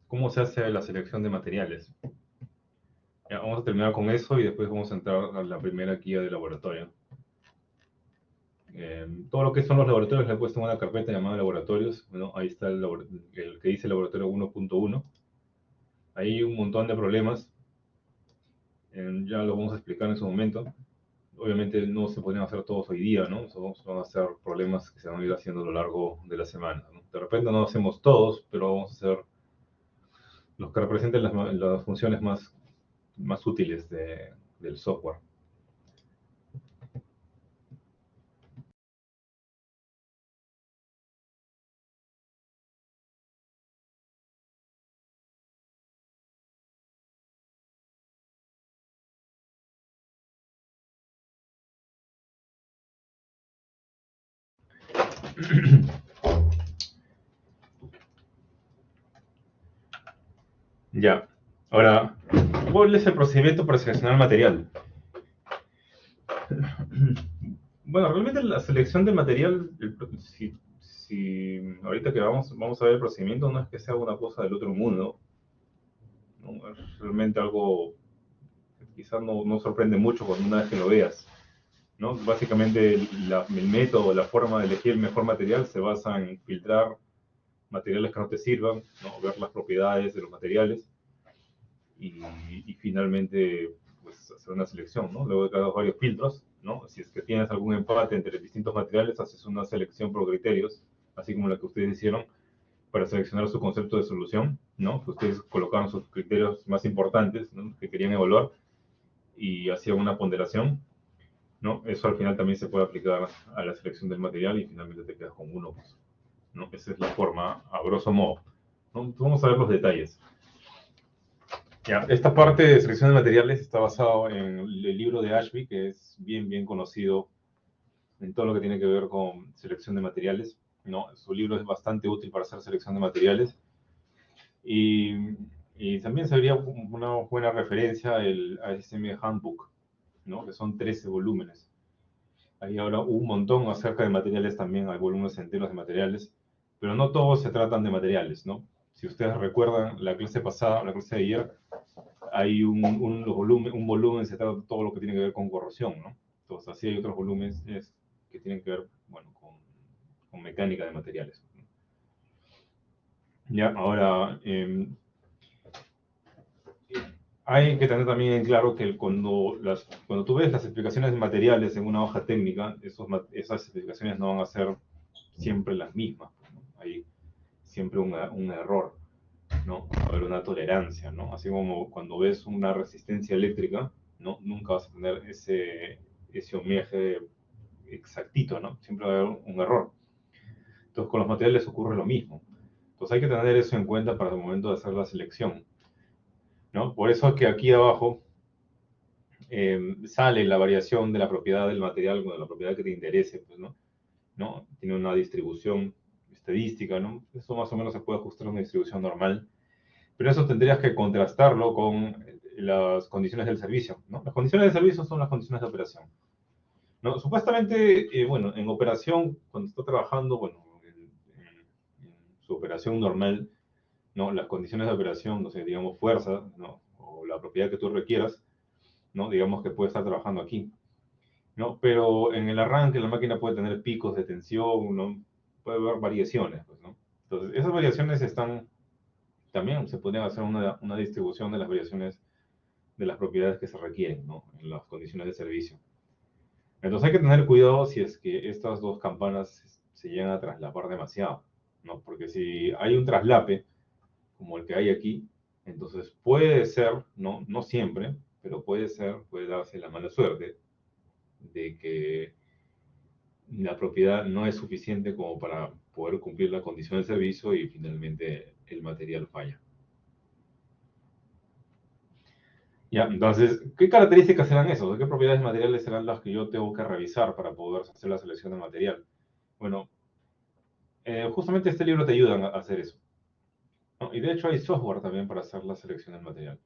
cómo se hace la selección de materiales. Ya, vamos a terminar con eso y después vamos a entrar a la primera guía de laboratorio. Todo lo que son los laboratorios le he puesto en una carpeta llamada laboratorios. Bueno, ahí está el que dice laboratorio 1.1. Ahí hay un montón de problemas. Ya lo vamos a explicar en su momento. Obviamente no se pueden hacer todos hoy día, ¿no? Son a ser problemas que se van a ir haciendo a lo largo de la semana, ¿no? De repente no hacemos todos, pero vamos a hacer los que representen las funciones más útiles del software. Ya. Ahora, ¿cuál es el procedimiento para seleccionar el material? Bueno, realmente la selección del material, si ahorita que vamos a ver el procedimiento, no es que sea una cosa del otro mundo, ¿no? Es realmente algo que quizás no sorprende mucho cuando una vez que lo veas, ¿no? Básicamente el método, la forma de elegir el mejor material se basa en filtrar materiales que no te sirvan, ¿no? Ver las propiedades de los materiales y finalmente pues, hacer una selección, ¿no? Luego de que hagas varios filtros, ¿no? Si es que tienes algún empate entre distintos materiales, haces una selección por criterios, así como la que ustedes hicieron, para seleccionar su concepto de solución, ¿no? Que ustedes colocaron sus criterios más importantes, ¿no? Que querían evaluar y hacían una ponderación, ¿no? Eso al final también se puede aplicar a la selección del material y finalmente te quedas con uno, pues, ¿no? Esa es la forma, a grosso modo, ¿no? Vamos a ver los detalles. Ya, esta parte de selección de materiales está basado en el libro de Ashby, que es bien conocido en todo lo que tiene que ver con selección de materiales, ¿no? Su libro es bastante útil para hacer selección de materiales y, y también sería una buena referencia el ASM Handbook, ¿no? Que son 13 volúmenes. Ahí habla un montón acerca de materiales también, hay volúmenes enteros de materiales, pero no todos se tratan de materiales, ¿no? Si ustedes recuerdan la clase pasada, la clase de ayer, hay un volumen se trata de todo lo que tiene que ver con corrosión, ¿no? Entonces, así hay otros volúmenes que tienen que ver, bueno, con mecánica de materiales. Ya, ahora, hay que tener también en claro que cuando tú ves las explicaciones de materiales en una hoja técnica, esas explicaciones no van a ser siempre las mismas, ¿no? Hay siempre un error, ¿no? Va a haber una tolerancia, ¿no? Así como cuando ves una resistencia eléctrica, ¿no? Nunca vas a tener ese ohmiaje exactito, ¿no? Siempre va a haber un error. Entonces, con los materiales ocurre lo mismo. Entonces, hay que tener eso en cuenta para el momento de hacer la selección, ¿no? Por eso es que aquí abajo sale la variación de la propiedad del material, bueno, la propiedad que te interese, pues, ¿no? Tiene una distribución estadística, ¿no? Eso más o menos se puede ajustar a una distribución normal, pero eso tendrías que contrastarlo con las condiciones del servicio, ¿no? Las condiciones del servicio son las condiciones de operación, ¿no? Supuestamente, bueno, en operación, cuando está trabajando, bueno, en su operación normal, ¿no? Las condiciones de operación, no sé, digamos fuerza, ¿no? O la propiedad que tú requieras, ¿no? Digamos que puede estar trabajando aquí, ¿no? Pero en el arranque la máquina puede tener picos de tensión, ¿no? Puede haber variaciones, pues, ¿no? Entonces, esas variaciones también se pueden hacer una distribución de las variaciones de las propiedades que se requieren, ¿no? En las condiciones de servicio. Entonces hay que tener cuidado si es que estas dos campanas se llegan a traslapar demasiado, ¿no? Porque si hay un traslape, como el que hay aquí, entonces puede ser, no siempre, pero puede darse la mala suerte de que la propiedad no es suficiente como para poder cumplir la condición de servicio y finalmente el material falla. Ya, entonces, ¿qué características serán esos? ¿Qué propiedades materiales serán las que yo tengo que revisar para poder hacer la selección de material? Bueno, justamente este libro te ayuda a hacer eso, ¿no? Y de hecho hay software también para hacer la selección del material.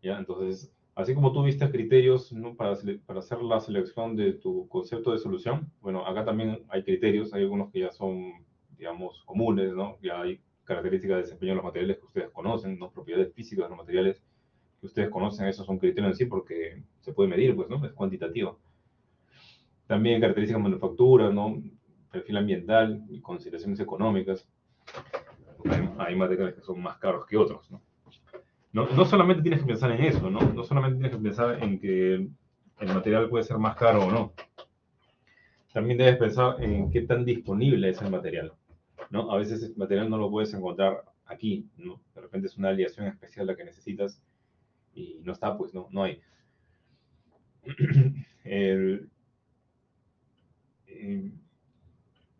¿Ya? Entonces, así como tú viste criterios, ¿no? para hacer la selección de tu concepto de solución, bueno, acá también hay criterios, hay algunos que ya son, digamos, comunes, ¿no? Ya hay características de desempeño de los materiales que ustedes conocen, ¿no? Propiedades físicas de los materiales que ustedes conocen, eso es un criterio en sí porque se puede medir, pues, ¿no? Es cuantitativo. También características de manufactura, ¿no? Perfil ambiental y consideraciones económicas. Hay materiales que son más caros que otros, ¿no? No solamente tienes que pensar en eso, ¿no? No solamente tienes que pensar en que el material puede ser más caro o no. También debes pensar en qué tan disponible es el material, ¿no? A veces el material no lo puedes encontrar aquí, ¿no? De repente es una aleación especial la que necesitas y no está, pues, no hay. El,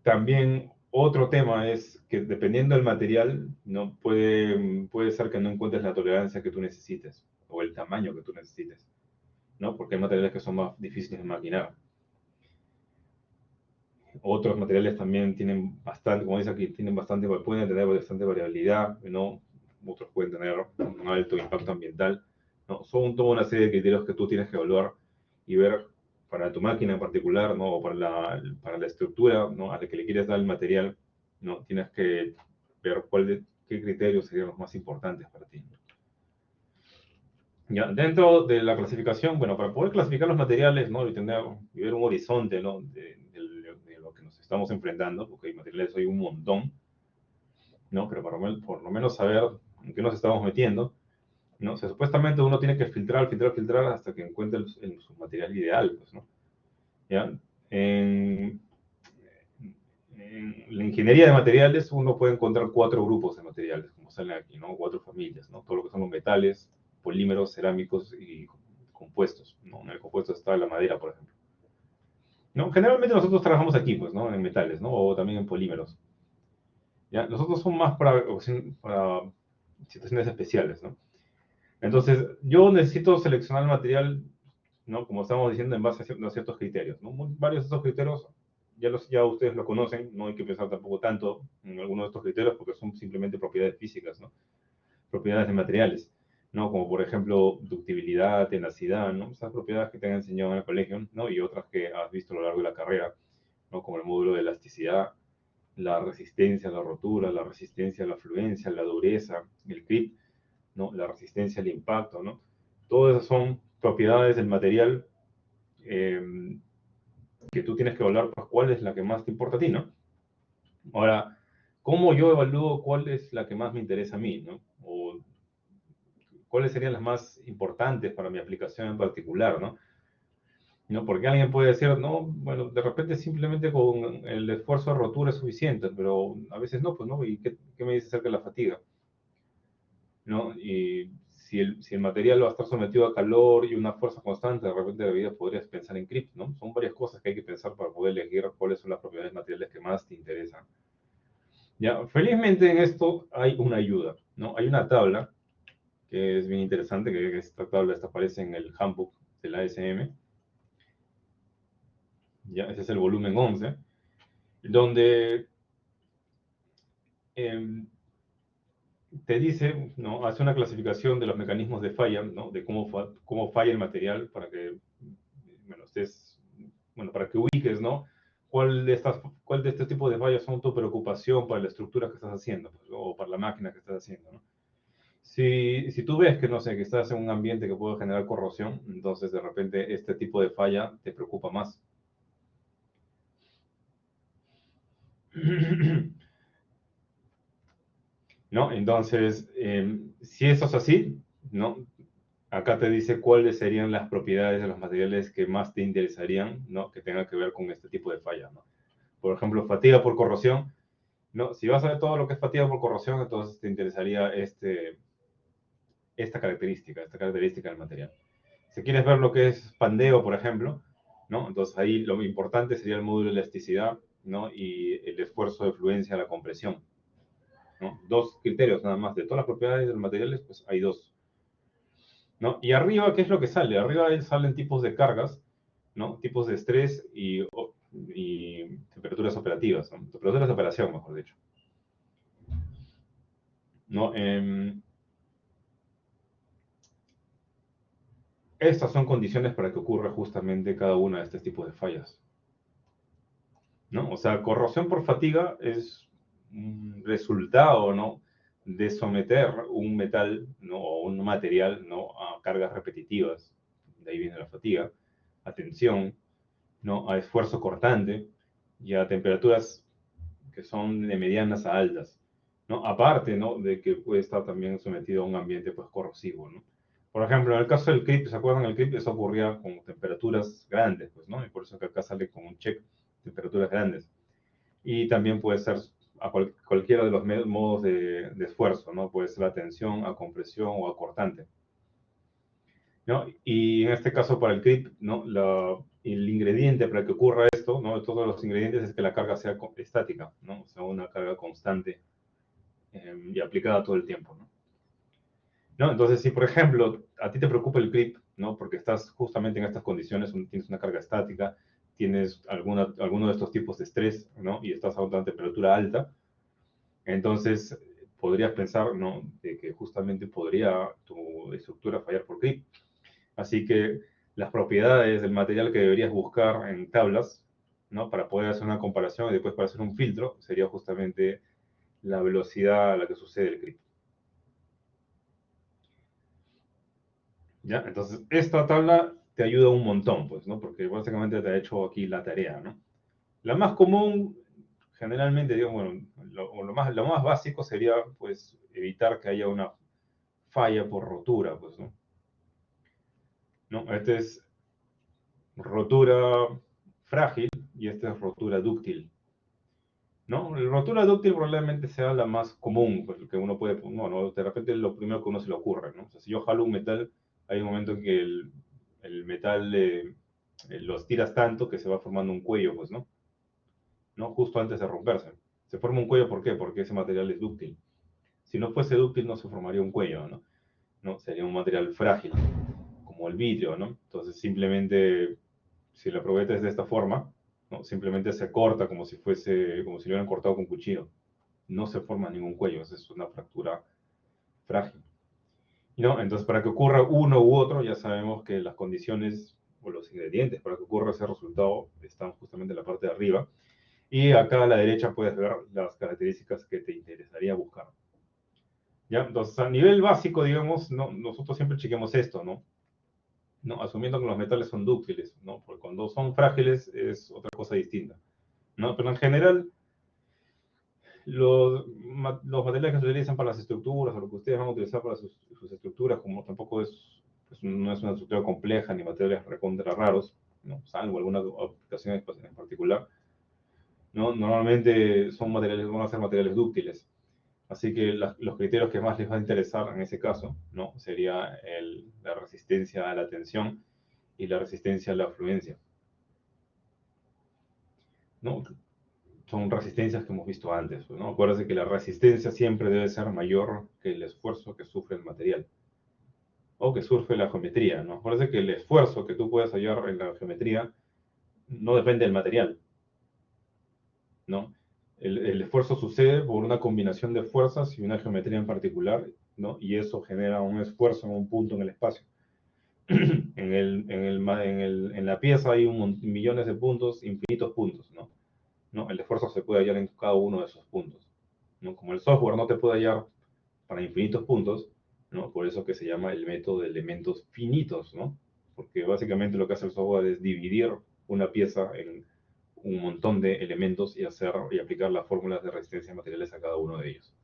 también otro tema es que dependiendo del material, no puede ser que no encuentres la tolerancia que tú necesites o el tamaño que tú necesites, ¿no? Porque hay materiales que son más difíciles de maquinar. Otros materiales también tienen bastante, como dice aquí, pueden tener bastante variabilidad, ¿no? Otros pueden tener un alto impacto ambiental, ¿no? Son toda una serie de criterios que tú tienes que evaluar y ver para tu máquina en particular, ¿no? O para la estructura, ¿no? A la que le quieres dar el material, ¿no? Tienes que ver qué criterios serían los más importantes para ti. Ya, dentro de la clasificación, bueno, para poder clasificar los materiales, ¿no? Y ver un horizonte, ¿no? De lo que nos estamos enfrentando, porque hay materiales hay un montón, ¿no? Pero por lo menos saber en qué nos estamos metiendo, ¿no? O sea, supuestamente uno tiene que filtrar hasta que encuentre su material ideal, pues, ¿no? ¿Ya? En, en la ingeniería de materiales uno puede encontrar 4 grupos de materiales, como salen aquí, ¿no? 4 familias, ¿no? Todo lo que son los metales, polímeros, cerámicos y compuestos, ¿no? En el compuesto está la madera, por ejemplo. ¿No? Generalmente nosotros trabajamos aquí, pues, ¿no? En metales, ¿no? O también en polímeros. ¿Ya? Nosotros son más para situaciones especiales, ¿no? Entonces, yo necesito seleccionar el material, ¿no? Como estamos diciendo, en base a ciertos criterios, ¿no? Varios de estos criterios ya ustedes lo conocen, no hay que pensar tampoco tanto en algunos de estos criterios porque son simplemente propiedades físicas, ¿no? Propiedades de materiales, ¿no? Como por ejemplo ductibilidad, tenacidad, ¿no? Esas propiedades que te han enseñado en el colegio, ¿no? Y otras que has visto a lo largo de la carrera, ¿no? Como el módulo de elasticidad, la resistencia a la rotura, la resistencia a la fluencia, la dureza, el grip, ¿no? La resistencia al impacto, ¿no? Todas esas son propiedades del material que tú tienes que evaluar pues, cuál es la que más te importa a ti, ¿no? Ahora, ¿cómo yo evalúo cuál es la que más me interesa a mí, ¿no? O cuáles serían las más importantes para mi aplicación en particular, ¿no? ¿No? Porque alguien puede decir, no, bueno, de repente simplemente con el esfuerzo de rotura es suficiente, pero a veces no, pues no, ¿y qué me dice acerca de la fatiga? ¿No? Y si el material va a estar sometido a calor y una fuerza constante, de repente de vida podrías pensar en CRIP, ¿no? Son varias cosas que hay que pensar para poder elegir cuáles son las propiedades materiales que más te interesan. Ya, felizmente en esto hay una ayuda, ¿no? Hay una tabla que es bien interesante, que esta tabla aparece en el handbook de la ASM, ya, ese es el volumen 11, donde eh, te dice, ¿no? Hace una clasificación de los mecanismos de falla, ¿no? De cómo falla el material para que, bueno, para que ubiques, ¿no? ¿Cuál de este tipo de fallas son tu preocupación para la estructura que estás haciendo, pues, o para la máquina que estás haciendo, ¿no? Si tú ves que, no sé, que estás en un ambiente que puede generar corrosión, entonces de repente este tipo de falla te preocupa más. ¿No? Entonces, si eso es así, ¿no? Acá te dice cuáles serían las propiedades de los materiales que más te interesarían, ¿no? Que tengan que ver con este tipo de falla, ¿no? Por ejemplo, fatiga por corrosión, ¿no? Si vas a ver todo lo que es fatiga por corrosión, entonces te interesaría esta característica del material. Si quieres ver lo que es pandeo, por ejemplo, ¿no? Entonces ahí lo importante sería el módulo de elasticidad, ¿no? Y el esfuerzo de fluencia a la compresión, ¿no? 2 criterios nada más. De todas las propiedades de los materiales, pues hay 2. ¿No? Y arriba, ¿qué es lo que sale? Arriba salen tipos de cargas, ¿no? Tipos de estrés y temperaturas operativas, ¿no? Temperaturas de operación, mejor dicho. ¿No? Estas son condiciones para que ocurra justamente cada una de estos tipos de fallas, ¿no? O sea, corrosión por fatiga es un resultado, ¿no? De someter un metal, ¿no? O un material, ¿no? A cargas repetitivas, de ahí viene la fatiga, a tensión, ¿no? A esfuerzo cortante y a temperaturas que son de medianas a altas, ¿no? Aparte, ¿no? De que puede estar también sometido a un ambiente, pues, corrosivo, ¿no? Por ejemplo, en el caso del CRIP, ¿se acuerdan? El CRIP eso ocurría con temperaturas grandes, pues, ¿no? Y por eso que acá sale con un check, temperaturas grandes. Y también puede ser a cualquiera de los modos de esfuerzo, ¿no? Puede ser a tensión, a compresión o a cortante, ¿no? Y en este caso para el CRIP, ¿no? El ingrediente para que ocurra esto, ¿no? Todos los ingredientes es que la carga sea estática, ¿no? O sea, una carga constante y aplicada todo el tiempo, ¿no? ¿No? Entonces, si por ejemplo a ti te preocupa el grip, ¿no? Porque estás justamente en estas condiciones, tienes una carga estática, tienes alguno de estos tipos de estrés, ¿no? Y estás a una temperatura alta, entonces podrías pensar, ¿no? De que justamente podría tu estructura fallar por grip. Así que las propiedades del material que deberías buscar en tablas, ¿no? Para poder hacer una comparación y después para hacer un filtro, sería justamente la velocidad a la que sucede el grip. ¿Ya? Entonces, esta tabla te ayuda un montón, pues, ¿no? Porque básicamente te ha hecho aquí la tarea, ¿no? La más común, generalmente, digo, bueno, lo más básico sería, pues, evitar que haya una falla por rotura, pues, ¿no? ¿No? Este es rotura frágil y este es rotura dúctil, ¿no? La rotura dúctil probablemente sea la más común, pues, que uno puede, bueno, de repente lo primero que a uno se le ocurre, ¿no? O sea, si yo jalo un metal, hay un momento en que el metal los tiras tanto que se va formando un cuello, pues, ¿no? ¿No? Justo antes de romperse. Se forma un cuello, ¿por qué? Porque ese material es dúctil. Si no fuese dúctil, no se formaría un cuello, ¿no? ¿No? Sería un material frágil, como el vidrio, ¿no? Entonces, simplemente, si la probeta es de esta forma, ¿no? Simplemente se corta como si fuese, como si lo hubieran cortado con cuchillo. No se forma ningún cuello, es una fractura frágil. ¿No? Entonces, para que ocurra uno u otro, ya sabemos que las condiciones o los ingredientes para que ocurra ese resultado están justamente en la parte de arriba. Y acá a la derecha puedes ver las características que te interesaría buscar. ¿Ya? Entonces, a nivel básico, digamos, ¿no? Nosotros siempre chequeamos esto, ¿no? ¿No? Asumiendo que los metales son dúctiles, ¿no? Porque cuando son frágiles es otra cosa distinta, ¿no? Pero en general, los materiales que se utilizan para las estructuras o lo que ustedes van a utilizar para sus estructuras, como tampoco es, pues no es una estructura compleja ni materiales recontra raros, ¿no? Salvo algunas aplicaciones en particular, ¿no? Normalmente son materiales, van a ser materiales dúctiles. Así que los criterios que más les va a interesar en ese caso, ¿no? Sería la resistencia a la tensión y la resistencia a la fluencia, ¿no? Son resistencias que hemos visto antes, ¿no? Acuérdense que la resistencia siempre debe ser mayor que el esfuerzo que sufre el material o que sufre la geometría, ¿no? Acuérdense que el esfuerzo que tú puedes hallar en la geometría no depende del material, ¿no? El esfuerzo sucede por una combinación de fuerzas y una geometría en particular, ¿no? Y eso genera un esfuerzo en un punto en el espacio. En la pieza hay millones de puntos, infinitos puntos, ¿no? ¿No? El esfuerzo se puede hallar en cada uno de esos puntos, ¿no? Como el software no te puede hallar para infinitos puntos, ¿no? Por eso que se llama el método de elementos finitos, ¿no? Porque básicamente lo que hace el software es dividir una pieza en un montón de elementos y aplicar las fórmulas de resistencia de materiales a cada uno de ellos.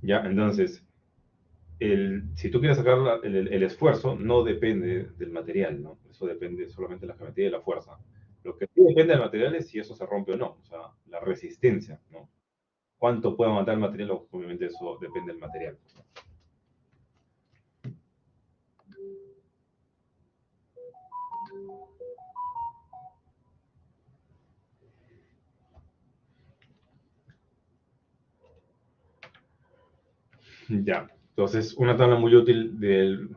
Ya, entonces, si tú quieres sacar el esfuerzo, no depende del material, ¿no? Eso depende solamente de la geometría y de la fuerza. Lo que sí depende del material es si eso se rompe o no, o sea, la resistencia, ¿no? Cuánto puede aguantar el material, obviamente eso depende del material. Ya, entonces una tabla muy útil de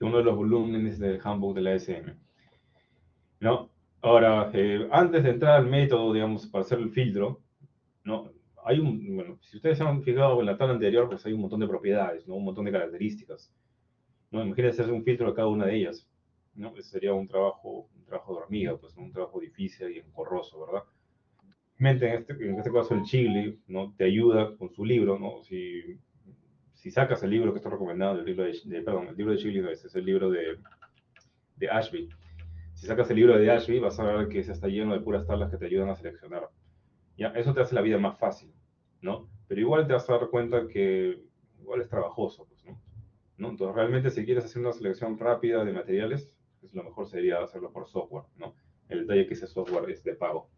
uno de los volúmenes del handbook de la SM, ¿no? Ahora, antes de entrar al método, digamos, para hacer el filtro, ¿no? Bueno, si ustedes se han fijado en la tabla anterior, pues hay un montón de propiedades, ¿no? Un montón de características, ¿no? Imagínense hacer un filtro de cada una de ellas, ¿no? Ese sería un trabajo un trabajo de hormiga, pues, ¿no? Un trabajo difícil y engorroso, ¿verdad? En este caso el Chile, ¿no? Te ayuda con su libro, ¿no? Si sacas el libro que está recomendado, perdón, el libro de Chile, no, ese es el libro de Ashby. Si sacas el libro de Ashby, vas a ver que se está lleno de puras tablas que te ayudan a seleccionar. Ya, eso te hace la vida más fácil, ¿no? Pero igual te vas a dar cuenta que igual es trabajoso, pues, ¿no? Entonces, realmente, si quieres hacer una selección rápida de materiales, pues lo mejor sería hacerlo por software, ¿no? El detalle es que ese software es de pago.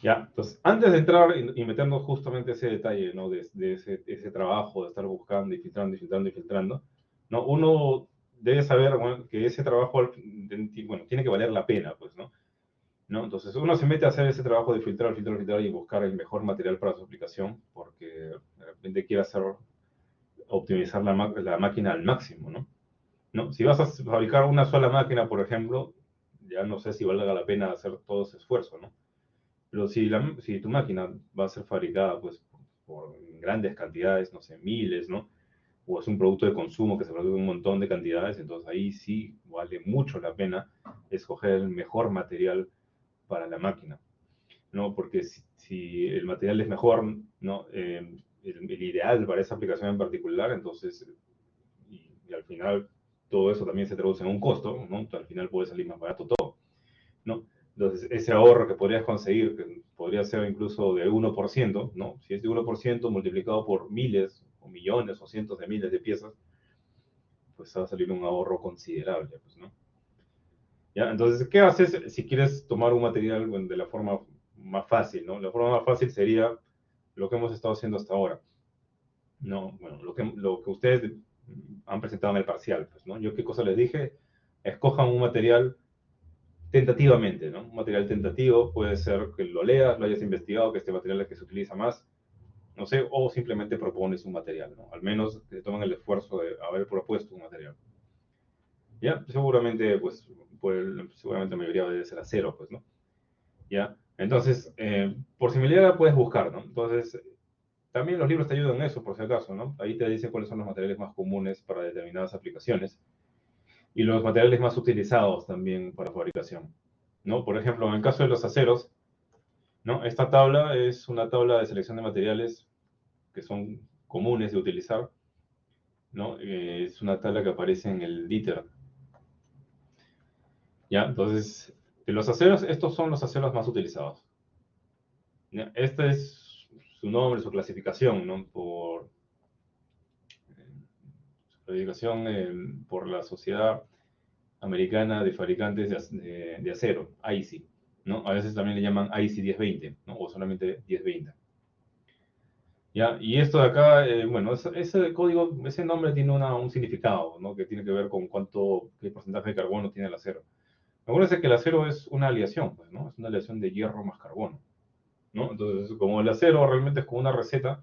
Ya, entonces, antes de entrar y meternos justamente ese detalle, ¿no? De ese trabajo de estar buscando y filtrando y filtrando y filtrando, ¿no? Uno debe saber, bueno, que ese trabajo, bueno, tiene que valer la pena, pues, ¿no? ¿No? Entonces uno se mete a hacer ese trabajo de filtrar, filtrar, filtrar y buscar el mejor material para su aplicación porque de repente quiere hacer, optimizar la máquina al máximo, ¿no? ¿No? Si vas a fabricar una sola máquina, por ejemplo, ya no sé si valga la pena hacer todo ese esfuerzo, ¿no? Pero si tu máquina va a ser fabricada pues, por grandes cantidades, no sé, miles, ¿no? O es un producto de consumo que se produce un montón de cantidades, entonces ahí sí vale mucho la pena escoger el mejor material para la máquina. ¿No? Porque si el material es mejor, ¿no? El ideal para esa aplicación en particular, entonces, y al final todo eso también se traduce en un costo, ¿no? Al final puede salir más barato todo, ¿no? Entonces, ese ahorro que podrías conseguir, que podría ser incluso de 1%, ¿no? Si es de 1% multiplicado por miles o millones o cientos de miles de piezas, pues va a salir un ahorro considerable, pues, ¿no? ¿Ya? Entonces, ¿qué haces si quieres tomar un material de la forma más fácil, ¿no? La forma más fácil sería lo que hemos estado haciendo hasta ahora. No, bueno, lo que ustedes han presentado en el parcial, pues, ¿no? Yo qué cosa les dije, escojan un material tentativamente, ¿no? Un material tentativo puede ser que lo leas, lo hayas investigado, que este material es el que se utiliza más, no sé, o simplemente propones un material, ¿no? Al menos que tomen el esfuerzo de haber propuesto un material. Ya, seguramente, seguramente la mayoría debe ser acero, pues, ¿no? ¿Ya? Entonces, por similaridad puedes buscar, ¿no? Entonces, también los libros te ayudan en eso, por si acaso, ¿no? Ahí te dicen cuáles son los materiales más comunes para determinadas aplicaciones y los materiales más utilizados también para fabricación, ¿no? Por ejemplo, en el caso de los aceros, ¿no? Esta tabla es una tabla de selección de materiales que son comunes de utilizar, ¿no? Es una tabla que aparece en el DITER, ¿ya? Entonces, de los aceros, estos son los aceros más utilizados. ¿Ya? Este es su nombre, su clasificación, ¿no? Clasificación por la Sociedad Americana de Fabricantes de Acero, AISI, ¿no? A veces también le llaman AISI 1020, ¿no? O solamente 1020. ¿Ya? Y esto de acá, bueno, ese código, ese nombre tiene un significado, ¿no? Que tiene que ver con qué porcentaje de carbono tiene el acero. Acuérdense que el acero es una aleación, pues, ¿no? Es una aleación de hierro más carbono, ¿no? Entonces, como el acero realmente es como una receta,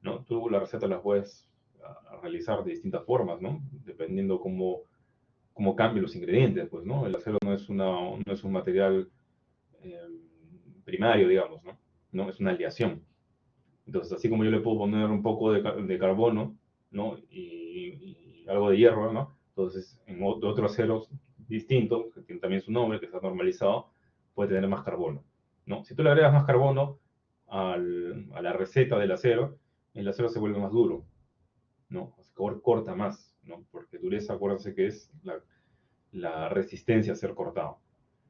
¿no? Tú la receta la puedes realizar de distintas formas, ¿no? Dependiendo cómo cambien los ingredientes, pues, ¿no? El acero no es un material eh, primario, digamos, ¿no? No, es una aleación. Entonces, así como yo le puedo poner un poco de carbono, ¿no? Y algo de hierro, ¿no? Entonces, en otro acero distinto, que tiene también su nombre, que está normalizado, puede tener más carbono, ¿no? Si tú le agregas más carbono a la receta del acero, el acero se vuelve más duro, ¿no? Corta más, ¿no? Porque dureza, acuérdense que es la resistencia a ser cortado,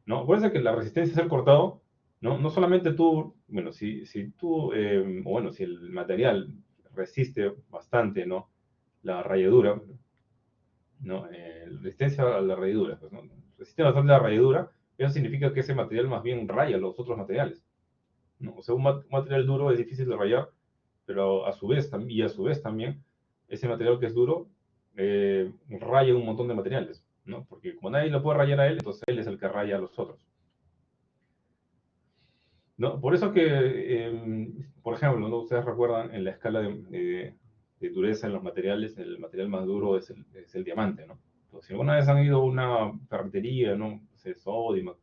¿no? Acuérdense que la resistencia a ser cortado, ¿no? No solamente tú, bueno, si tú, o bueno, si el material resiste bastante, ¿no? La rayadura, ¿no? Resistencia a la rayadura, pues, ¿no? Resiste bastante la rayadura, eso significa que ese material más bien raya los otros materiales, ¿no? O sea, un material duro es difícil de rayar, pero a su vez también, ese material que es duro raya un montón de materiales, ¿no? Porque como nadie lo puede rayar a él, entonces él es el que raya a los otros. ¿No? Por eso que, por ejemplo, ¿no? Ustedes recuerdan en la escala de dureza en los materiales, el material más duro es el diamante, ¿no? Entonces, si alguna vez han ido a una ferretería, ¿no? Sodimac,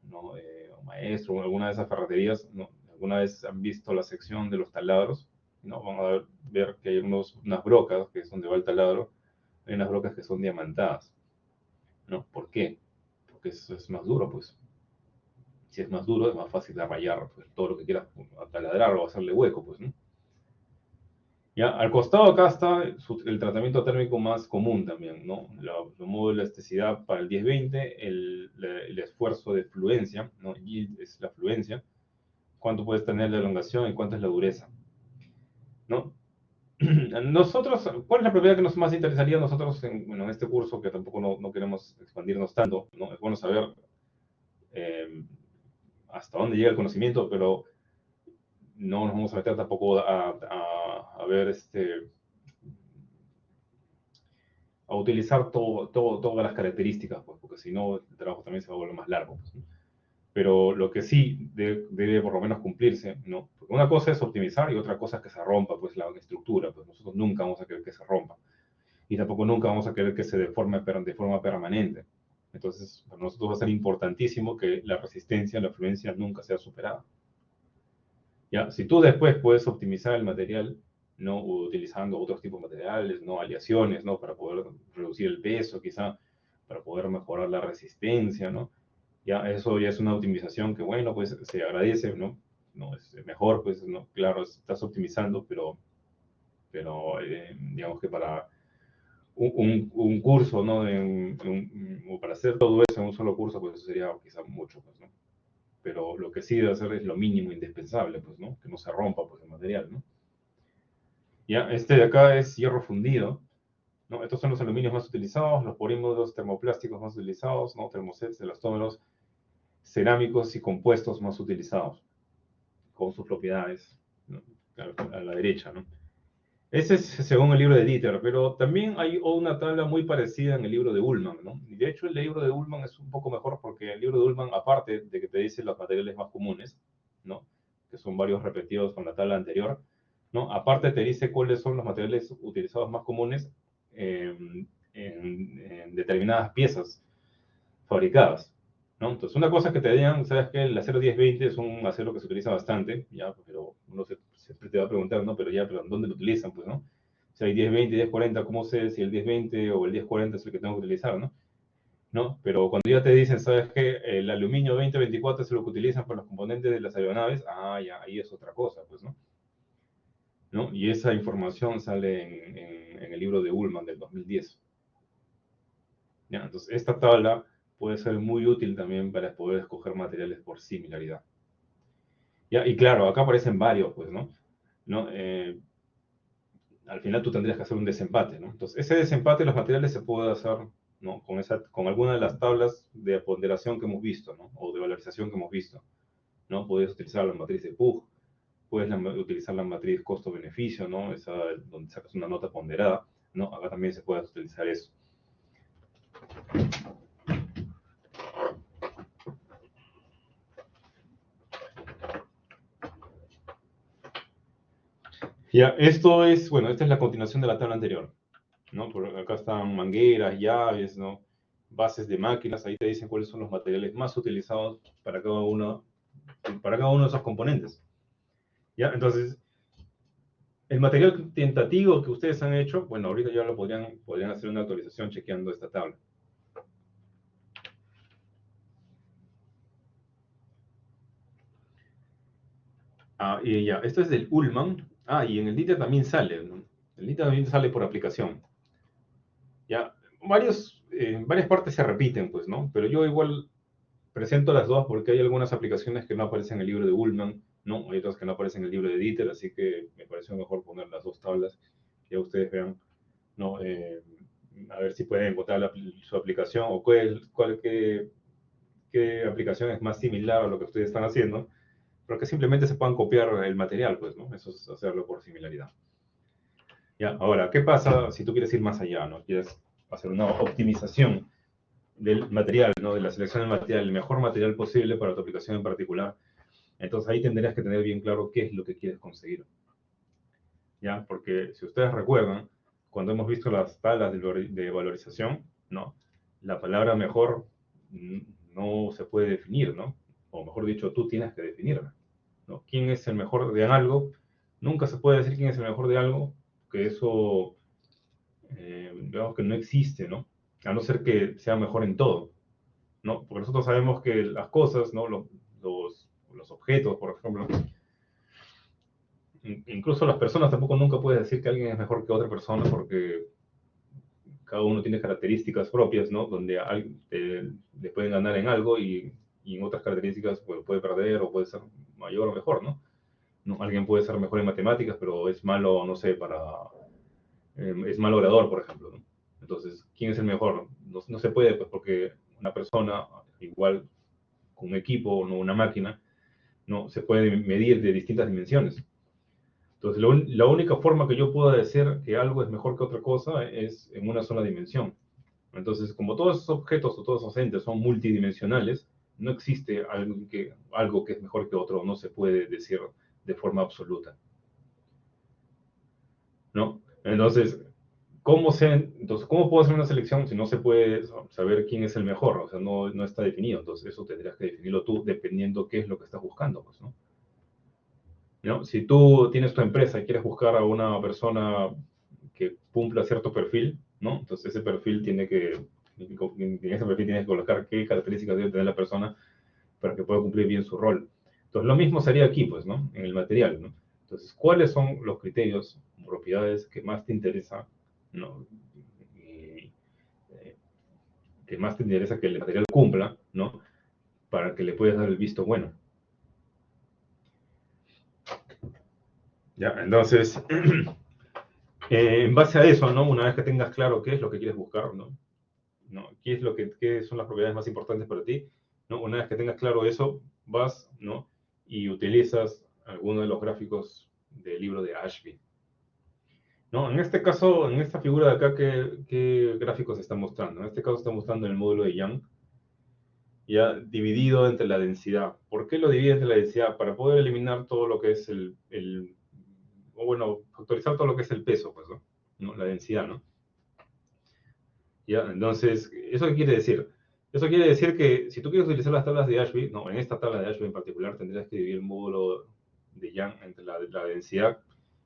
¿no? O maestro, o alguna de esas ferreterías, ¿no? Alguna vez han visto la sección de los taladros, ¿no? Van a ver que hay unas brocas, que es donde va el taladro, hay unas brocas que son diamantadas, ¿no? ¿Por qué? Porque eso es más duro, pues. Si es más duro, es más fácil de rayar, pues, todo lo que quieras taladrar o hacerle hueco, pues, ¿no? Ya, al costado acá está el tratamiento térmico más común también, ¿no? El modo de elasticidad para el 10-20, el esfuerzo de fluencia, ¿no? Y es la fluencia, cuánto puedes tener la elongación y cuánto es la dureza, ¿no? Nosotros, ¿cuál es la propiedad que nos más interesaría a nosotros en este curso, que tampoco no queremos expandirnos tanto, ¿no? Es bueno saber eh, hasta dónde llega el conocimiento, pero no nos vamos a meter tampoco a ver a utilizar todas las características, pues, porque si no el trabajo también se va a volver más largo, pues, ¿no? Pero lo que sí debe por lo menos cumplirse, ¿no? Porque una cosa es optimizar y otra cosa es que se rompa, pues, la estructura, pues nosotros nunca vamos a querer que se rompa y tampoco nunca vamos a querer que se deforme de forma permanente. Entonces, para nosotros va a ser importantísimo que la resistencia, la fluencia nunca sea superada. ¿Ya? Si tú después puedes optimizar el material, ¿no? Utilizando otros tipos de materiales, ¿no? Aleaciones, ¿no? Para poder reducir el peso, quizá, para poder mejorar la resistencia, ¿no? Ya, eso ya es una optimización que, bueno, pues se agradece, ¿no? No es mejor, pues, ¿no? Claro, estás optimizando, pero digamos que para un curso, ¿no? O para hacer todo eso en un solo curso, pues eso sería quizá mucho, pues, ¿no? Pero lo que sí debe hacer es lo mínimo indispensable, pues, ¿no? Que no se rompa, pues, el material, ¿no? Ya, este de acá es hierro fundido, ¿no? Estos son los aluminios más utilizados, los polímeros termoplásticos más utilizados, ¿no? Termosets, elastómeros, cerámicos y compuestos más utilizados, con sus propiedades, ¿no? A la derecha, ¿no? Ese es según el libro de Dieter, pero también hay una tabla muy parecida en el libro de Ullmann, ¿no? Y de hecho el libro de Ullmann es un poco mejor porque el libro de Ullmann, aparte de que te dice los materiales más comunes, ¿no? Que son varios repetidos con la tabla anterior, ¿no? Aparte te dice cuáles son los materiales utilizados más comunes en determinadas piezas fabricadas, ¿no? Entonces, una cosa que te digan, sabes que el acero 1020 es un acero que se utiliza bastante, ya, pero uno siempre te va a preguntar, ¿no? Pero ¿dónde lo utilizan? Pues, ¿no? Si hay 1020 y 1040, ¿cómo sé si el 1020 o el 1040 es el que tengo que utilizar, ¿no? ¿No? Pero cuando ya te dicen, ¿sabes qué? El aluminio 2024 es lo que utilizan para los componentes de las aeronaves, ah, ya, ahí es otra cosa, pues, ¿no? ¿No? Y esa información sale en el libro de Ullmann del 2010. ¿Ya? Entonces, esta tabla puede ser muy útil también para poder escoger materiales por similaridad. ¿Ya? Y claro, acá aparecen varios, pues, ¿no? ¿No? Al final tú tendrías que hacer un desempate, ¿no? Entonces, ese desempate de los materiales se puede hacer, ¿no? Con alguna de las tablas de ponderación que hemos visto, ¿no? O de valorización que hemos visto, ¿no? Puedes utilizar la matriz de Pugh, puedes utilizar la matriz costo-beneficio, ¿no? Esa donde sacas una nota ponderada, ¿no? Acá también se puede utilizar eso. Ya, esto es, bueno, esta es la continuación de la tabla anterior, ¿no? Por acá están mangueras, llaves, ¿no? Bases de máquinas, ahí te dicen cuáles son los materiales más utilizados para cada uno de esos componentes. ¿Ya? Entonces, el material tentativo que ustedes han hecho, bueno, ahorita ya lo podrían hacer una actualización chequeando esta tabla. Ah, y ya, esto es del Ullmann. Ah, y en el DITA también sale, ¿no? El DITA también sale por aplicación. Ya, varias partes se repiten, pues, ¿no? Pero yo igual presento las dos porque hay algunas aplicaciones que no aparecen en el libro de Ullmann, ¿no? Hay otras que no aparecen en el libro de Dieter, así que me pareció mejor poner las dos tablas. Ya ustedes vean, ¿no? A ver si pueden encontrar su aplicación o qué aplicación es más similar a lo que ustedes están haciendo, pero que simplemente se puedan copiar el material, pues, ¿no? Eso es hacerlo por similaridad. Ya, ahora, ¿qué pasa si tú quieres ir más allá, ¿no? Quieres hacer una optimización del material, ¿no? De la selección del material, el mejor material posible para tu aplicación en particular. Entonces ahí tendrías que tener bien claro qué es lo que quieres conseguir. ¿Ya? Porque si ustedes recuerdan, cuando hemos visto las tablas de valorización, ¿no? La palabra mejor no se puede definir, ¿no? O mejor dicho, tú tienes que definirla, ¿no? ¿Quién es el mejor de algo? Nunca se puede decir quién es el mejor de algo, que eso, digamos que no existe, ¿no? A no ser que sea mejor en todo, ¿no? Porque nosotros sabemos que las cosas, ¿no? Los objetos, por ejemplo, incluso las personas tampoco nunca puedes decir que alguien es mejor que otra persona porque cada uno tiene características propias, ¿no? Donde le pueden ganar en algo y en otras características pues, puede perder o puede ser mayor o mejor, ¿no? ¿No? Alguien puede ser mejor en matemáticas, pero es malo, no sé, es mal orador, por ejemplo, ¿no? Entonces, ¿quién es el mejor? No, no se puede, pues, porque una persona, igual con un equipo, no una máquina, no se puede medir de distintas dimensiones. Entonces, la única forma que yo pueda decir que algo es mejor que otra cosa es en una sola dimensión. Entonces, como todos esos objetos o todos esos entes son multidimensionales, no existe algo que es mejor que otro, no se puede decir de forma absoluta, ¿no? Entonces, ¿cómo puedo hacer una selección si no se puede saber quién es el mejor? O sea, no está definido. Entonces, eso tendrías que definirlo tú dependiendo qué es lo que estás buscando, pues, ¿no? ¿No? Si tú tienes tu empresa y quieres buscar a una persona que cumpla cierto perfil, ¿no? Entonces ese perfil en ese perfil tienes que colocar qué características debe tener la persona para que pueda cumplir bien su rol. Entonces lo mismo sería aquí, pues, ¿no? En el material, ¿no? Entonces, ¿cuáles son los criterios, propiedades que más te interesa, ¿no? Y, eh, que más te interesa que el material cumpla, ¿no? Para que le puedas dar el visto bueno. ¿Ya? Entonces, en base a eso, ¿no? Una vez que tengas claro qué es lo que quieres buscar, ¿no? ¿No? ¿Qué son las propiedades más importantes para ti? ¿No? Una vez que tengas claro eso, vas, ¿no? Y utilizas alguno de los gráficos del libro de Ashby. ¿No? En este caso, en esta figura de acá, ¿qué gráficos está mostrando? En este caso está mostrando el módulo de Young, ya dividido entre la densidad. ¿Por qué lo divide entre la densidad? Para poder eliminar todo lo que es o bueno, factorizar todo lo que es el peso, pues, ¿no? ¿No? La densidad, ¿no? ¿Ya? Entonces, ¿eso qué quiere decir? Eso quiere decir que si tú quieres utilizar las tablas de Ashby, no, en esta tabla de Ashby en particular tendrías que dividir el módulo de Young entre la densidad,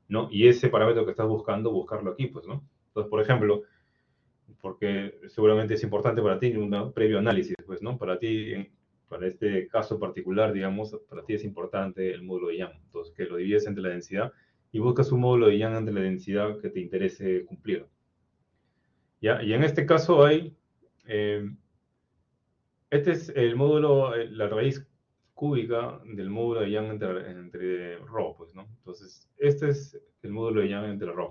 ¿no? Y ese parámetro que estás buscando, buscarlo aquí, pues, ¿no? Entonces, por ejemplo, porque seguramente es importante para ti un previo análisis, pues, ¿no? Para este caso particular, digamos, para ti es importante el módulo de Young. Entonces, que lo divides entre la densidad y buscas un módulo de Young entre la densidad que te interese cumplir. ¿Ya? Y en este caso eh, este es el módulo, la raíz cúbica del módulo de Young entre ρ, pues, ¿no? Entonces, este es el módulo de Young entre ρ.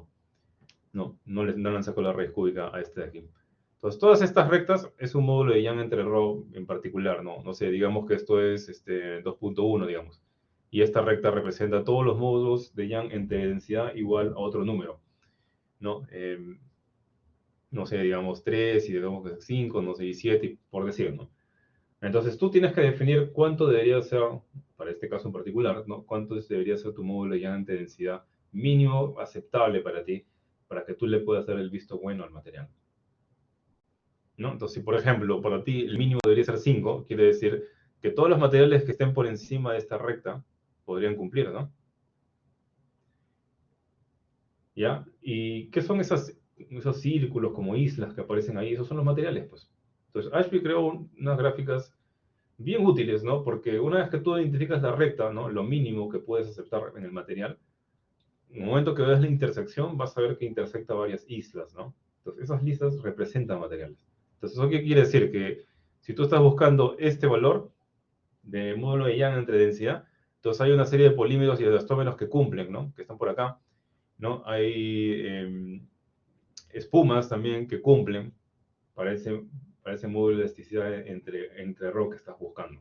No le han sacado la raíz cúbica a este de aquí. Entonces, todas estas rectas es un módulo de Young entre ρ en particular, ¿no? No sé, digamos que esto es 2.1, digamos. Y esta recta representa todos los módulos de Young entre densidad igual a otro número, ¿no? No sé, digamos 3 y digamos que 5, no sé, y 7, por decir, ¿no? Entonces tú tienes que definir cuánto debería ser, para este caso en particular, ¿no? Cuánto debería ser tu módulo de densidad mínimo aceptable para ti, para que tú le puedas dar el visto bueno al material, ¿no? Entonces, si por ejemplo, para ti el mínimo debería ser 5, quiere decir que todos los materiales que estén por encima de esta recta podrían cumplir, ¿no? ¿Ya? ¿Y qué son esos círculos como islas que aparecen ahí? Esos son los materiales, pues. Entonces, Ashby creó unas gráficas bien útiles, ¿no? Porque una vez que tú identificas la recta, ¿no? Lo mínimo que puedes aceptar en el material, en el momento que veas la intersección, vas a ver que intersecta varias islas, ¿no? Entonces, esas listas representan materiales. Entonces, ¿eso qué quiere decir? Que si tú estás buscando este valor de módulo de Young entre densidad, entonces hay una serie de polímeros y de elastómeros que cumplen, ¿no? Que están por acá, ¿no? Hay espumas también que cumplen para ese módulo de elasticidad entre ρ que estás buscando.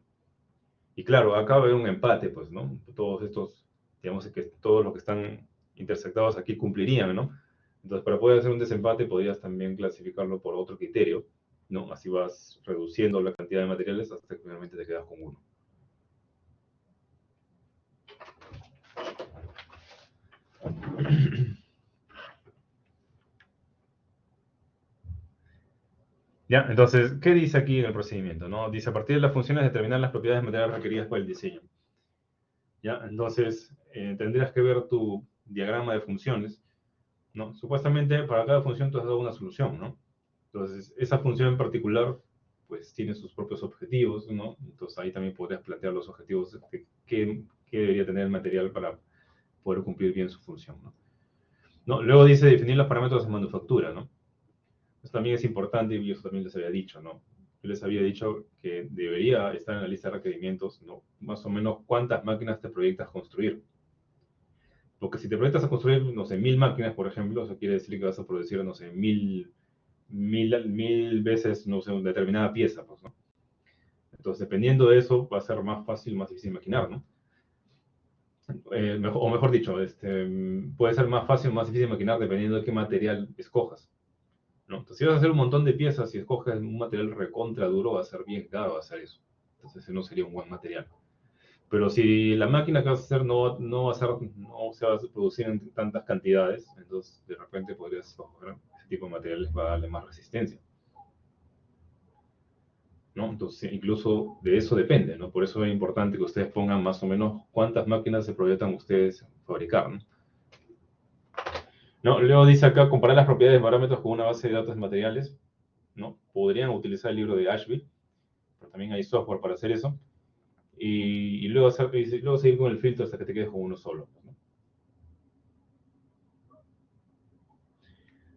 Y claro, acá va a haber un empate, pues, ¿no? Todos estos, digamos que todos los que están intersectados aquí cumplirían, ¿no? Entonces, para poder hacer un desempate, podrías también clasificarlo por otro criterio, ¿no? Así vas reduciendo la cantidad de materiales hasta que finalmente te quedas con uno. Ya, entonces, ¿qué dice aquí en el procedimiento? ¿No? Dice, a partir de las funciones, determinar las propiedades materiales requeridas por el diseño. ¿Ya? Entonces, tendrías que ver tu diagrama de funciones, ¿no? Supuestamente, para cada función tú has dado una solución, ¿no? Entonces, esa función en particular, pues, tiene sus propios objetivos, ¿no? Entonces, ahí también podrías plantear los objetivos de qué debería tener el material para poder cumplir bien su función, ¿no? ¿No? Luego dice definir los parámetros de manufactura, ¿no? Eso también es importante y eso también les había dicho, ¿no? Yo les había dicho que debería estar en la lista de requerimientos, ¿no? Más o menos cuántas máquinas te proyectas construir. Porque si te proyectas a construir, no sé, 1000 máquinas, por ejemplo, eso quiere decir que vas a producir, no sé, mil veces, no sé, una determinada pieza, pues, ¿no? Entonces, dependiendo de eso, va a ser más fácil, más difícil maquinar, ¿no? O mejor dicho, puede ser más fácil o más difícil maquinar dependiendo de qué material escojas, ¿no? Entonces, si vas a hacer un montón de piezas y escoges un material recontra duro, va a ser bien caro hacer eso. Entonces, ese no sería un buen material. Pero si la máquina que vas a hacer no va a ser, no se va a producir en tantas cantidades, entonces de repente podrías escoger ese tipo de materiales para darle más resistencia, ¿no? Entonces, incluso de eso depende, ¿no? Por eso es importante que ustedes pongan más o menos cuántas máquinas se proyectan ustedes fabricar, ¿no? No, luego dice acá, comparar las propiedades de parámetros con una base de datos de materiales, ¿no? Podrían utilizar el libro de Ashby, pero también hay software para hacer eso. Y luego seguir con el filtro hasta que te quedes con uno solo, ¿no?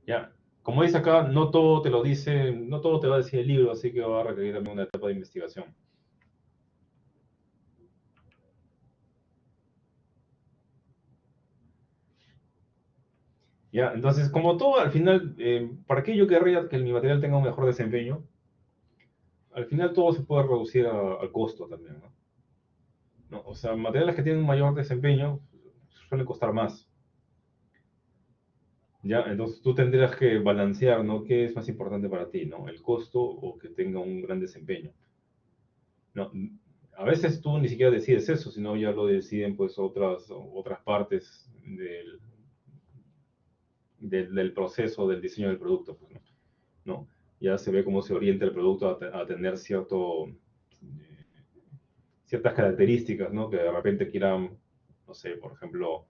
Ya, como dice acá, no todo te lo dice, no todo te va a decir el libro, así que va a requerir también una etapa de investigación. Ya, entonces, como todo, al final, ¿para qué yo querría que mi material tenga un mejor desempeño? Al final todo se puede reducir al costo también, ¿no? ¿No? O sea, materiales que tienen un mayor desempeño suelen costar más. Ya, entonces tú tendrías que balancear, ¿no? ¿Qué es más importante para ti, ¿no? ¿El costo o que tenga un gran desempeño? No, a veces tú ni siquiera decides eso, sino ya lo deciden pues otras partes del proceso del diseño del producto, pues, ¿no? ¿No? Ya se ve cómo se orienta el producto a tener ciertas características, ¿no? Que de repente quieran, no sé, por ejemplo,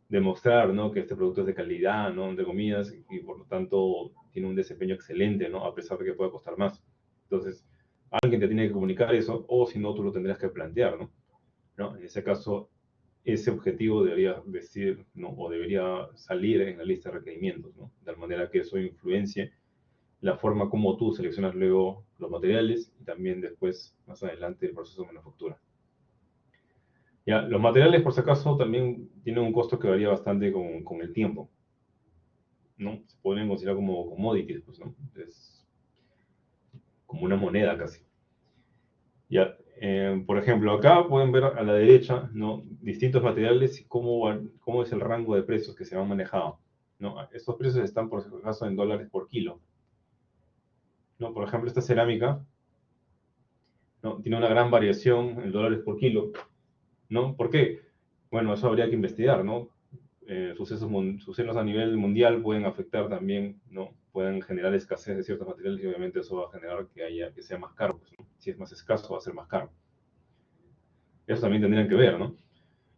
demostrar, ¿no? Que este producto es de calidad, ¿no? Entre comillas, y por lo tanto tiene un desempeño excelente, ¿no? A pesar de que pueda costar más. Entonces, alguien te tiene que comunicar eso, o si no, tú lo tendrías que plantear, ¿no? ¿No? En ese caso, ese objetivo debería decir, ¿no? O debería salir en la lista de requerimientos, ¿no? De tal manera que eso influencie la forma como tú seleccionas luego los materiales y también después, más adelante, el proceso de manufactura. Ya, los materiales, por si acaso, también tienen un costo que varía bastante con el tiempo, ¿no? Se pueden considerar como commodities, pues, ¿no? Es como una moneda casi. Ya, por ejemplo, acá pueden ver a la derecha, ¿no? Distintos materiales y cómo es el rango de precios que se han manejado, ¿no? Estos precios están, por si acaso, en dólares por kilo, ¿no? Por ejemplo, esta cerámica, ¿no? Tiene una gran variación en dólares por kilo, ¿no? ¿Por qué? Bueno, eso habría que investigar, ¿no? Sucesos a nivel mundial pueden afectar también, ¿no? Pueden generar escasez de ciertos materiales y obviamente eso va a generar que sea más caro, pues, ¿no? Si es más escaso, va a ser más caro. Eso también tendrían que ver, ¿no?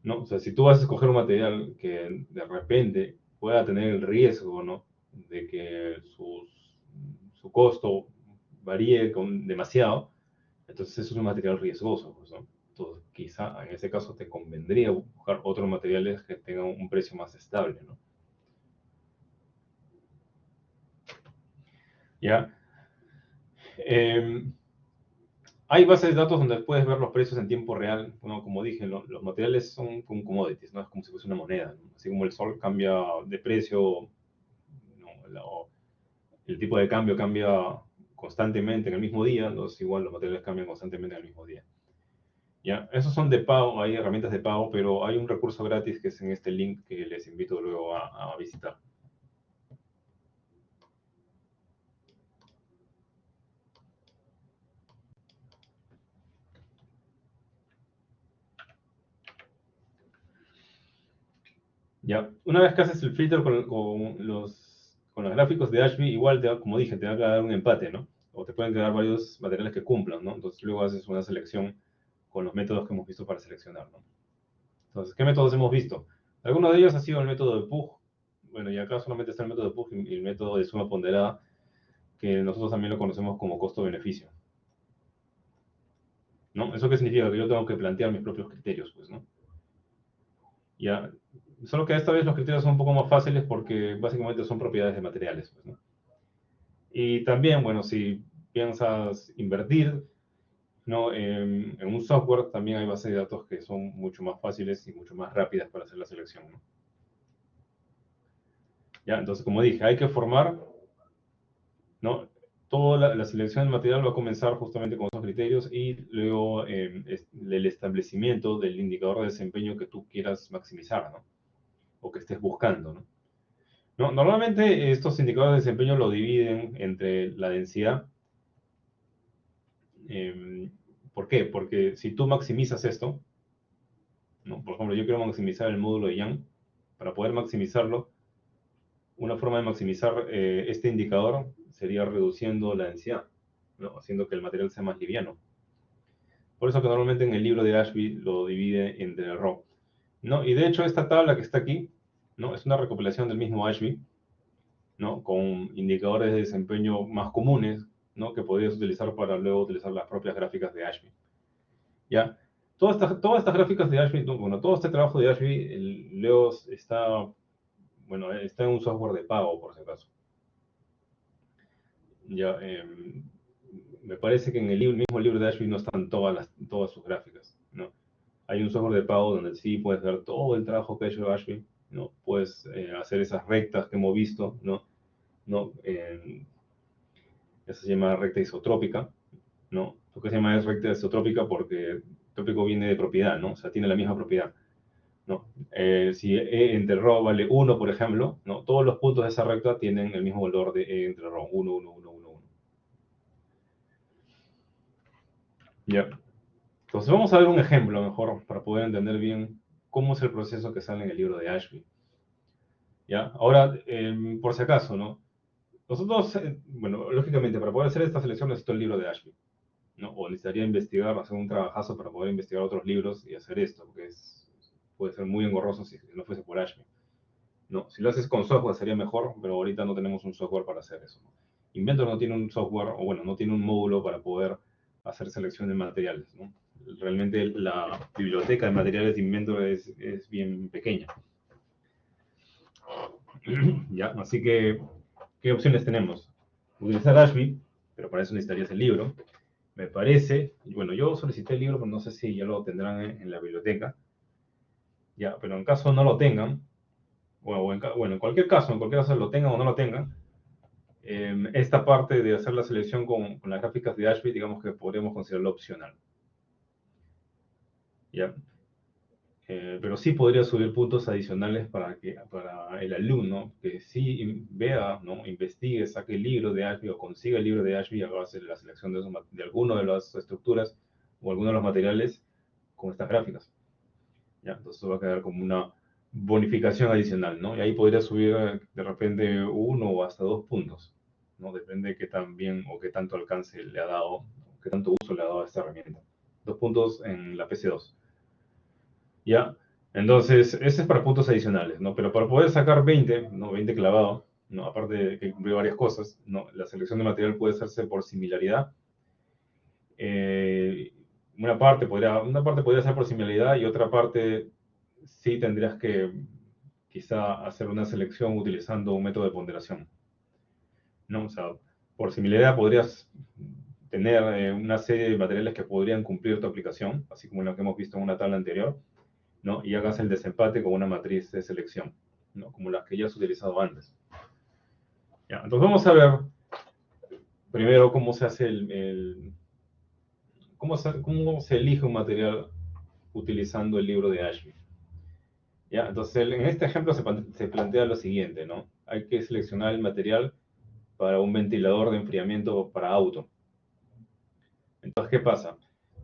¿No? O sea, si tú vas a escoger un material que de repente pueda tener el riesgo, ¿no? De que su costo varíe demasiado, entonces eso es un material riesgoso, pues, ¿no? Entonces, quizá en ese caso te convendría buscar otros materiales que tengan un precio más estable, ¿no? ¿Ya? Eh, Hay bases de datos donde puedes ver los precios en tiempo real. Bueno, como dije, los materiales son como commodities, ¿no? Es como si fuese una moneda, ¿no? Así como el sol cambia de precio, ¿no? El tipo de cambio cambia constantemente en el mismo día, entonces igual los materiales cambian constantemente en el mismo día. Ya, esos son de pago, hay herramientas de pago, pero hay un recurso gratis que es en este link que les invito luego a visitar. Ya, una vez que haces el filtro con los gráficos de Ashby, igual, como dije, te va a dar un empate, ¿no? o te pueden quedar varios materiales que cumplan, ¿no? Entonces luego haces una selección con los métodos que hemos visto para seleccionar, ¿no? Entonces, ¿qué métodos hemos visto? Alguno de ellos ha sido el método de Pugh. Bueno, y acá solamente está el método de Pugh y el método de suma ponderada, que nosotros también lo conocemos como costo-beneficio, ¿no? ¿Eso qué significa? Que yo tengo que plantear mis propios criterios, pues, ¿no? Ya, solo que esta vez los criterios son un poco más fáciles porque básicamente son propiedades de materiales, pues, ¿no? Y también, bueno, si piensas invertir, ¿no? En un software también hay bases de datos que son mucho más fáciles y mucho más rápidas para hacer la selección, ¿no? Ya, entonces, como dije, hay que formar, ¿no? Toda la selección del material va a comenzar justamente con esos criterios y luego el establecimiento del indicador de desempeño que tú quieras maximizar, ¿no? O que estés buscando, ¿no? No, normalmente estos indicadores de desempeño lo dividen entre la densidad. Eh, ¿Por qué? Porque si tú maximizas esto, ¿no? Por ejemplo, yo quiero maximizar el módulo de Young. Para poder maximizarlo, una forma de maximizar este indicador sería reduciendo la densidad, ¿no? Haciendo que el material sea más liviano. Por eso que normalmente en el libro de Ashby lo divide entre RAW, ¿no? Y de hecho esta tabla que está aquí, ¿no? Es una recopilación del mismo Ashby, ¿no? Con indicadores de desempeño más comunes, ¿no? Que podrías utilizar para luego utilizar las propias gráficas de Ashby. ¿Ya? Todas estas gráficas de Ashby, bueno, todo este trabajo de Ashby, luego está, bueno, está en un software de pago, por si acaso. Ya, me parece que en el mismo libro de Ashby no están todas sus gráficas, ¿no? Hay un software de pago donde sí puedes ver todo el trabajo que ha hecho Ashby, ¿no? Puedes hacer esas rectas que hemos visto, ¿no? ¿No? Esa se llama recta isotrópica, ¿no? ¿Por qué se llama recta isotrópica? Porque tópico viene de propiedad, ¿no? O sea, tiene la misma propiedad, ¿no? Si E entre ρ vale 1, por ejemplo, ¿no? Todos los puntos de esa recta tienen el mismo valor de E entre ρ, 1, 1, 1, 1, 1. ¿Ya? Entonces vamos a ver un ejemplo mejor para poder entender bien cómo es el proceso que sale en el libro de Ashby. ¿Ya? Ahora, por si acaso, ¿no? Nosotros, bueno, lógicamente, para poder hacer esta selección necesito el libro de Ashby, ¿no? O necesitaría investigar, hacer un trabajazo para poder investigar otros libros y hacer esto, porque puede ser muy engorroso si no fuese por Ashby, ¿no? Si lo haces con software sería mejor, pero ahorita no tenemos un software para hacer eso, ¿no? Inventor no tiene un software, o bueno, no tiene un módulo para poder hacer selección de materiales, ¿no? Realmente la biblioteca de materiales de Inventor es bien pequeña. ¿Ya? Así que, ¿qué opciones tenemos? Utilizar Ashby, pero para eso necesitarías el libro. Me parece, bueno, yo solicité el libro, pero no sé si ya lo tendrán en la biblioteca. Ya, pero en caso no lo tengan, bueno, en cualquier caso lo tengan o no lo tengan, esta parte de hacer la selección con las gráficas de Ashby, digamos que podríamos considerarlo opcional. ¿Ya? Pero sí podría subir puntos adicionales para el alumno que sí vea, ¿no? Investigue, saque el libro de Ashby o consiga el libro de Ashby y haga la selección de alguna de las estructuras o alguno de los materiales con estas gráficas. ¿Ya? Entonces va a quedar como una bonificación adicional, ¿no? Y ahí podría subir de repente 1 o hasta 2 puntos, ¿no? Depende de qué tan bien o qué tanto alcance le ha dado, qué tanto uso le ha dado a esta herramienta. 2 puntos en la PC2. ¿Ya? Entonces, ese es para puntos adicionales, ¿no? Pero para poder sacar 20, ¿no? 20 clavado, ¿no? Aparte de que cumple varias cosas, ¿no? La selección de material puede hacerse por similaridad. Una parte podría ser por similaridad y otra parte sí tendrías que quizá hacer una selección utilizando un método de ponderación, ¿no? O sea, por similaridad podrías tener una serie de materiales que podrían cumplir tu aplicación, así como lo que hemos visto en una tabla anterior, ¿no? Y hagas el desempate con una matriz de selección, ¿no? Como las que ya has utilizado antes. Ya, entonces vamos a ver primero cómo se hace cómo se elige un material utilizando el libro de Ashby. ¿Ya? Entonces, en este ejemplo se plantea lo siguiente, ¿no? Hay que seleccionar el material para un ventilador de enfriamiento para auto. Entonces, ¿qué pasa?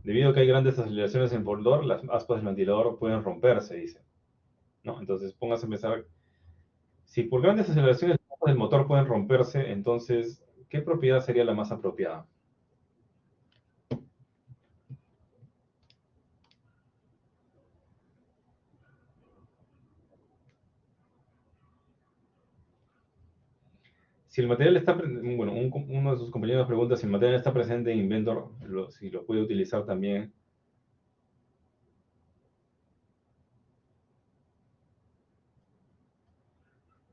Debido a que hay grandes aceleraciones en motor, las aspas del ventilador pueden romperse, dice, ¿no? Entonces, póngase a pensar, si por grandes aceleraciones las aspas del motor pueden romperse, entonces, ¿qué propiedad sería la más apropiada? Si el material está, bueno, uno de sus compañeros pregunta si el material está presente en Inventor, si lo puede utilizar también.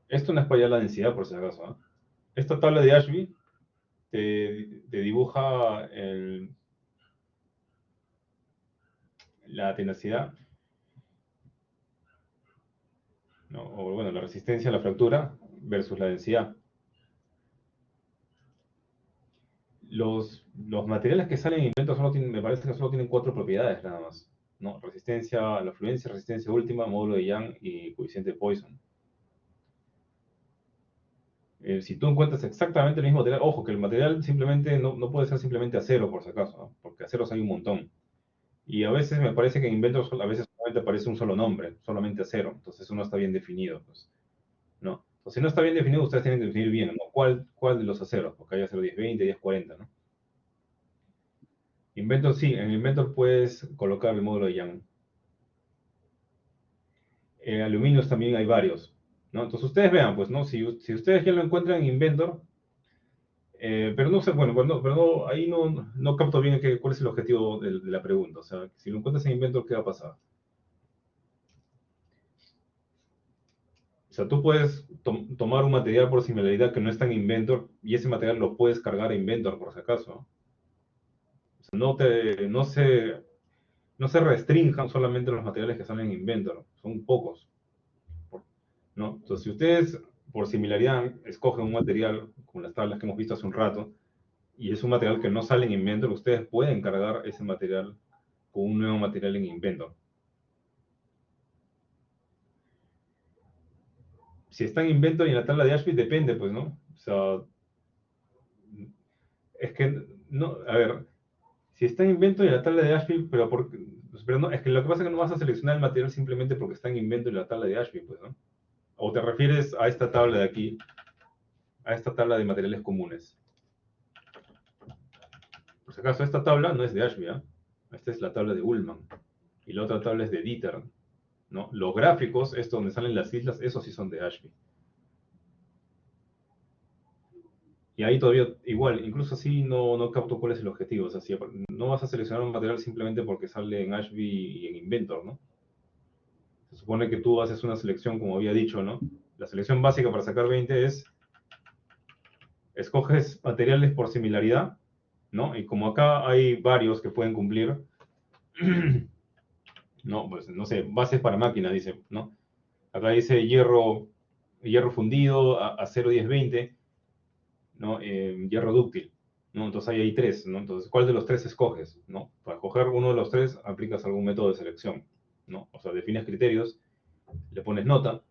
Esto no es para hallar la densidad, por si acaso, ¿ah? Esta tabla de Ashby te dibuja la tenacidad, ¿no? O bueno, la resistencia a la fractura versus la densidad. Los materiales que salen en Inventor me parece que solo tienen cuatro propiedades nada más, ¿no? Resistencia a la fluencia, resistencia última, módulo de Young y coeficiente de Poisson. Si tú encuentras exactamente el mismo material, ojo, que el material simplemente no puede ser simplemente acero, por si acaso, ¿no? Porque aceros hay un montón. Y a veces me parece que en Inventor a veces solamente aparece un solo nombre, solamente acero. Entonces eso no está bien definido, pues, ¿no? Entonces, si no está bien definido, ustedes tienen que definir bien, ¿no? ¿Cuál de los aceros? Porque hay acero 1020, 1040, ¿no? Inventor sí, en Inventor puedes colocar el módulo de Young. Aluminios también hay varios, ¿no? Entonces ustedes vean, pues, ¿no? Si ustedes ya lo encuentran en Inventor, pero no sé, bueno, pero ahí no capto bien cuál es el objetivo de la pregunta. O sea, si lo encuentras en Inventor, ¿qué va a pasar? O sea, tú puedes tomar un material por similaridad que no está en Inventor y ese material lo puedes cargar a Inventor por si acaso, ¿no? O sea, no se restrinjan solamente los materiales que salen en Inventor, son pocos, ¿no? Entonces, si ustedes por similaridad escogen un material, con las tablas que hemos visto hace un rato, y es un material que no sale en Inventor, ustedes pueden cargar ese material con un nuevo material en Inventor. Si está en Inventor y en la tabla de Ashby, depende, pues, ¿no? O sea, es que, no, a ver, si está en Inventor y en la tabla de Ashby, pero no, es que lo que pasa es que no vas a seleccionar el material simplemente porque está en Inventor y en la tabla de Ashby, pues, ¿no? O te refieres a esta tabla de aquí, a esta tabla de materiales comunes. Por si acaso, esta tabla no es de Ashby, ¿eh? Esta es la tabla de Ullman. Y la otra tabla es de Dieter, ¿no? Los gráficos, esto donde salen las islas, esos sí son de Ashby. Y ahí todavía, igual, incluso así no capto cuál es el objetivo. O sea, si no vas a seleccionar un material simplemente porque sale en Ashby y en Inventor, ¿no? Se supone que tú haces una selección, como había dicho, ¿no? La selección básica para sacar 20 es, escoges materiales por similaridad, ¿no? Y como acá hay varios que pueden cumplir, no, pues no sé, bases para máquina, dice, ¿no? Acá dice hierro fundido, acero 1020, ¿no? Hierro dúctil, ¿no? Entonces ahí hay tres, ¿no? Entonces, ¿cuál de los tres escoges, ¿no? Para escoger uno de los tres, aplicas algún método de selección, ¿no? O sea, defines criterios, le pones nota,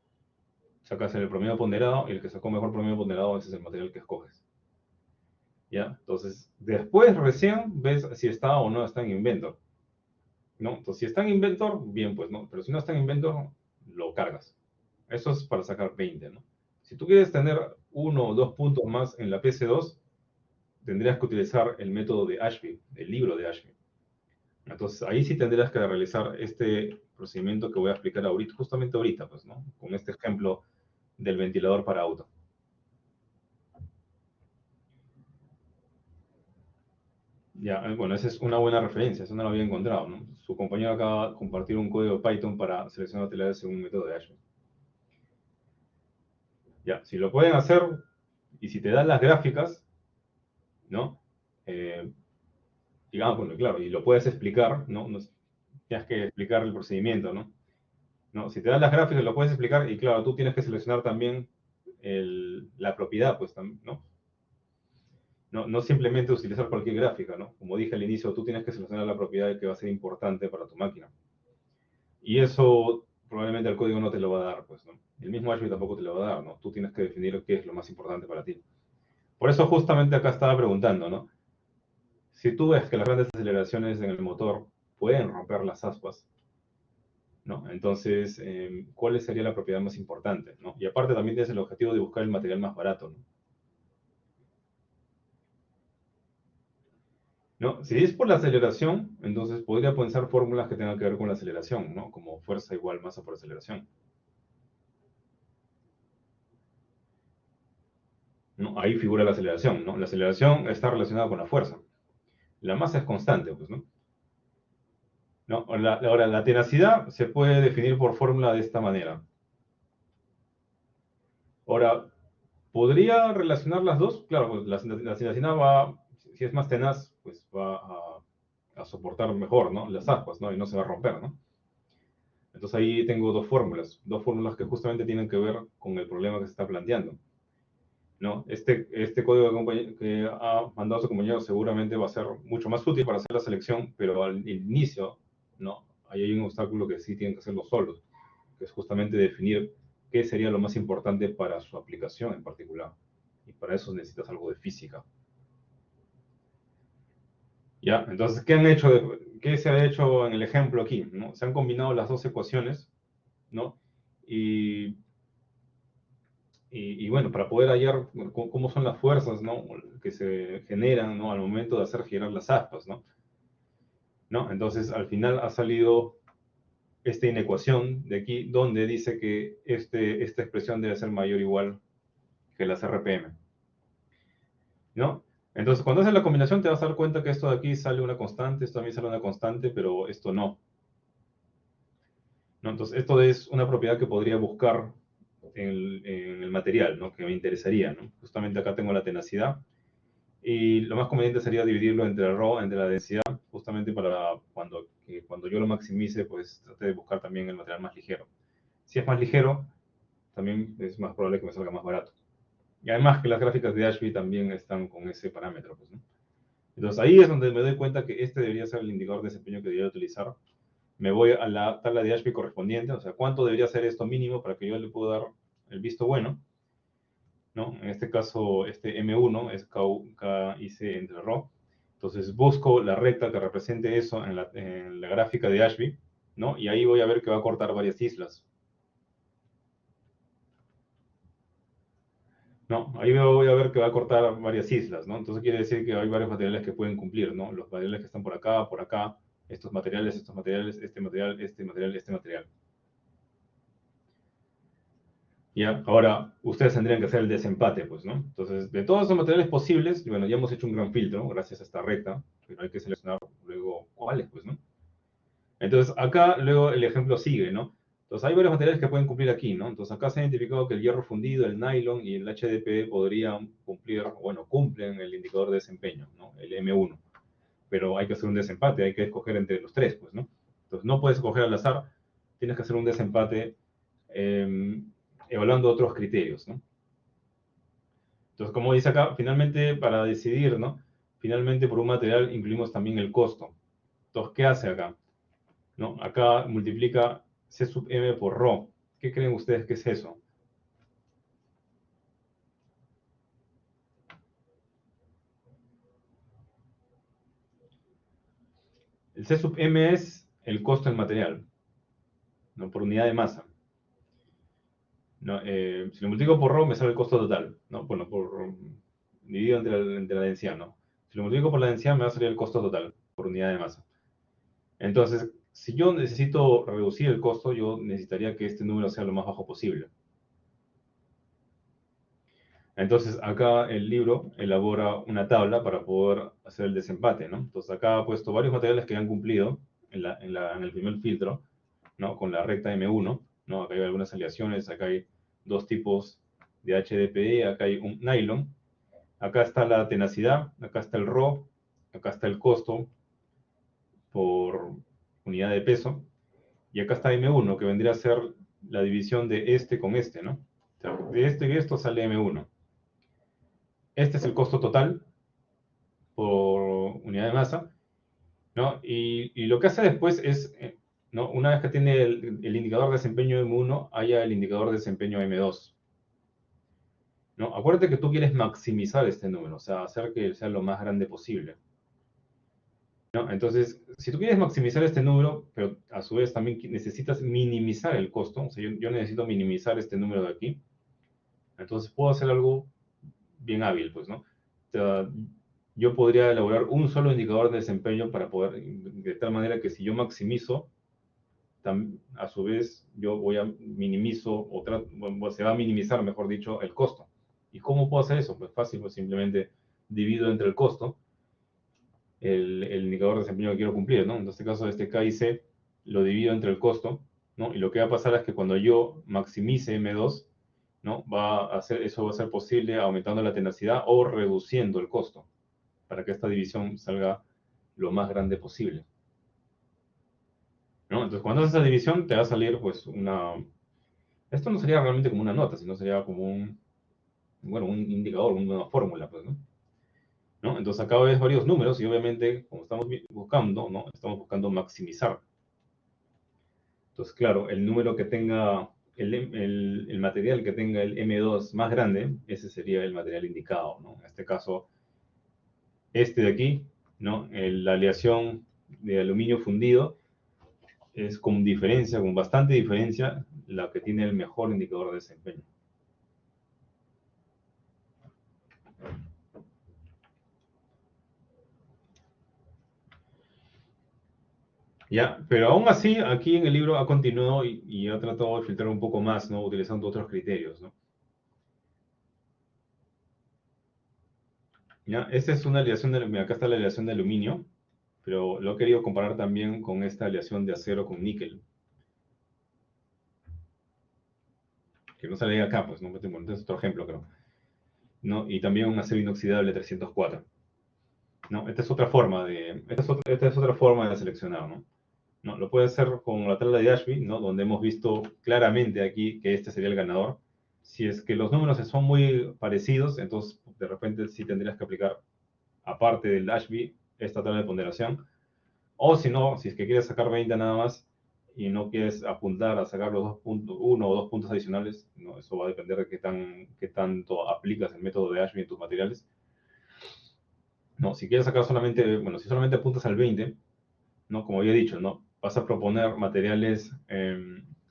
sacas el promedio ponderado y el que sacó mejor promedio ponderado, ese es el material que escoges. ¿Ya? Entonces, después recién ves si está o no está en Inventor, ¿no? Entonces, si está en Inventor, bien, pues, ¿no? Pero si no está en Inventor, lo cargas. Eso es para sacar 20, ¿no? Si tú quieres tener uno o dos puntos más en la PC2, tendrías que utilizar el método de Ashby, el libro de Ashby. Entonces, ahí sí tendrías que realizar este procedimiento que voy a explicar ahorita, justamente ahorita, pues, ¿no? Con este ejemplo del ventilador para auto. Ya, bueno, esa es una buena referencia, eso no lo había encontrado, ¿no? Su compañero acaba de compartir un código Python para seleccionar materiales según un método de Ashby. Ya, si lo pueden hacer y si te dan las gráficas, ¿no? Digamos, bueno, claro, y lo puedes explicar, ¿no? No tienes que explicar el procedimiento, ¿no? ¿No? Si te dan las gráficas, lo puedes explicar y claro, tú tienes que seleccionar también la propiedad, pues, ¿no? No simplemente utilizar cualquier gráfica, ¿no? Como dije al inicio, tú tienes que seleccionar la propiedad que va a ser importante para tu máquina. Y eso probablemente el código no te lo va a dar, pues, ¿no? El mismo Ashby tampoco te lo va a dar, ¿no? Tú tienes que definir qué es lo más importante para ti. Por eso justamente acá estaba preguntando, ¿no? Si tú ves que las grandes aceleraciones en el motor pueden romper las aspas, ¿no? Entonces, ¿cuál sería la propiedad más importante, ¿no? Y aparte también tienes el objetivo de buscar el material más barato, ¿no? ¿no? Si es por la aceleración, entonces podría pensar fórmulas que tengan que ver con la aceleración, ¿no? Como fuerza igual masa por aceleración, ¿no? Ahí figura la aceleración, ¿no? La aceleración está relacionada con la fuerza. La masa es constante, pues, ¿no? ¿No? Ahora, la tenacidad se puede definir por fórmula de esta manera. Ahora, ¿podría relacionar las dos? Claro, pues la tenacidad va, si es más tenaz, pues va a soportar mejor, ¿no? Las aspas, ¿no? Y no se va a romper, ¿no? Entonces ahí tengo dos fórmulas que justamente tienen que ver con el problema que se está planteando, ¿no? Este código que ha mandado su compañero seguramente va a ser mucho más útil para hacer la selección, pero al inicio, ¿no? Ahí hay un obstáculo que sí tienen que hacerlo solos, que es justamente definir qué sería lo más importante para su aplicación en particular. Y para eso necesitas algo de física. ¿Ya? Entonces, ¿qué se ha hecho en el ejemplo aquí? ¿No? Se han combinado las dos ecuaciones, ¿no? Y bueno, para poder hallar cómo son las fuerzas, ¿no? Que se generan, ¿no? Al momento de hacer girar las aspas, ¿no? ¿No? Entonces, al final ha salido esta inecuación de aquí, donde dice que esta expresión debe ser mayor o igual que las RPM, ¿no? Entonces, cuando haces la combinación, te vas a dar cuenta que esto de aquí sale una constante, esto también sale una constante, pero esto no, ¿no? Entonces, esto es una propiedad que podría buscar en el material, ¿no? Que me interesaría, ¿no? Justamente acá tengo la tenacidad. Y lo más conveniente sería dividirlo entre el ρ, entre la densidad, justamente para cuando yo lo maximice, pues trate de buscar también el material más ligero. Si es más ligero, también es más probable que me salga más barato. Y además que las gráficas de Ashby también están con ese parámetro, pues, ¿no? Entonces ahí es donde me doy cuenta que este debería ser el indicador de desempeño que debería utilizar. Me voy a la tabla de Ashby correspondiente, o sea, cuánto debería ser esto mínimo para que yo le pueda dar el visto bueno, ¿no? En este caso, este M1 es KIC entre ρ. Entonces busco la recta que represente eso en la gráfica de Ashby, ¿no? Y ahí voy a ver que va a cortar varias islas, ¿no? Ahí voy a ver que va a cortar varias islas, ¿no? Entonces quiere decir que hay varios materiales que pueden cumplir, ¿no? Los materiales que están por acá, estos materiales, este material, este material, este material. ¿Ya? Ahora, ustedes tendrían que hacer el desempate, pues, ¿no? Entonces, de todos los materiales posibles, bueno, ya hemos hecho un gran filtro gracias a esta recta, pero hay que seleccionar luego cuáles, pues, ¿no? Entonces, acá luego el ejemplo sigue, ¿no? Entonces, hay varios materiales que pueden cumplir aquí, ¿no? Entonces, acá se ha identificado que el hierro fundido, el nylon y el HDPE podrían cumplir, bueno, cumplen el indicador de desempeño, ¿no? El M1. Pero hay que hacer un desempate, hay que escoger entre los tres, pues, ¿no? Entonces, no puedes escoger al azar, tienes que hacer un desempate eh, evaluando otros criterios, ¿no? Entonces, como dice acá, finalmente para decidir, ¿no? Finalmente por un material incluimos también el costo. Entonces, ¿qué hace acá? ¿No? Acá multiplica C sub m por ρ. ¿Qué creen ustedes que es eso? El C sub m es el costo del material, ¿no? Por unidad de masa. ¿No? Si lo multiplico por ρ me sale el costo total, ¿no? Bueno, dividido entre la densidad, ¿no? Si lo multiplico por la densidad me va a salir el costo total por unidad de masa. Entonces, si yo necesito reducir el costo, yo necesitaría que este número sea lo más bajo posible. Entonces, acá el libro elabora una tabla para poder hacer el desempate, ¿no? Entonces, acá ha puesto varios materiales que han cumplido en el primer filtro, ¿no? Con la recta M1, ¿no? Acá hay algunas aleaciones, acá hay dos tipos de HDPE, acá hay un nylon, acá está la tenacidad, acá está el ρ, acá está el costo por unidad de peso, y acá está M1, que vendría a ser la división de este con este, ¿no? O sea, de esto y esto sale M1. Este es el costo total por unidad de masa, ¿no? Y lo que hace después es, ¿no? Una vez que tiene el indicador de desempeño M1, haya el indicador de desempeño M2, ¿no? Acuérdate que tú quieres maximizar este número, o sea, hacer que sea lo más grande posible, ¿no? Entonces, si tú quieres maximizar este número, pero a su vez también necesitas minimizar el costo, o sea, yo necesito minimizar este número de aquí, entonces puedo hacer algo bien hábil, pues, ¿no? O sea, yo podría elaborar un solo indicador de desempeño para poder, de tal manera que si yo maximizo, a su vez yo voy a minimizo, bueno, se va a minimizar, mejor dicho, el costo. ¿Y cómo puedo hacer eso? Pues fácil, pues simplemente divido entre el costo el indicador de desempeño que quiero cumplir, ¿no? En este caso, este K y C lo divido entre el costo, ¿no? Y lo que va a pasar es que cuando yo maximice M2, ¿no? Eso va a ser posible aumentando la tenacidad o reduciendo el costo para que esta división salga lo más grande posible, ¿no? Entonces, cuando haces esa división, te va a salir, pues, esto no sería realmente como una nota, sino sería como bueno, un indicador, una fórmula, pues, ¿no? ¿No? Entonces, acá ves varios números y obviamente, como estamos buscando, ¿no? Estamos buscando maximizar. Entonces, claro, el número que tenga, el material que tenga el M2 más grande, ese sería el material indicado, ¿no? En este caso, este de aquí, ¿no? La aleación de aluminio fundido es con diferencia, con bastante diferencia, la que tiene el mejor indicador de desempeño. Ya, pero aún así, aquí en el libro ha continuado y ha tratado de filtrar un poco más, ¿no? Utilizando otros criterios, ¿no? Ya, esta es una aleación de, mira, acá está la aleación de aluminio, pero lo he querido comparar también con esta aleación de acero con níquel, que no sale acá, pues, ¿no? Este es otro ejemplo, creo, ¿no? Y también un acero inoxidable 304, ¿no? Esta es otra forma de seleccionar, ¿no? ¿No? Lo puede hacer con la tabla de Ashby, ¿no? Donde hemos visto claramente aquí que este sería el ganador. Si es que los números son muy parecidos, entonces de repente sí tendrías que aplicar, aparte del Ashby, esta tabla de ponderación. O si no, si es que quieres sacar 20 nada más y no quieres apuntar a sacar los 1 o 2 puntos adicionales, ¿no? Eso va a depender de qué tanto aplicas el método de Ashby en tus materiales. No, si quieres sacar solamente, bueno, si solamente apuntas al 20, ¿no? Como había dicho, ¿no? Vas a proponer materiales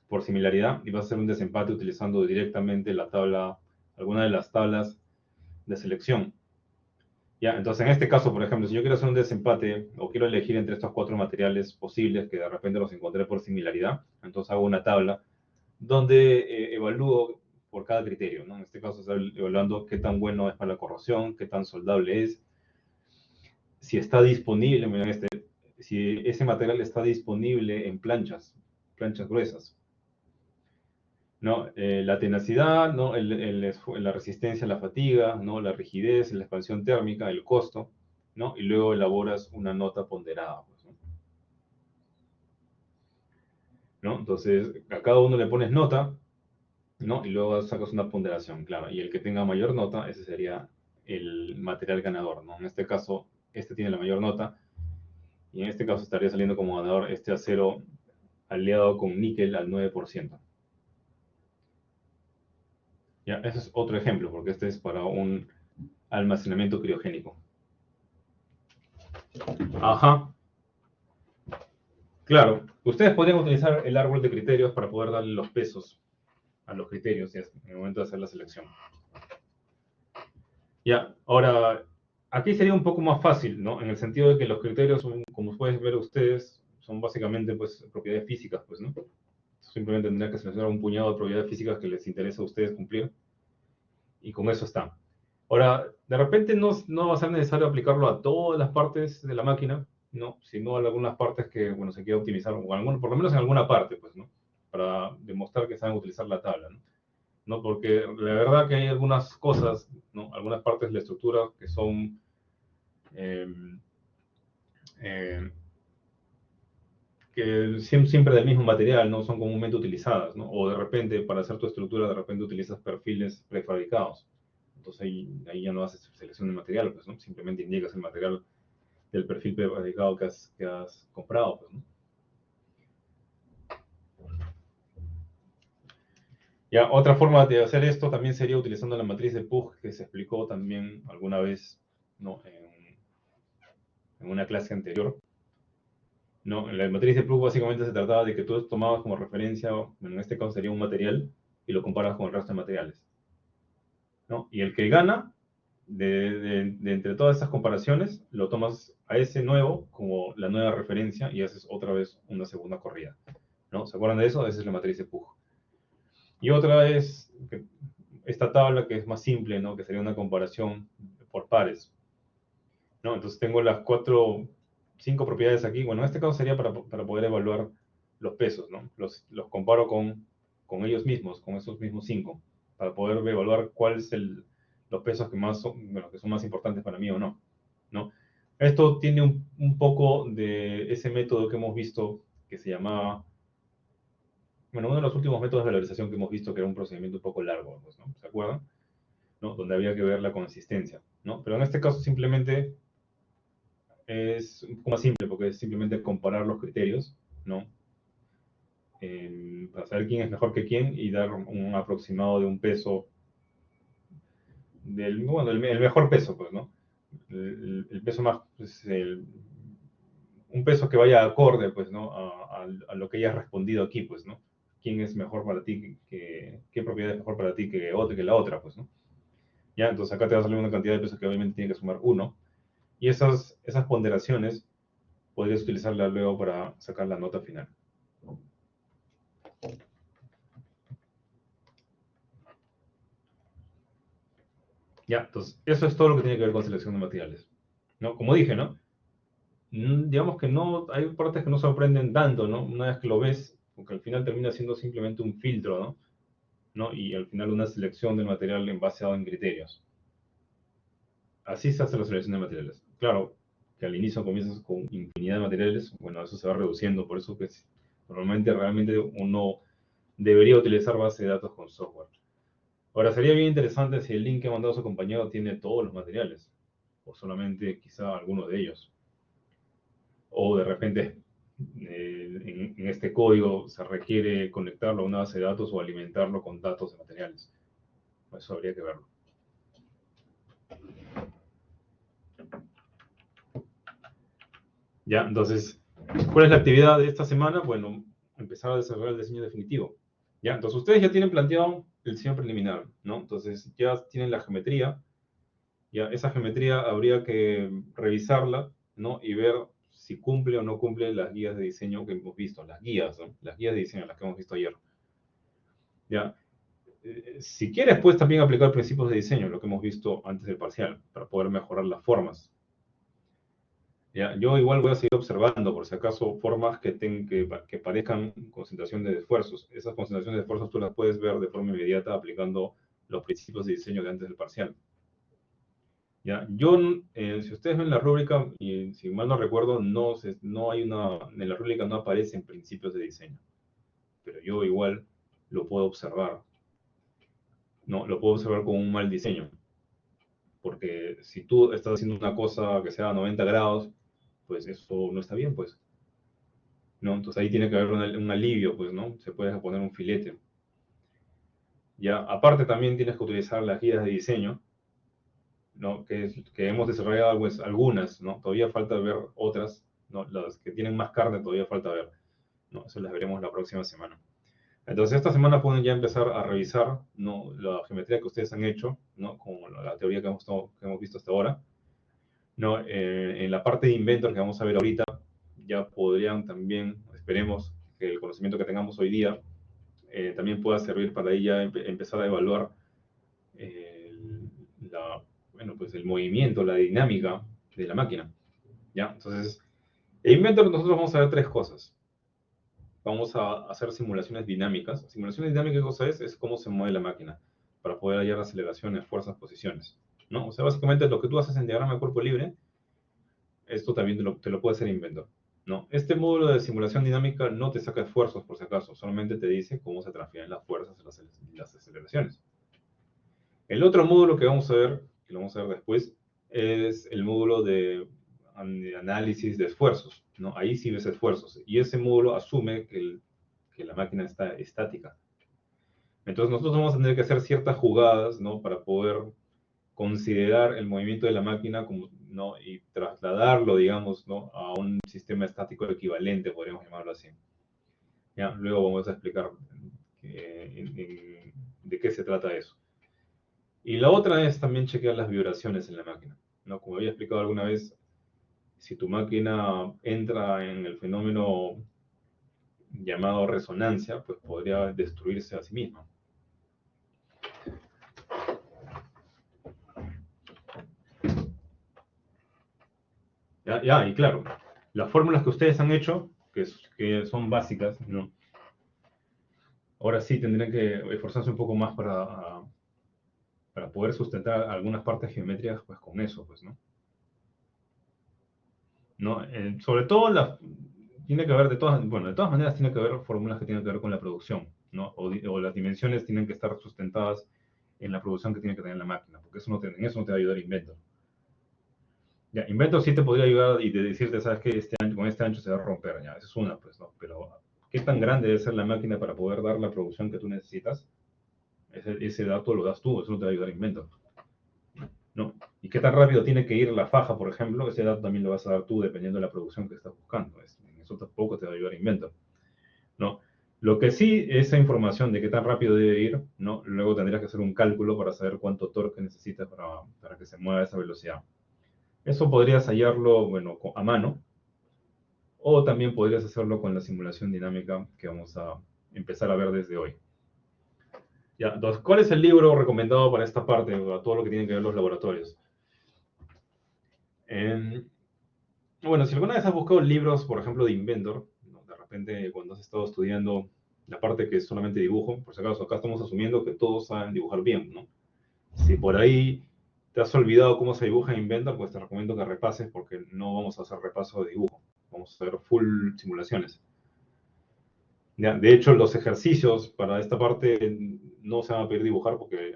por similaridad y vas a hacer un desempate utilizando directamente alguna de las tablas de selección. Ya, entonces en este caso, por ejemplo, si yo quiero hacer un desempate o quiero elegir entre estos 4 materiales posibles que de repente los encontré por similaridad, entonces hago una tabla donde evalúo por cada criterio, ¿no? En este caso estoy evaluando qué tan bueno es para la corrosión, qué tan soldable es, si está disponible, miren si ese material está disponible en planchas gruesas, ¿no? La tenacidad, ¿no? La resistencia a la fatiga, ¿no? La rigidez, la expansión térmica, el costo, ¿no? Y luego elaboras una nota ponderada, pues, ¿no? Entonces, a cada uno le pones nota, ¿no? Y luego sacas una ponderación, claro. Y el que tenga mayor nota, ese sería el material ganador, ¿no? En este caso, este tiene la mayor nota, y en este caso estaría saliendo como ganador este acero aliado con níquel al 9%. Ya, ese es otro ejemplo, porque este es para un almacenamiento criogénico. Ajá, claro. Ustedes podrían utilizar el árbol de criterios para poder darle los pesos a los criterios en el momento de hacer la selección. Ya, ahora, aquí sería un poco más fácil, ¿no? En el sentido de que los criterios, como pueden ver ustedes, son básicamente, pues, propiedades físicas, pues, ¿no? Simplemente tendrían que seleccionar un puñado de propiedades físicas que les interesa a ustedes cumplir, y con eso está. Ahora, de repente no va a ser necesario aplicarlo a todas las partes de la máquina, ¿no? Sino a algunas partes que, bueno, se quiera optimizar, o por lo menos en alguna parte, pues, ¿no? Para demostrar que saben utilizar la tabla, ¿no? ¿No? Porque la verdad que hay algunas cosas, ¿no? Algunas partes de la estructura que son eh, eh, que siempre del mismo material, ¿no? Son comúnmente utilizadas, ¿no? O de repente, para hacer tu estructura, de repente utilizas perfiles prefabricados. Entonces ahí ya no haces selección de material, pues, ¿no? Simplemente indicas el material del perfil prefabricado que has comprado, pues, ¿no? Ya, otra forma de hacer esto también sería utilizando la matriz de Puch que se explicó también alguna vez, ¿no? En una clase anterior. No, en la matriz de Puch básicamente se trataba de que tú tomabas como referencia, bueno, en este caso sería un material, y lo comparas con el resto de materiales, ¿no? Y el que gana de entre todas estas comparaciones, lo tomas a ese nuevo como la nueva referencia y haces otra vez una segunda corrida, ¿no? ¿Se acuerdan de eso? Esa es la matriz de Puj. Y otra es esta tabla que es más simple, ¿no? Que sería una comparación por pares, ¿no? Entonces tengo las cinco propiedades aquí. Bueno, en este caso sería para poder evaluar los pesos, ¿no? Los comparo con ellos mismos, con esos mismos cinco, para poder evaluar cuáles los pesos que más son, bueno, que son más importantes para mí o no, ¿no? Esto tiene un poco de ese método que hemos visto que se llamaba, bueno, uno de los últimos métodos de valorización que hemos visto que era un procedimiento un poco largo, pues, ¿no? ¿Se acuerdan? ¿No? Donde había que ver la consistencia, ¿no? Pero en este caso simplemente es un poco más simple porque es simplemente comparar los criterios, ¿no? Para saber quién es mejor que quién y dar un aproximado de un peso, bueno, el mejor peso, pues, ¿no? El peso más, pues, un peso que vaya acorde, pues, ¿no? A lo que hayas respondido aquí, pues, ¿no? ¿Quién es mejor para ti? ¿Qué propiedad es mejor para ti que la otra, pues, ¿no? Ya, entonces acá te va a salir una cantidad de pesos que obviamente tiene que sumar 1. Y esas ponderaciones podrías utilizarlas luego para sacar la nota final. Ya, entonces, eso es todo lo que tiene que ver con selección de materiales, ¿no? Como dije, ¿no? Digamos que no, hay partes que no sorprenden tanto, ¿no? Una vez que lo ves, porque al final termina siendo simplemente un filtro, ¿no? ¿No? Y al final una selección del material basado en criterios. Así se hace la selección de materiales. Claro, que al inicio comienzas con infinidad de materiales, bueno, eso se va reduciendo, por eso que normalmente realmente uno debería utilizar base de datos con software. Ahora, sería bien interesante si el link que ha mandado su compañero tiene todos los materiales, o solamente quizá alguno de ellos. O de repente en este código se requiere conectarlo a una base de datos o alimentarlo con datos de materiales. Eso habría que verlo. Ya, entonces, ¿cuál es la actividad de esta semana? Bueno, empezar a desarrollar el diseño definitivo. Ya, entonces ustedes ya tienen planteado el diseño preliminar, ¿no? Entonces ya tienen la geometría. Ya, esa geometría habría que revisarla, ¿no? Y ver si cumple o no cumple las guías de diseño que hemos visto, las guías, ¿no? Las guías de diseño, las que hemos visto ayer. Ya, si quieres, puedes también aplicar principios de diseño, lo que hemos visto antes del parcial, para poder mejorar las formas. Ya, yo igual voy a seguir observando, por si acaso, formas que parezcan concentración de esfuerzos. Esas concentraciones de esfuerzos tú las puedes ver de forma inmediata aplicando los principios de diseño de antes del parcial. Ya, si ustedes ven la rúbrica, y si mal no recuerdo, no hay en la rúbrica no aparecen principios de diseño, pero yo igual lo puedo observar, ¿no? Lo puedo observar con un mal diseño, porque si tú estás haciendo una cosa que sea a 90 grados, pues eso no está bien, pues, ¿no? Entonces ahí tiene que haber un alivio, pues, ¿no? Se puede poner un filete. Ya, aparte también tienes que utilizar las guías de diseño, ¿no? Que hemos desarrollado pues, algunas, ¿no? Todavía falta ver otras, ¿no? Las que tienen más carne todavía falta ver, ¿no? Eso las veremos la próxima semana. Entonces, esta semana pueden ya empezar a revisar, ¿no? La geometría que ustedes han hecho, ¿no? Con la teoría que hemos visto hasta ahora, ¿no? En la parte de Inventor que vamos a ver ahorita, ya podrían también, esperemos que el conocimiento que tengamos hoy día también pueda servir para ahí ya empezar a evaluar la, bueno, pues el movimiento, la dinámica de la máquina. ¿Ya? Entonces, en Inventor nosotros vamos a ver tres cosas. Vamos a hacer simulaciones dinámicas. Simulaciones dinámicas, ¿qué cosa es? Es cómo se mueve la máquina para poder hallar aceleraciones, fuerzas, posiciones. ¿No? O sea, básicamente lo que tú haces en diagrama de cuerpo libre, esto también te lo puede hacer Inventor. ¿No? Este módulo de simulación dinámica no te saca esfuerzos, por si acaso, solamente te dice cómo se transfieren las fuerzas y las aceleraciones. El otro módulo que vamos a ver, que lo vamos a ver después, es el módulo de análisis de esfuerzos, ¿no? Ahí sí ves esfuerzos. Y ese módulo asume que la máquina está estática. Entonces nosotros vamos a tener que hacer ciertas jugadas, ¿no? Para poder considerar el movimiento de la máquina como, ¿no? Y trasladarlo, digamos, ¿no? A un sistema estático equivalente, podríamos llamarlo así. ¿Ya? Luego vamos a explicar de qué se trata eso. Y la otra es también chequear las vibraciones en la máquina, ¿no? Como había explicado alguna vez, si tu máquina entra en el fenómeno llamado resonancia, pues podría destruirse a sí misma. Y claro, las fórmulas que ustedes han hecho, que son básicas, ¿no? Ahora sí tendrían que esforzarse un poco más para poder sustentar algunas partes geométricas, pues con eso, pues, ¿no? ¿No? Sobre todo, tiene que haber bueno, de todas maneras tiene que haber fórmulas que tienen que ver con la producción, ¿no? O las dimensiones tienen que estar sustentadas en la producción que tiene que tener la máquina, porque en eso no te va a ayudar Inventor. Ya, Inventor sí te podría ayudar y decirte, sabes que con este ancho se va a romper, ya, esa es una, pues, ¿no? Pero, ¿qué tan grande debe ser la máquina para poder dar la producción que tú necesitas? Ese dato lo das tú, eso no te va a ayudar Inventor, ¿no? Y qué tan rápido tiene que ir la faja, por ejemplo, ese dato también lo vas a dar tú dependiendo de la producción que estás buscando. Eso tampoco te va a ayudar Inventor, ¿no? Lo que sí, esa información de qué tan rápido debe ir, ¿no? Luego tendrías que hacer un cálculo para saber cuánto torque necesitas para que se mueva a esa velocidad. Eso podrías hallarlo, bueno, a mano, o también podrías hacerlo con la simulación dinámica que vamos a empezar a ver desde hoy. Ya, entonces, ¿cuál es el libro recomendado para esta parte, para todo lo que tiene que ver los laboratorios? Bueno, si alguna vez has buscado libros, por ejemplo, de Inventor, ¿no? De repente cuando has estado estudiando la parte que es solamente dibujo, por si acaso acá estamos asumiendo que todos saben dibujar bien, ¿no? Si por ahí te has olvidado cómo se dibuja en Inventor, pues te recomiendo que repases porque no vamos a hacer repaso de dibujo, vamos a hacer full simulaciones. Ya, de hecho, los ejercicios para esta parte no se van a pedir dibujar porque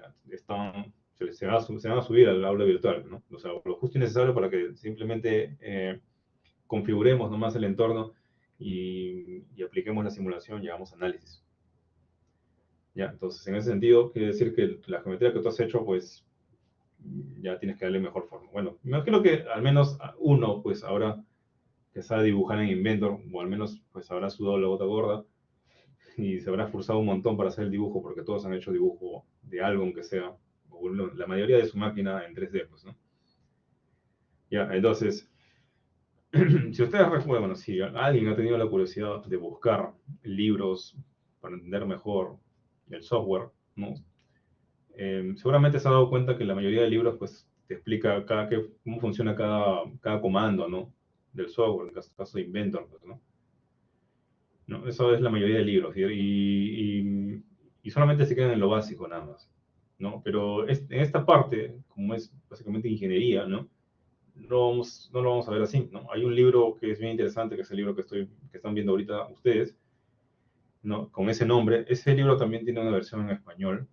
se van a subir al aula virtual, ¿no? O sea, lo justo y necesario para que simplemente configuremos nomás el entorno y apliquemos la simulación y hagamos análisis. ¿Ya? Entonces, en ese sentido, quiere decir que la geometría que tú has hecho, pues ya tienes que darle mejor forma. Bueno, me imagino que al menos uno, pues ahora que sabe dibujar en Inventor, o al menos pues habrá sudado la gota gorda y se habrá esforzado un montón para hacer el dibujo, porque todos han hecho dibujo de algo, aunque sea, o la mayoría de su máquina en 3D, pues, ¿no? Ya, entonces, si ustedes recuerdan, bueno, si alguien ha tenido la curiosidad de buscar libros para entender mejor el software, ¿no? Seguramente se ha dado cuenta que la mayoría de libros pues te explica cómo funciona cada comando, ¿no? Del software, en el caso de Inventor, pues, ¿no? ¿No? Eso es la mayoría de libros y solamente se quedan en lo básico nada más, ¿no? Pero en esta parte, como es básicamente ingeniería, ¿no? No lo vamos a ver así, ¿no? Hay un libro que es bien interesante, que es el libro que están viendo ahorita ustedes, ¿no? Con ese nombre. Ese libro también tiene una versión en español,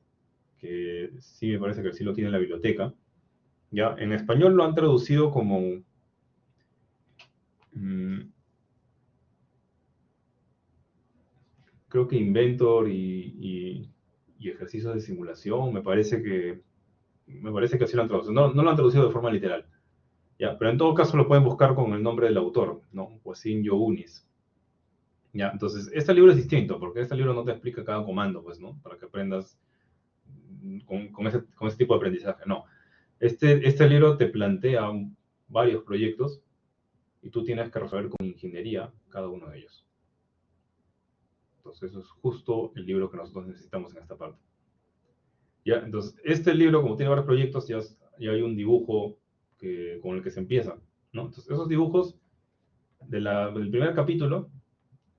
que sí me parece que sí lo tiene en la biblioteca. Ya, en español lo han traducido como mmm, creo que Inventor y ejercicios de simulación, me parece que así lo han traducido. No lo han traducido de forma literal. Ya, pero en todo caso lo pueden buscar con el nombre del autor, ¿no? Wasim Younis. Ya, entonces, este libro es distinto, porque este libro no te explica cada comando, pues, ¿no? Para que aprendas con ese tipo de aprendizaje. No. Este libro te plantea varios proyectos y tú tienes que resolver con ingeniería cada uno de ellos. Entonces, eso es justo el libro que nosotros necesitamos en esta parte. ¿Ya? Entonces, este libro, como tiene varios proyectos, ya hay un dibujo con el que se empieza, ¿no? Entonces, esos dibujos del primer capítulo,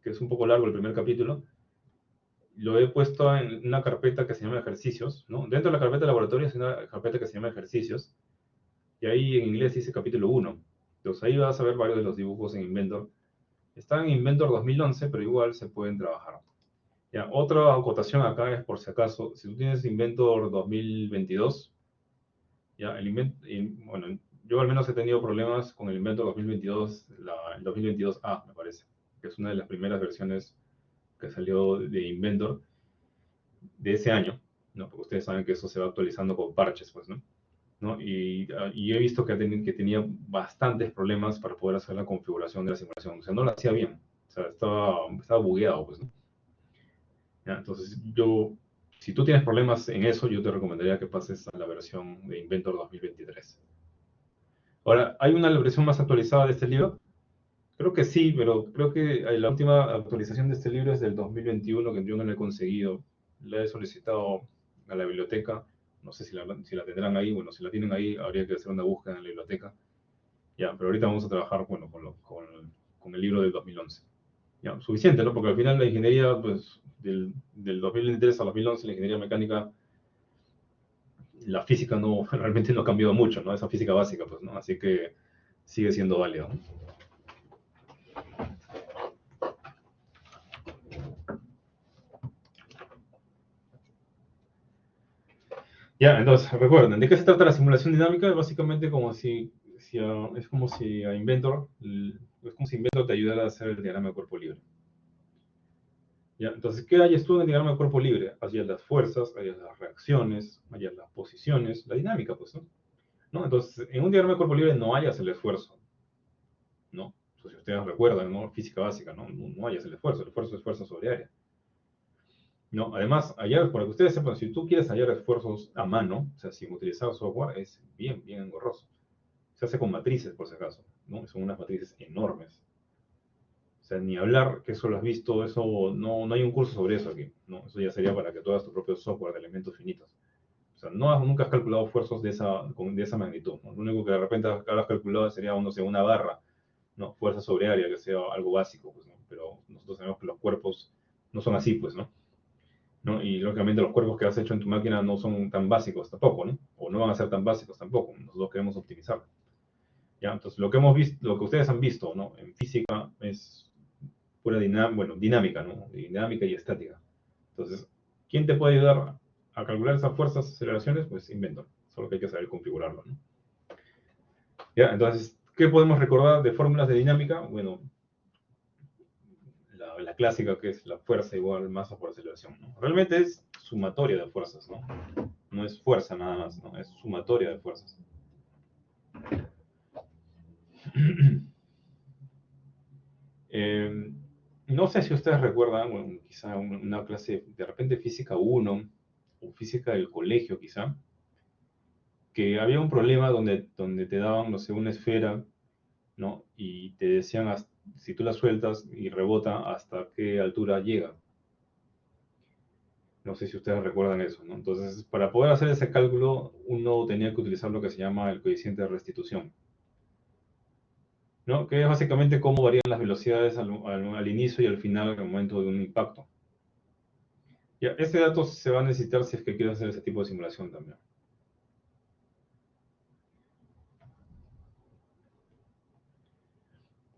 que es un poco largo el primer capítulo, lo he puesto en una carpeta que se llama ejercicios, ¿no? Dentro de la carpeta de laboratorio es una carpeta que se llama ejercicios, y ahí en inglés dice capítulo 1. Entonces ahí vas a ver varios de los dibujos en Inventor. Están en Inventor 2011, pero igual se pueden trabajar. Ya, otra acotación acá es por si acaso, si tú tienes Inventor 2022, ya, bueno, yo al menos he tenido problemas con el Inventor 2022, el 2022A, me parece, que es una de las primeras versiones que salió de Inventor de ese año, ¿no? Porque ustedes saben que eso se va actualizando con parches, pues, ¿no? ¿No? Y he visto que tenía bastantes problemas para poder hacer la configuración de la simulación. O sea, no la hacía bien. O sea, estaba bugueado, pues, ¿no? ¿Ya? Entonces, yo Si tú tienes problemas en eso, yo te recomendaría que pases a la versión de Inventor 2023. Ahora, ¿hay una versión más actualizada de este libro? Creo que sí, pero creo que la última actualización de este libro es del 2021, que yo no la he conseguido. La he solicitado a la biblioteca. No sé si la tendrán ahí. Bueno, si la tienen ahí, habría que hacer una búsqueda en la biblioteca. Ya, pero ahorita vamos a trabajar, bueno, con el libro del 2011. Ya, suficiente, ¿no? Porque al final la ingeniería, pues, del 2023 al 2011, la ingeniería mecánica, la física no, realmente no ha cambiado mucho, ¿no? Esa física básica, pues, ¿no? Así que sigue siendo válida, ¿no? Ya, entonces, recuerden, ¿de qué se trata la simulación dinámica? Básicamente es como si a Inventor, es como si Inventor te ayudara a hacer el diagrama de cuerpo libre. Ya, entonces, ¿qué hayas tú en el diagrama de cuerpo libre? Hayas las fuerzas, hayas las reacciones, hayas las posiciones, la dinámica, pues, ¿no? ¿No? Entonces, en un diagrama de cuerpo libre no hayas el esfuerzo, ¿no? Entonces, si ustedes recuerdan, ¿no? Física básica, ¿no? No hayas el esfuerzo es fuerza sobre área. No, además, hallar, para que ustedes sepan, si tú quieres hallar esfuerzos a mano, o sea, sin utilizar software, es bien, bien engorroso. Se hace con matrices, por si acaso, ¿no? Son unas matrices enormes. O sea, ni hablar, que eso lo has visto, eso no hay un curso sobre eso aquí, ¿no? Eso ya sería para que tú hagas tu propio software de elementos finitos. O sea, nunca has calculado esfuerzos de esa magnitud, ¿no? Lo único que de repente habrás calculado sería, no sé, una barra, ¿no? Fuerza sobre área, que sea algo básico, pues, ¿no? Pero nosotros sabemos que los cuerpos no son así, pues, ¿no? ¿No? Y lógicamente los cuerpos que has hecho en tu máquina no son tan básicos tampoco, ¿no? O no van a ser tan básicos tampoco. Nosotros queremos optimizar. ¿Ya? Entonces, lo que hemos visto, lo que ustedes han visto, ¿no? En física es pura dinámica, ¿no? Dinámica y estática. Entonces, ¿quién te puede ayudar a calcular esas fuerzas, aceleraciones? Pues Inventor. Solo que hay que saber configurarlo, ¿no? ¿Ya? Entonces, ¿qué podemos recordar de fórmulas de dinámica? Bueno, la clásica que es la fuerza igual masa por aceleración, ¿no? Realmente es sumatoria de fuerzas, ¿no? No es fuerza nada más, ¿no? Es sumatoria de fuerzas. Eh, no sé si ustedes recuerdan, bueno, quizá una clase de repente física 1 o física del colegio quizá, que había un problema donde te daban, no sé, una esfera, ¿no? Y te decían, si tú la sueltas y rebota, hasta qué altura llega. No sé si ustedes recuerdan eso, ¿no? Entonces, para poder hacer ese cálculo, uno tenía que utilizar lo que se llama el coeficiente de restitución, ¿no? Que es básicamente cómo varían las velocidades al inicio y al final al momento de un impacto. Ya, este dato se va a necesitar si es que quieres hacer ese tipo de simulación también.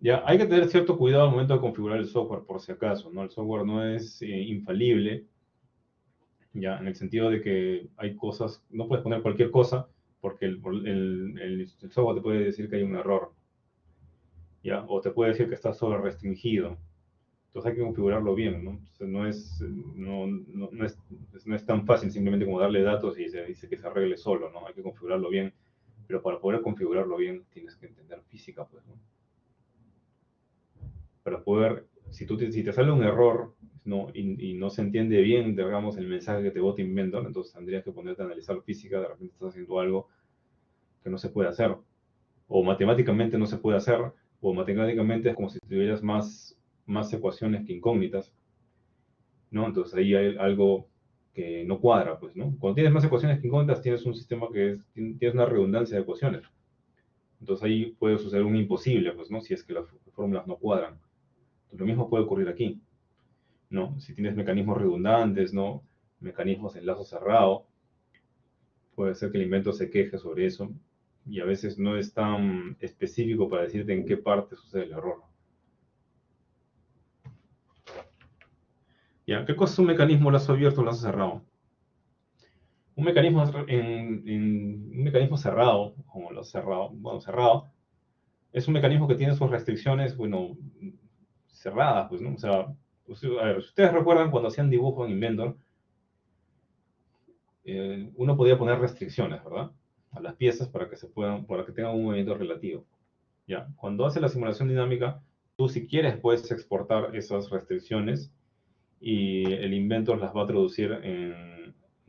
Ya, hay que tener cierto cuidado al momento de configurar el software, por si acaso, ¿no? El software no es infalible, ya, en el sentido de que hay cosas, no puedes poner cualquier cosa, porque el software te puede decir que hay un error, ya, o te puede decir que está sobre restringido. Entonces hay que configurarlo bien, ¿no? Entonces no es tan fácil simplemente como darle datos y se dice que se arregle solo, ¿no? Hay que configurarlo bien, pero para poder configurarlo bien tienes que entender física, pues, ¿no? Para poder, si te sale un error, ¿no? Y no se entiende bien, digamos, el mensaje que te bota Inventor, entonces tendrías que ponerte a analizar física, de repente estás haciendo algo que no se puede hacer, o matemáticamente no se puede hacer, o matemáticamente es como si tuvieras más ecuaciones que incógnitas, ¿no? Entonces ahí hay algo que no cuadra, pues, ¿no? Cuando tienes más ecuaciones que incógnitas, tienes un sistema tienes una redundancia de ecuaciones. Entonces ahí puede suceder un imposible, pues, ¿no? Si es que las fórmulas no cuadran. Entonces, lo mismo puede ocurrir aquí, ¿no? Si tienes mecanismos redundantes, ¿no? Mecanismos en lazo cerrado, puede ser que el invento se queje sobre eso y a veces no es tan específico para decirte en qué parte sucede el error. ¿Ya? ¿Qué cosa es un mecanismo lazo abierto o lazo cerrado? Un mecanismo cerrado, como lo cerrado, bueno, cerrado, es un mecanismo que tiene sus restricciones, bueno, cerradas, pues, ¿no? O sea, a ver, ustedes recuerdan cuando hacían dibujo en Inventor, uno podía poner restricciones, ¿verdad? A las piezas para que tengan un movimiento relativo. ¿Ya? Cuando hace la simulación dinámica, tú si quieres puedes exportar esas restricciones y el Inventor las va a traducir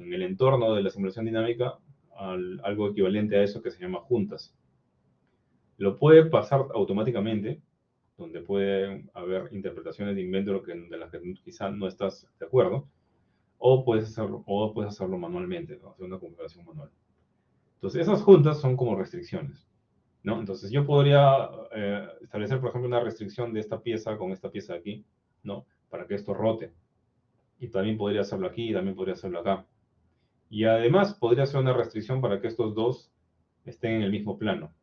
en el entorno de la simulación dinámica algo equivalente a eso que se llama juntas. Lo puede pasar automáticamente, donde puede haber interpretaciones de Inventor de las que quizá no estás de acuerdo, o puedes hacerlo manualmente, ¿no? Hacer una configuración manual. Entonces, esas juntas son como restricciones, ¿no? Entonces, yo podría establecer, por ejemplo, una restricción de esta pieza con esta pieza de aquí, ¿no? Para que esto rote. Y también podría hacerlo aquí, y también podría hacerlo acá. Y además, podría hacer una restricción para que estos dos estén en el mismo plano.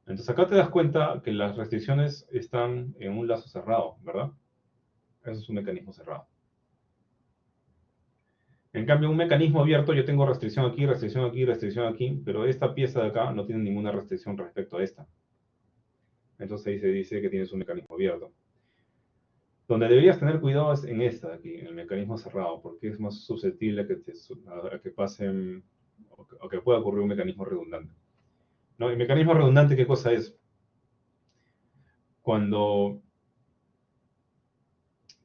Entonces, acá te das cuenta que las restricciones están en un lazo cerrado, ¿verdad? Eso es un mecanismo cerrado. En cambio, un mecanismo abierto, yo tengo restricción aquí, restricción aquí, restricción aquí, pero esta pieza de acá no tiene ninguna restricción respecto a esta. Entonces ahí se dice que tienes un mecanismo abierto. Donde deberías tener cuidado es en esta de aquí, en el mecanismo cerrado, porque es más susceptible a que pasen o que pueda ocurrir un mecanismo redundante. ¿No? El mecanismo redundante, ¿qué cosa es? Cuando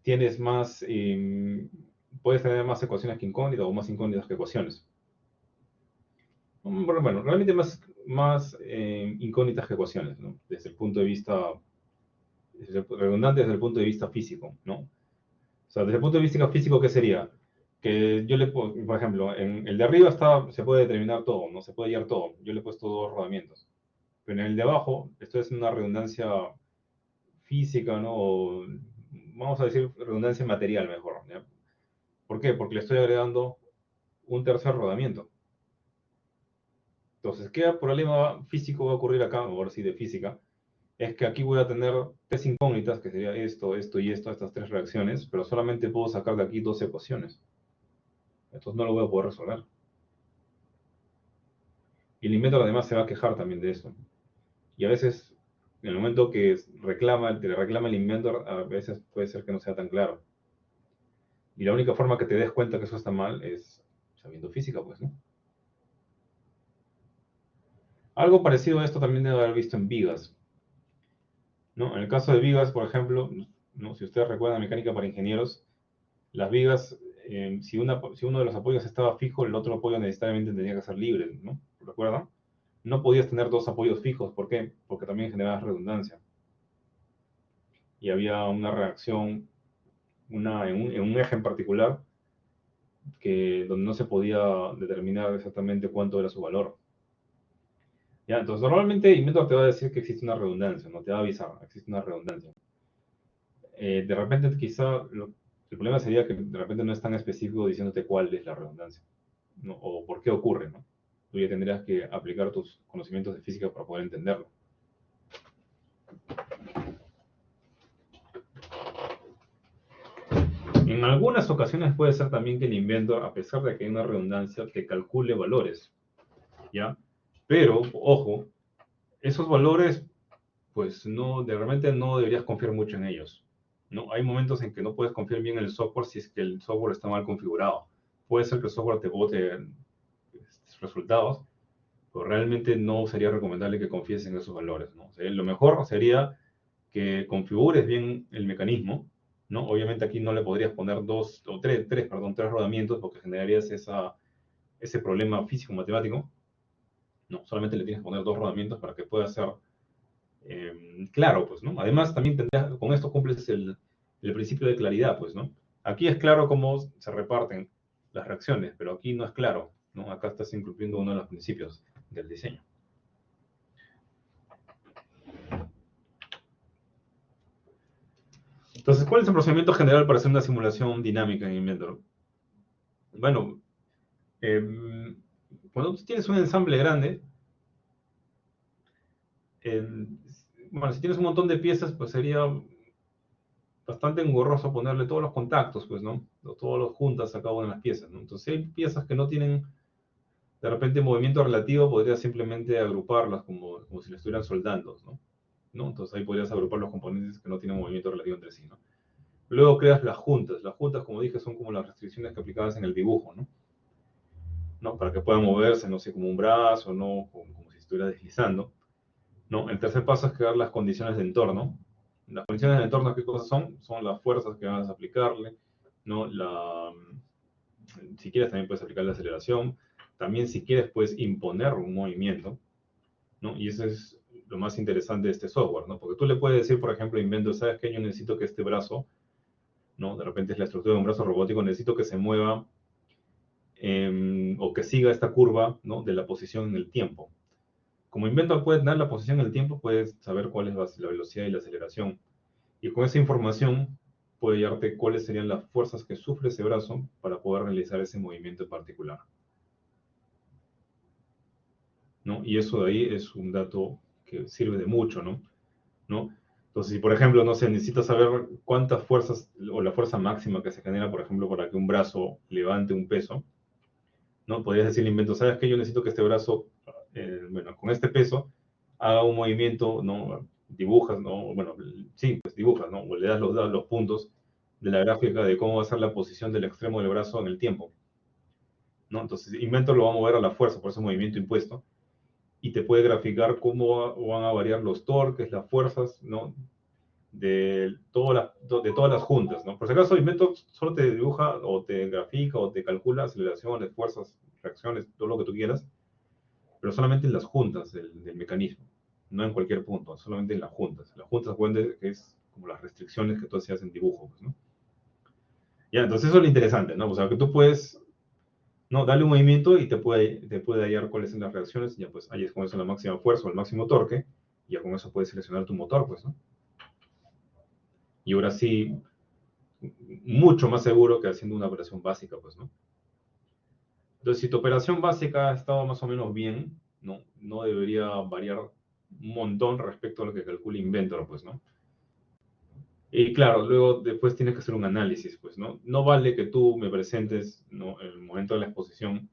tienes más, puedes tener más ecuaciones que incógnitas o más incógnitas que ecuaciones. Bueno, realmente más incógnitas que ecuaciones, ¿no? Desde el punto de vista redundante, desde el punto de vista físico, ¿no? O sea, desde el punto de vista físico, ¿qué sería? Que yo le puedo, por ejemplo, en el de arriba se puede determinar todo, no se puede hallar todo. Yo le he puesto dos rodamientos. Pero en el de abajo, esto es una redundancia física, ¿no? O, vamos a decir redundancia material mejor, ¿ya? ¿Por qué? Porque le estoy agregando un tercer rodamiento. Entonces, ¿qué problema físico va a ocurrir acá? Ahora sí, de física. Es que aquí voy a tener tres incógnitas, que sería esto, esto y esto, estas tres reacciones, pero solamente puedo sacar de aquí dos ecuaciones. Entonces no lo voy a poder resolver. Y el inventor además se va a quejar también de esto. Y a veces, en el momento que te le reclama el inventor, a veces puede ser que no sea tan claro. Y la única forma que te des cuenta que eso está mal es sabiendo física, pues, ¿no? Algo parecido a esto también debe haber visto en vigas, ¿no? En el caso de vigas, por ejemplo, ¿no? Si ustedes recuerdan mecánica para ingenieros, las vigas, si uno de los apoyos estaba fijo, el otro apoyo necesariamente tenía que ser libre, ¿no? ¿Recuerdan? No podías tener dos apoyos fijos. ¿Por qué? Porque también generabas redundancia. Y había una reacción en un eje en particular donde no se podía determinar exactamente cuánto era su valor. ¿Ya? Entonces, normalmente Inventor te va a decir que existe una redundancia, no te va a avisar, existe una redundancia. De repente, quizá el problema sería que de repente no es tan específico diciéndote cuál es la redundancia, ¿no? O por qué ocurre, ¿no? Tú ya tendrías que aplicar tus conocimientos de física para poder entenderlo. En algunas ocasiones puede ser también que el inventor, a pesar de que hay una redundancia, te calcule valores, ¿ya? Pero, ojo, esos valores, pues no, de repente no deberías confiar mucho en ellos, ¿no? Hay momentos en que no puedes confiar bien en el software si es que el software está mal configurado. Puede ser que el software te bote resultados, pero realmente no sería recomendable que confíes en esos valores, ¿no? O sea, lo mejor sería que configures bien el mecanismo, ¿no? Obviamente aquí no le podrías poner tres rodamientos porque generarías ese problema físico-matemático, ¿no? Solamente le tienes que poner dos rodamientos para que pueda ser claro, pues, ¿no? Además, también con esto cumples el principio de claridad, pues, ¿no? Aquí es claro cómo se reparten las reacciones, pero aquí no es claro, ¿no? Acá estás incumpliendo uno de los principios del diseño. Entonces, ¿cuál es el procedimiento general para hacer una simulación dinámica en Inventor? Bueno, cuando tú tienes un ensamble grande, bueno, si tienes un montón de piezas, pues sería bastante engorroso ponerle todos los contactos, pues, ¿no? Todos los juntas a cada una de las piezas, ¿no? Entonces, si hay piezas que no tienen de repente movimiento relativo, podrías simplemente agruparlas como si le estuvieran soldando, ¿no? Entonces ahí podrías agrupar los componentes que no tienen movimiento relativo entre sí, ¿no? Luego creas las juntas. Las juntas, como dije, son como las restricciones que aplicabas en el dibujo, ¿no? ¿No? Para que puedan moverse, no sé, como un brazo, ¿no? Como si estuviera deslizando, ¿no? El tercer paso es crear las condiciones de entorno. Las condiciones de entorno, ¿qué cosas son? Son las fuerzas que vas a aplicarle, ¿no? Si quieres, también puedes aplicar la aceleración. También, si quieres, puedes imponer un movimiento, ¿no? Y eso es lo más interesante de este software, ¿no? Porque tú le puedes decir, por ejemplo, invento, ¿sabes qué? Yo necesito que este brazo, ¿no? De repente es la estructura de un brazo robótico, necesito que se mueva o que siga esta curva, ¿no? De la posición en el tiempo. Como inventor puedes dar la posición en el tiempo, puedes saber cuál es la velocidad y la aceleración. Y con esa información puede darte cuáles serían las fuerzas que sufre ese brazo para poder realizar ese movimiento en particular, ¿no? Y eso de ahí es un dato que sirve de mucho, ¿no? ¿No? Entonces, si por ejemplo, no sé, necesitas saber cuántas fuerzas o la fuerza máxima que se genera, por ejemplo, para que un brazo levante un peso, ¿no? Podrías decir al invento, ¿sabes qué? Yo necesito que este brazo, bueno, con este peso, haga un movimiento, ¿no? Dibujas, ¿no? Bueno, sí, pues dibujas, ¿no? O le das los puntos de la gráfica de cómo va a ser la posición del extremo del brazo en el tiempo, ¿no? Entonces, Inventor lo va a mover a la fuerza por ese movimiento impuesto y te puede graficar cómo van a variar los torques, las fuerzas, ¿no? De todas las juntas, ¿no? Por si acaso, Inventor solo te dibuja o te grafica o te calcula aceleraciones, fuerzas, reacciones, todo lo que tú quieras, pero solamente en las juntas del mecanismo, no en cualquier punto, solamente en las juntas. Las juntas es como las restricciones que tú hacías en dibujo, pues, ¿no? Ya, entonces eso es lo interesante, ¿no? O sea, que tú puedes, ¿no? Darle un movimiento y te puede hallar cuáles son las reacciones, y ya pues ahí es con eso la máxima fuerza o el máximo torque, y ya con eso puedes seleccionar tu motor, pues, ¿no? Y ahora sí, mucho más seguro que haciendo una operación básica, pues, ¿no? Entonces, si tu operación básica ha estado más o menos bien, no debería variar un montón respecto a lo que calcula Inventor, pues, ¿no? Y claro, luego después tienes que hacer un análisis, pues, ¿no? No vale que tú me presentes, ¿no? En el momento de la exposición,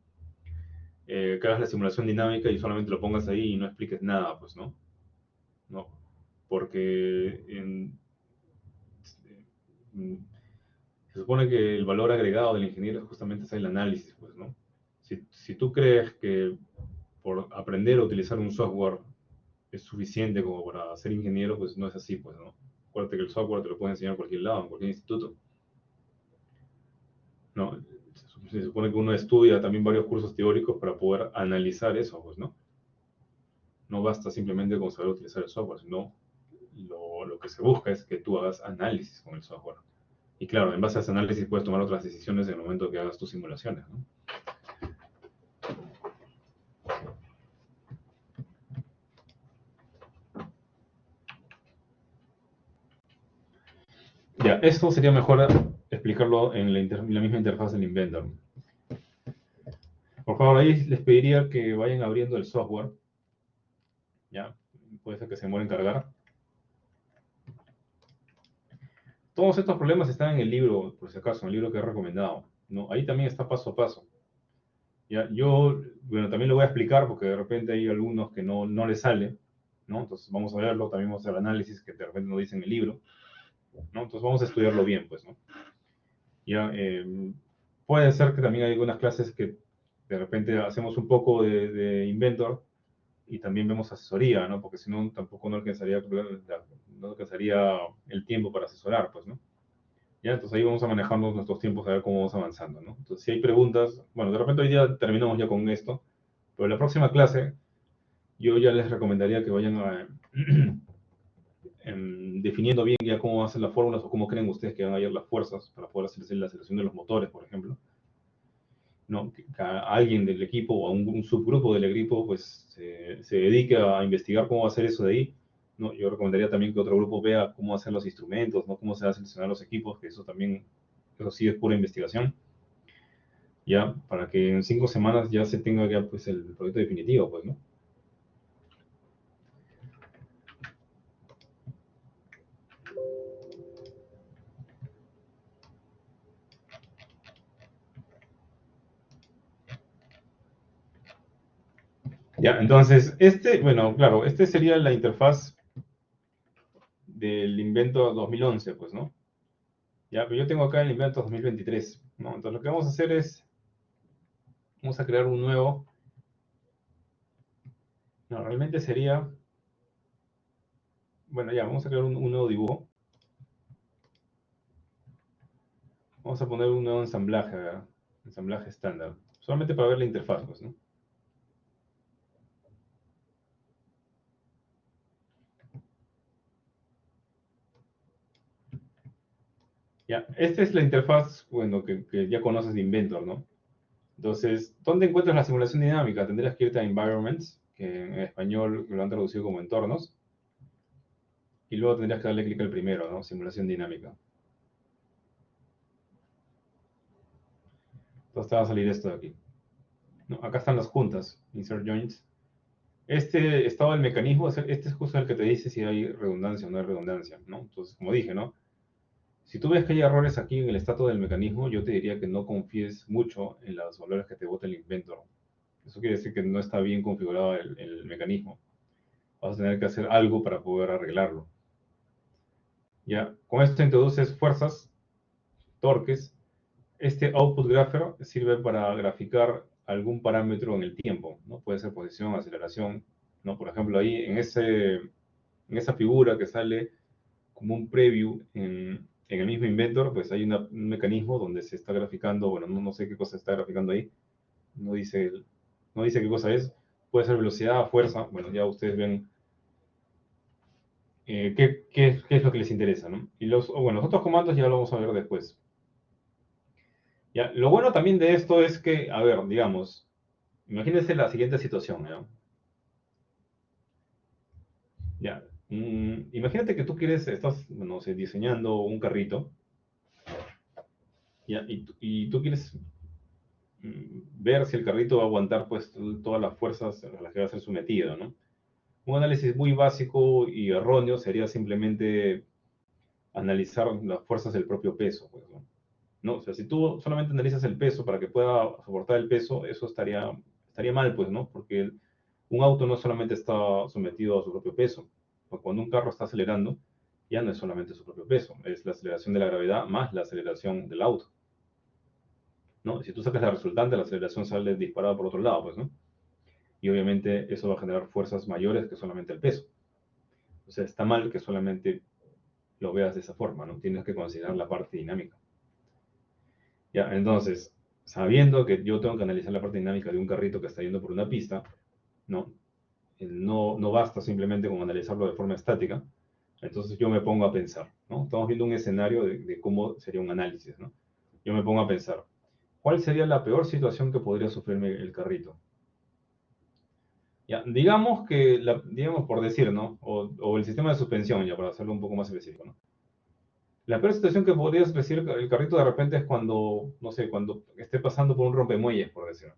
que hagas la simulación dinámica y solamente lo pongas ahí y no expliques nada, pues, ¿no? No, porque se supone que el valor agregado del ingeniero es justamente hacer el análisis, pues, ¿no? Si tú crees que por aprender a utilizar un software es suficiente como para ser ingeniero, pues no es así, pues, ¿no? Acuérdate que el software te lo puede enseñar en cualquier lado, en cualquier instituto, ¿no? Se supone que uno estudia también varios cursos teóricos para poder analizar eso, pues, ¿no? No basta simplemente con saber utilizar el software, sino lo que se busca es que tú hagas análisis con el software. Y claro, en base a ese análisis puedes tomar otras decisiones en el momento que hagas tus simulaciones, ¿no? Ya, esto sería mejor explicarlo en la misma interfaz del Inventor. Por favor, ahí les pediría que vayan abriendo el software. Ya, puede ser que se demore en cargar. Todos estos problemas están en el libro, por si acaso, en el libro que he recomendado, ¿no? Ahí también está paso a paso. Ya, yo, bueno, también lo voy a explicar porque de repente hay algunos que no les sale, ¿no? Entonces vamos a verlo, también vamos a hacer análisis que de repente no dice en el libro, ¿no? Entonces vamos a estudiarlo bien, pues, ¿no? Ya, puede ser que también hay algunas clases que de repente hacemos un poco de Inventor y también vemos asesoría, ¿no? Porque si no, tampoco no alcanzaría el tiempo para asesorar, pues, ¿no? Ya, entonces ahí vamos a manejarnos nuestros tiempos a ver cómo vamos avanzando, ¿no? Entonces, si hay preguntas, bueno, de repente hoy día terminamos ya con esto, pero en la próxima clase yo ya les recomendaría que vayan definiendo bien ya cómo van a ser las fórmulas o cómo creen ustedes que van a ir las fuerzas para poder hacer la selección de los motores, por ejemplo. ¿No? Que a alguien del equipo o a un subgrupo del equipo pues se dedique a investigar cómo va a hacer eso de ahí. ¿No? Yo recomendaría también que otro grupo vea cómo hacer los instrumentos, ¿no? Cómo se va a seleccionar los equipos, que eso también, eso sí es pura investigación, ya, para que en 5 semanas ya se tenga ya pues el proyecto definitivo, pues, ¿no? Ya, entonces, bueno, claro, sería la interfaz del invento 2011, pues, ¿no? Ya, pero yo tengo acá el invento 2023, ¿no? Entonces lo que vamos a hacer es, vamos a crear un nuevo, no, realmente sería, bueno, ya, vamos a crear un nuevo dibujo. Vamos a poner un nuevo ensamblaje, ¿verdad? ensamblaje estándar. Solamente para ver la interfaz, pues, ¿no? Ya, esta es la interfaz, bueno, que ya conoces de Inventor, ¿no? Entonces, ¿dónde encuentras la simulación dinámica? Tendrías que irte a Environments, que en español lo han traducido como entornos, y luego tendrías que darle clic al primero, ¿no? Simulación dinámica. Entonces te va a salir esto de aquí. ¿No? Acá están las juntas, Insert Joints. Este estado del mecanismo, este es justo el que te dice si hay redundancia o no hay redundancia, ¿no? Entonces, como dije, ¿no? Si tú ves que hay errores aquí en el estado del mecanismo, yo te diría que no confíes mucho en los valores que te bota el Inventor. Eso quiere decir que no está bien configurado el mecanismo. Vas a tener que hacer algo para poder arreglarlo. Ya, con esto introduces fuerzas, torques. Este output grapher sirve para graficar algún parámetro en el tiempo, ¿no? Puede ser posición, aceleración, ¿no? Por ejemplo, ahí en esa figura que sale como un preview en el mismo Inventor, pues hay un mecanismo donde se está graficando, bueno, no sé qué cosa está graficando ahí, no dice, no dice qué cosa es, puede ser velocidad, fuerza, bueno, ya ustedes ven qué es lo que les interesa, ¿no? Y bueno, los otros comandos ya lo vamos a ver después. Ya, lo bueno también de esto es que, a ver, digamos, imagínense la siguiente situación, ¿no? Ya, imagínate que tú quieres, estás, no sé, diseñando un carrito, ya, y tú quieres ver si el carrito va a aguantar pues todas las fuerzas a las que va a ser sometido, ¿no? Un análisis muy básico y erróneo sería simplemente analizar las fuerzas del propio peso, pues, ¿no? ¿No? O sea, si tú solamente analizas el peso para que pueda soportar el peso, eso estaría mal, pues, ¿no? Porque un auto no solamente está sometido a su propio peso. Porque cuando un carro está acelerando, ya no es solamente su propio peso, es la aceleración de la gravedad más la aceleración del auto, ¿no? Si tú sacas la resultante, la aceleración sale disparada por otro lado, pues, ¿no? Y obviamente eso va a generar fuerzas mayores que solamente el peso. O sea, está mal que solamente lo veas de esa forma, ¿no? Tienes que considerar la parte dinámica. Ya, entonces, sabiendo que yo tengo que analizar la parte dinámica de un carrito que está yendo por una pista, ¿no? No basta simplemente con analizarlo de forma estática, entonces yo me pongo a pensar, ¿no? Estamos viendo un escenario de cómo sería un análisis, ¿no? Yo me pongo a pensar, ¿cuál sería la peor situación que podría sufrirme el carrito? Ya, digamos que, digamos por decir, ¿no? O el sistema de suspensión, ya para hacerlo un poco más específico, ¿no? La peor situación que podrías decir el carrito de repente es cuando, no sé, cuando esté pasando por un rompemuelles, por decirlo.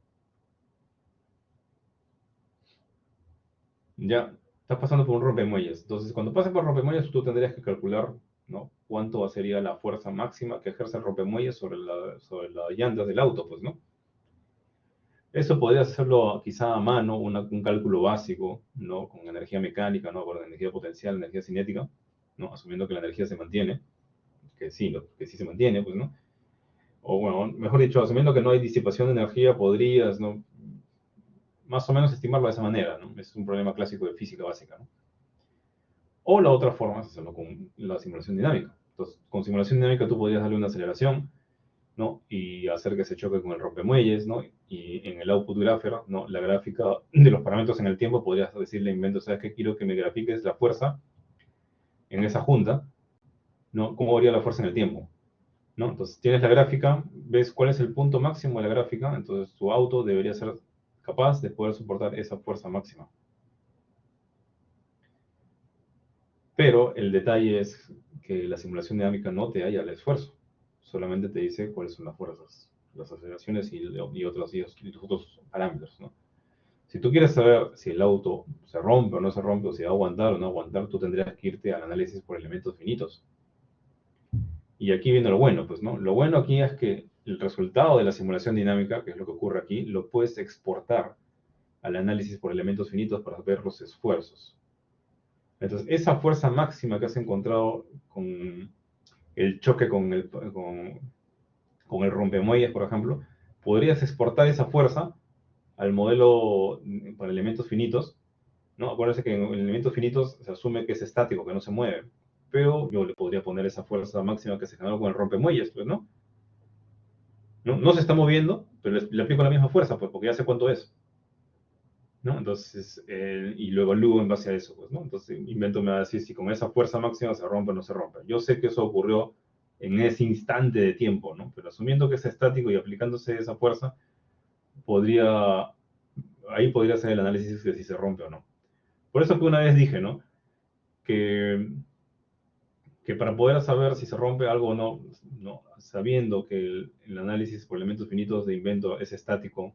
Ya, estás pasando por un rompemuelles. Entonces, cuando pases por rompemuelles, tú tendrías que calcular, ¿no? Cuánto sería la fuerza máxima que ejerce el rompemuelles sobre las llantas del auto, pues, ¿no? Eso podrías hacerlo quizá a mano, un cálculo básico, ¿no? Con energía mecánica, ¿no? Con energía potencial, energía cinética, ¿no? Asumiendo que la energía se mantiene, que sí se mantiene, pues, ¿no? O bueno, mejor dicho, asumiendo que no hay disipación de energía, podrías, ¿no? Más o menos estimarlo de esa manera, ¿no? Es un problema clásico de física básica, ¿no? O la otra forma es hacerlo con la simulación dinámica. Entonces, con simulación dinámica tú podrías darle una aceleración, ¿no? Y hacer que se choque con el rompemuelles, ¿no? Y en el output grapher, ¿no? La gráfica de los parámetros en el tiempo, podrías decirle, invento, ¿sabes qué? Quiero que me grafiques la fuerza en esa junta, ¿no? ¿Cómo varía la fuerza en el tiempo? ¿No? Entonces, tienes la gráfica, ves cuál es el punto máximo de la gráfica, entonces tu auto debería ser capaz de poder soportar esa fuerza máxima. Pero el detalle es que la simulación dinámica no te halla el esfuerzo, solamente te dice cuáles son las fuerzas, las aceleraciones y los otros parámetros, ¿no? Si tú quieres saber si el auto se rompe o no se rompe, o si va a aguantar o no aguantar, tú tendrías que irte al análisis por elementos finitos. Y aquí viene lo bueno, pues, ¿no? Lo bueno aquí es que el resultado de la simulación dinámica, que es lo que ocurre aquí, lo puedes exportar al análisis por elementos finitos para ver los esfuerzos. Entonces, esa fuerza máxima que has encontrado con el choque con el rompemuelles, por ejemplo, podrías exportar esa fuerza al modelo para elementos finitos, ¿no? Acuérdense que en elementos finitos se asume que es estático, que no se mueve, pero yo le podría poner esa fuerza máxima que se generó con el rompemuelles, pues, ¿no? ¿no? No se está moviendo, pero le aplico la misma fuerza, pues, porque ya sé cuánto es, ¿no? Entonces, y lo evalúo en base a eso, pues, ¿no? Entonces, invento me va a decir si con esa fuerza máxima se rompe o no se rompe. Yo sé que eso ocurrió en ese instante de tiempo, ¿no? Pero asumiendo que es estático y aplicándose esa fuerza, podría, ahí podría ser el análisis de si se rompe o no. Por eso que una vez dije, ¿no? Que, que para poder saber si se rompe algo o no, ¿no? Sabiendo que el análisis por elementos finitos de invento es estático,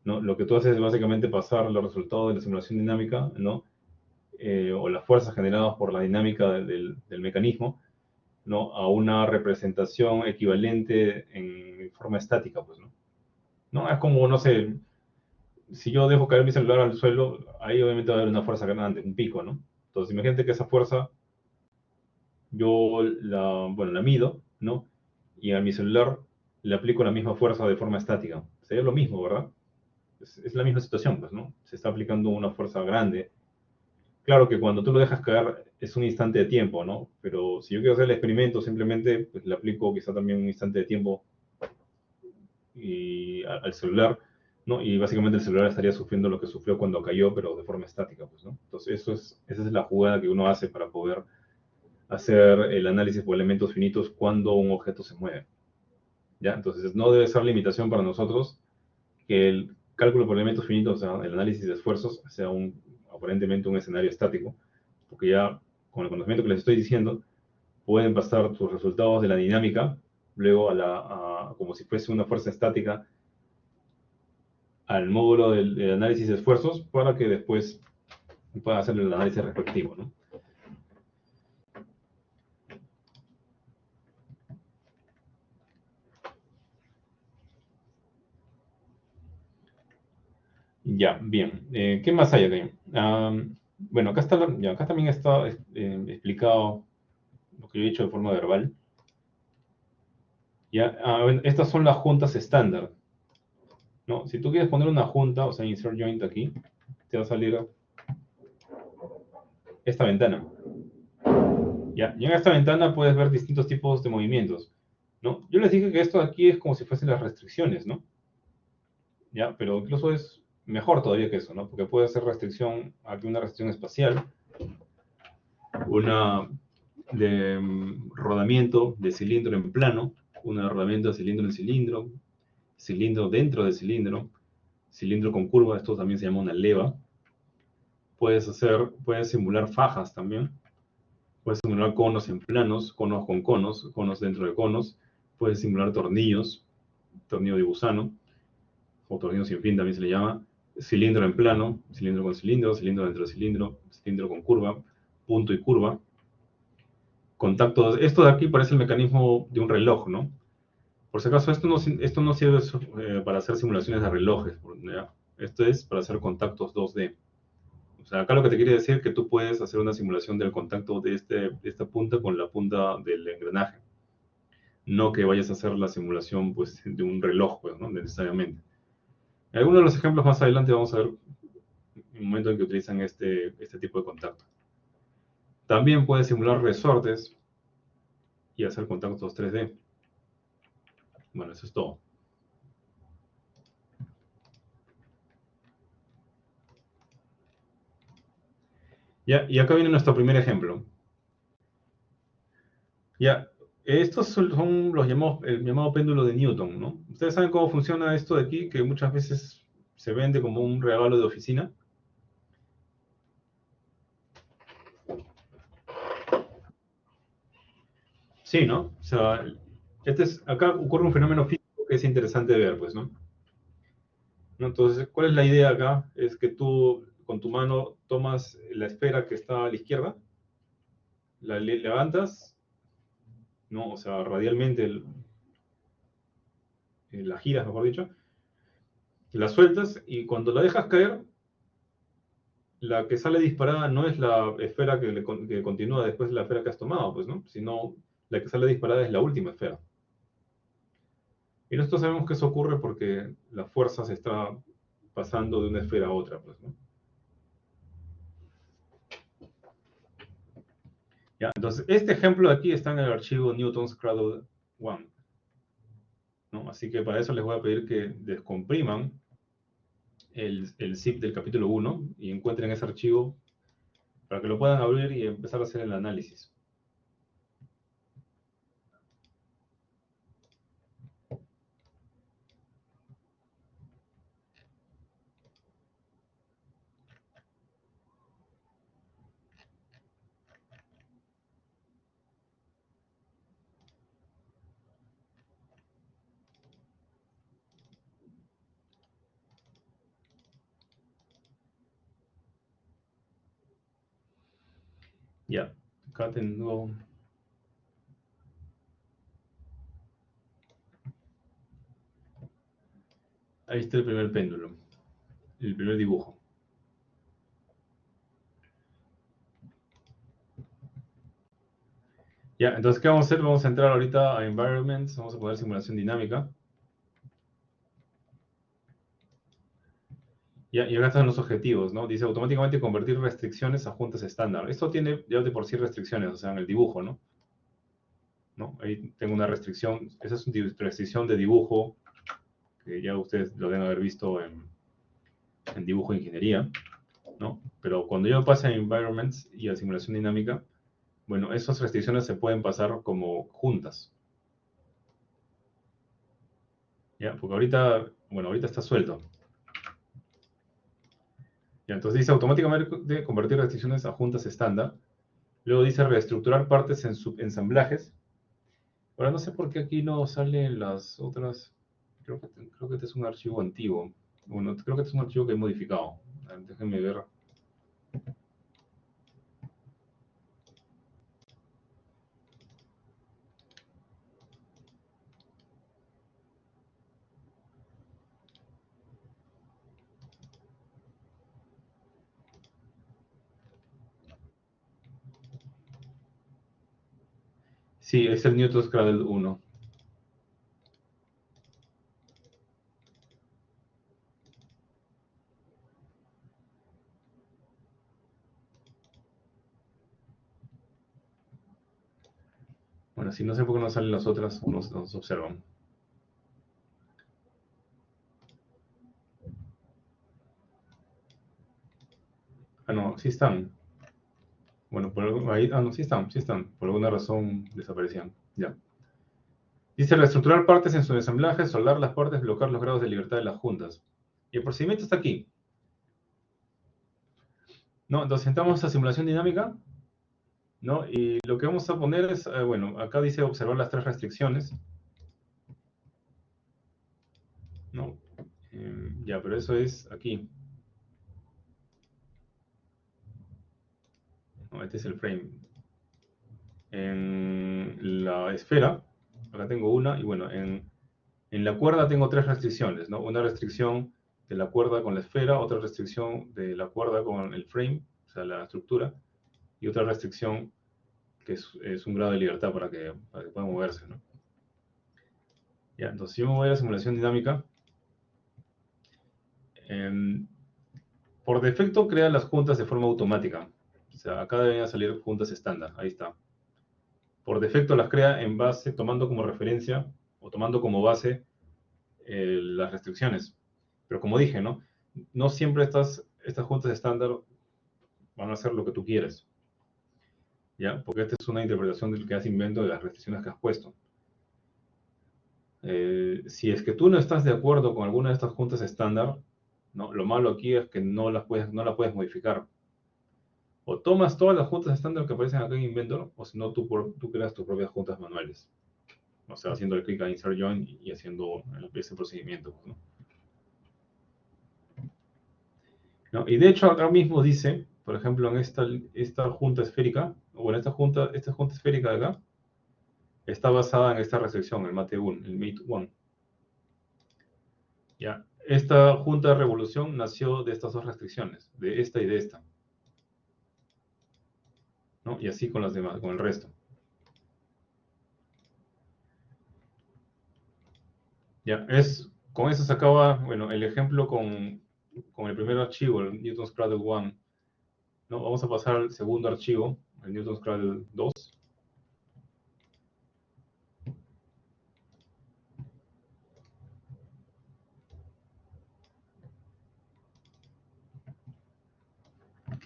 ¿no? Lo que tú haces es básicamente pasar los resultados de la simulación dinámica, ¿no? O las fuerzas generadas por la dinámica del mecanismo, ¿no? A una representación equivalente en forma estática, pues, ¿no? ¿No? Es como, no sé, si yo dejo caer mi celular al suelo, ahí obviamente va a haber una fuerza grande, un pico, ¿no? Entonces, imagínate que esa fuerza yo bueno, la mido, ¿no? Y a mi celular le aplico la misma fuerza de forma estática. Sería lo mismo, ¿verdad? Es la misma situación, pues, ¿no? Se está aplicando una fuerza grande. Claro que cuando tú lo dejas caer es un instante de tiempo, ¿no? Pero si yo quiero hacer el experimento, simplemente pues, le aplico quizá también un instante de tiempo al celular, ¿no? Y básicamente el celular estaría sufriendo lo que sufrió cuando cayó, pero de forma estática, pues, ¿no? Entonces, esa es la jugada que uno hace para poder hacer el análisis por elementos finitos cuando un objeto se mueve, ¿ya? Entonces, no debe ser limitación para nosotros que el cálculo por elementos finitos, o sea, el análisis de esfuerzos, sea aparentemente un escenario estático, porque ya con el conocimiento que les estoy diciendo, pueden pasar sus resultados de la dinámica luego como si fuese una fuerza estática al módulo del análisis de esfuerzos para que después puedan hacer el análisis respectivo, ¿no? Ya, bien. ¿Qué más hay aquí? Bueno, acá, ya, acá también está explicado lo que yo he dicho de forma verbal. Ya, bueno, estas son las juntas estándar, ¿no? Si tú quieres poner una junta, o sea, insert joint aquí, te va a salir esta ventana. Ya, y en esta ventana puedes ver distintos tipos de movimientos, ¿no? Yo les dije que esto de aquí es como si fuesen las restricciones, ¿no? Ya, pero incluso es mejor todavía que eso, ¿no? Porque puede ser restricción, aquí una restricción espacial, una de rodamiento de cilindro en plano, una rodamiento de cilindro en cilindro, cilindro dentro de cilindro, cilindro con curva, esto también se llama una leva. Puedes simular fajas también, puedes simular conos en planos, conos con conos, conos dentro de conos, puedes simular tornillos, tornillo de gusano, o tornillo sin fin también se le llama, cilindro en plano, cilindro con cilindro, cilindro dentro de cilindro, cilindro con curva, punto y curva, contactos. Esto de aquí parece el mecanismo de un reloj, ¿no? Por si acaso, esto no sirve para hacer simulaciones de relojes, ¿ya? Esto es para hacer contactos 2D. O sea, acá lo que te quiere decir es que tú puedes hacer una simulación del contacto de esta punta con la punta del engranaje. No que vayas a hacer la simulación pues, de un reloj, pues, ¿no? Necesariamente. En algunos de los ejemplos más adelante vamos a ver el momento en que utilizan este tipo de contacto. También puedes simular resortes y hacer contactos 3D. Bueno, eso es todo. Ya, y acá viene nuestro primer ejemplo. Ya, estos son los llamados, el llamado péndulo de Newton, ¿no? Ustedes saben cómo funciona esto de aquí, que muchas veces se vende como un regalo de oficina. Sí, ¿no? O sea, acá ocurre un fenómeno físico que es interesante de ver, pues, ¿no? ¿No? Entonces, ¿cuál es la idea acá? Es que tú con tu mano tomas la esfera que está a la izquierda, la levantas, ¿no? O sea, radialmente la giras, mejor dicho, la sueltas y cuando la dejas caer, la que sale disparada no es la esfera que continúa después de la esfera que has tomado, pues, ¿no? Sino la que sale disparada es la última esfera. Y nosotros sabemos que eso ocurre porque la fuerza se está pasando de una esfera a otra, pues, ¿no? Ya, entonces, este ejemplo de aquí está en el archivo Newton's Cradle 1. ¿no? Así que para eso les voy a pedir que descompriman el zip del capítulo 1 y encuentren ese archivo para que lo puedan abrir y empezar a hacer el análisis. Ya, acá tengo... Ahí está el primer péndulo, el primer dibujo. Ya, entonces, ¿qué vamos a hacer? Vamos a entrar ahorita a Environments, vamos a poner simulación dinámica. Ya, y acá están los objetivos, ¿no? Dice automáticamente convertir restricciones a juntas estándar. Esto tiene ya de por sí restricciones, o sea, en el dibujo, ¿no? Ahí tengo una restricción, esa es una restricción de dibujo, que ya ustedes lo deben haber visto en dibujo de ingeniería, ¿no? Pero cuando yo pase a Environments y a simulación dinámica, bueno, esas restricciones se pueden pasar como juntas. ¿Ya? Porque ahorita, bueno, ahorita está suelto. ¿Ya? Entonces dice automáticamente convertir restricciones a juntas estándar. Luego dice reestructurar partes en subensamblajes. Ahora no sé por qué aquí no salen las otras. Creo que este es un archivo antiguo. Bueno, creo que este es un archivo que he modificado. A ver, déjenme ver. Sí, es el Newton's Cradle 1. Bueno, si no sé por qué no salen las otras, nos observan. Ah, no, sí están. Bueno, ahí, no, sí están. Por alguna razón desaparecían. Ya. Dice reestructurar partes en su ensamblaje, soldar las partes, bloquear los grados de libertad de las juntas. Y el procedimiento está aquí. ¿No? Entonces entramos a simulación dinámica, ¿no? Y lo que vamos a poner es, bueno, acá dice observar las tres restricciones, ¿no? Ya, pero eso es aquí. ¿No? Este es el frame. En la esfera, acá tengo una, y bueno, en la cuerda tengo tres restricciones, ¿no? Una restricción de la cuerda con la esfera, otra restricción de la cuerda con el frame, o sea, la estructura, y otra restricción que es un grado de libertad para que pueda moverse, ¿no? Ya, entonces yo me voy a la simulación dinámica. Eh, por defecto crea las juntas de forma automática. O sea, acá deben salir juntas estándar, ahí está. Por defecto las crea en base, tomando como referencia o tomando como base las restricciones. Pero como dije, ¿no? No siempre estas juntas estándar van a hacer lo que tú quieres. ¿Ya? Porque esta es una interpretación del que has invento de las restricciones que has puesto. Si es que tú no estás de acuerdo con alguna de estas juntas estándar, ¿no? Lo malo aquí es que no la puedes modificar. O tomas todas las juntas estándar que aparecen acá en Inventor, o si no, tú creas tus propias juntas manuales. O sea, haciendo el clic a Insert Join y haciendo ese procedimiento, ¿no? ¿No? Y de hecho acá mismo dice, por ejemplo, en esta junta esférica, o en esta junta esférica de acá, está basada en esta restricción, el MATE1, el MATE1. ¿Ya? Esta junta de revolución nació de estas dos restricciones, de esta y de esta. ¿No? Y así con las demás, con el resto. Ya, con eso se acaba, bueno, el ejemplo con el primer archivo, el Newton's Cradle 1. ¿No? Vamos a pasar al segundo archivo, el Newton's Cradle 2.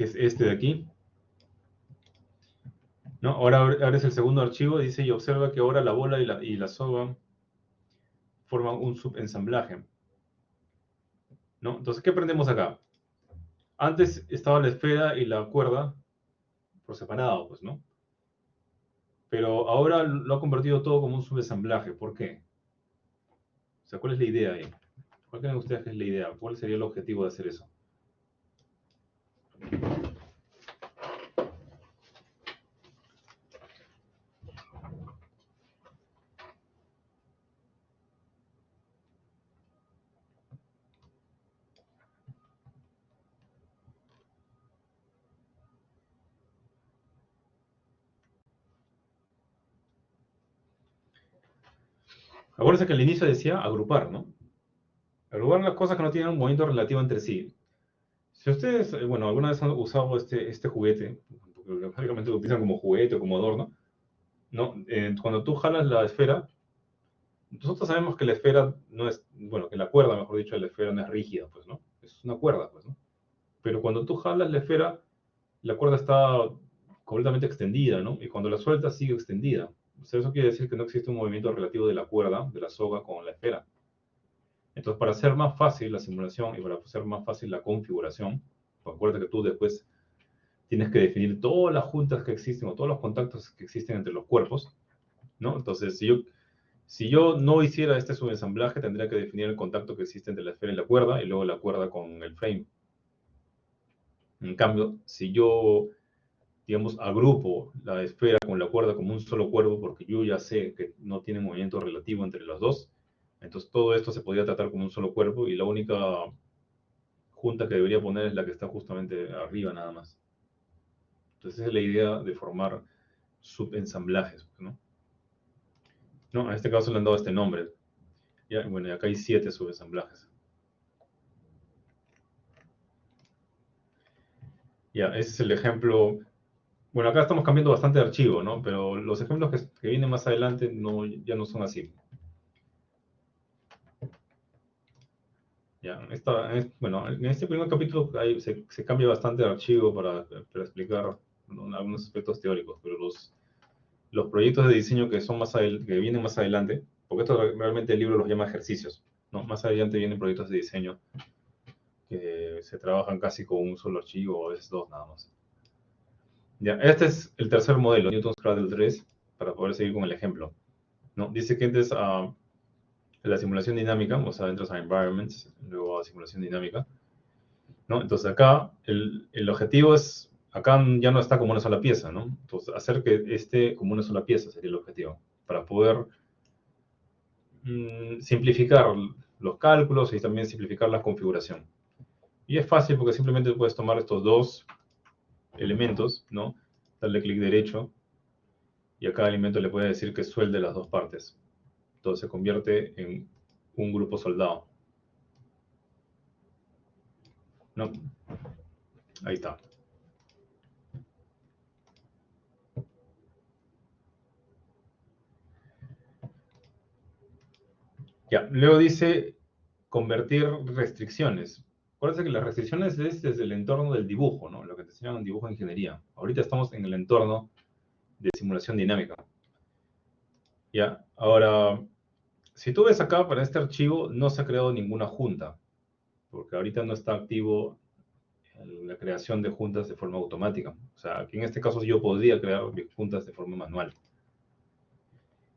que es este de aquí, ¿no? Ahora abres el segundo archivo, dice, y observa que ahora la bola y la soga forman un subensamblaje, ¿no? Entonces, ¿qué aprendemos acá? Antes estaba la esfera y la cuerda por separado, pues, ¿no? Pero ahora lo ha convertido todo como un subensamblaje. ¿Por qué? O sea, ¿cuál es la idea ahí? ¿Cuál creen ustedes que es la idea? ¿Cuál sería el objetivo de hacer eso? Acuérdense que al inicio decía agrupar, ¿no? Agrupar las cosas que no tienen un movimiento relativo entre sí. Si ustedes, bueno, alguna vez han usado este juguete, porque básicamente lo utilizan como juguete o como adorno, ¿no? Cuando tú jalas la esfera, nosotros sabemos que la esfera no es, bueno, que la cuerda, mejor dicho, de la esfera no es rígida, pues, ¿no? Es una cuerda, pues, ¿no? Pero cuando tú jalas la esfera, la cuerda está completamente extendida, ¿no? Y cuando la sueltas sigue extendida. O sea, eso quiere decir que no existe un movimiento relativo de la cuerda, de la soga con la esfera. Entonces, para hacer más fácil la simulación y para hacer más fácil la configuración, pues acuérdate que tú después tienes que definir todas las juntas que existen o todos los contactos que existen entre los cuerpos, ¿no? Entonces, si yo no hiciera este subensamblaje, tendría que definir el contacto que existe entre la esfera y la cuerda y luego la cuerda con el frame. En cambio, si yo, digamos, agrupo la esfera con la cuerda como un solo cuerpo, porque yo ya sé que no tiene movimiento relativo entre los dos, entonces todo esto se podría tratar como un solo cuerpo y la única junta que debería poner es la que está justamente arriba nada más. Entonces esa es la idea de formar subensamblajes, ¿no? No, en este caso le han dado este nombre. Ya, bueno, y acá hay 7 subensamblajes. Ya, ese es el ejemplo. Bueno, acá estamos cambiando bastante de archivo, ¿no? Pero los ejemplos que vienen más adelante no, ya no son así. Ya, bueno, en este primer capítulo se cambia bastante de archivo para explicar, ¿no?, algunos aspectos teóricos, pero los proyectos de diseño que, que vienen más adelante, porque esto realmente el libro los llama ejercicios, ¿no? Más adelante vienen proyectos de diseño que se trabajan casi con un solo archivo o a veces dos nada más. Ya, este es el tercer modelo, Newton's Cradle 3, para poder seguir con el ejemplo, ¿no? Dice que entres a la simulación dinámica, o sea, entras a environments, luego a simulación dinámica, ¿no? Entonces acá el objetivo es, acá ya no está como una sola pieza, ¿no? Entonces hacer que esté como una sola pieza sería el objetivo, para poder simplificar los cálculos y también simplificar la configuración. Y es fácil porque simplemente puedes tomar estos dos elementos, ¿no? Darle clic derecho y a cada elemento le puedes decir que suelde las dos partes. Entonces se convierte en un grupo soldado, ¿no? Ahí está. Ya, luego dice convertir restricciones. Acuérdense que las restricciones es desde el entorno del dibujo, ¿no? Lo que te enseñan en dibujo de ingeniería. Ahorita estamos en el entorno de simulación dinámica. Ya, ahora, si tú ves acá para este archivo, no se ha creado ninguna junta, porque ahorita no está activo la creación de juntas de forma automática. O sea, aquí en este caso yo podría crear mis juntas de forma manual.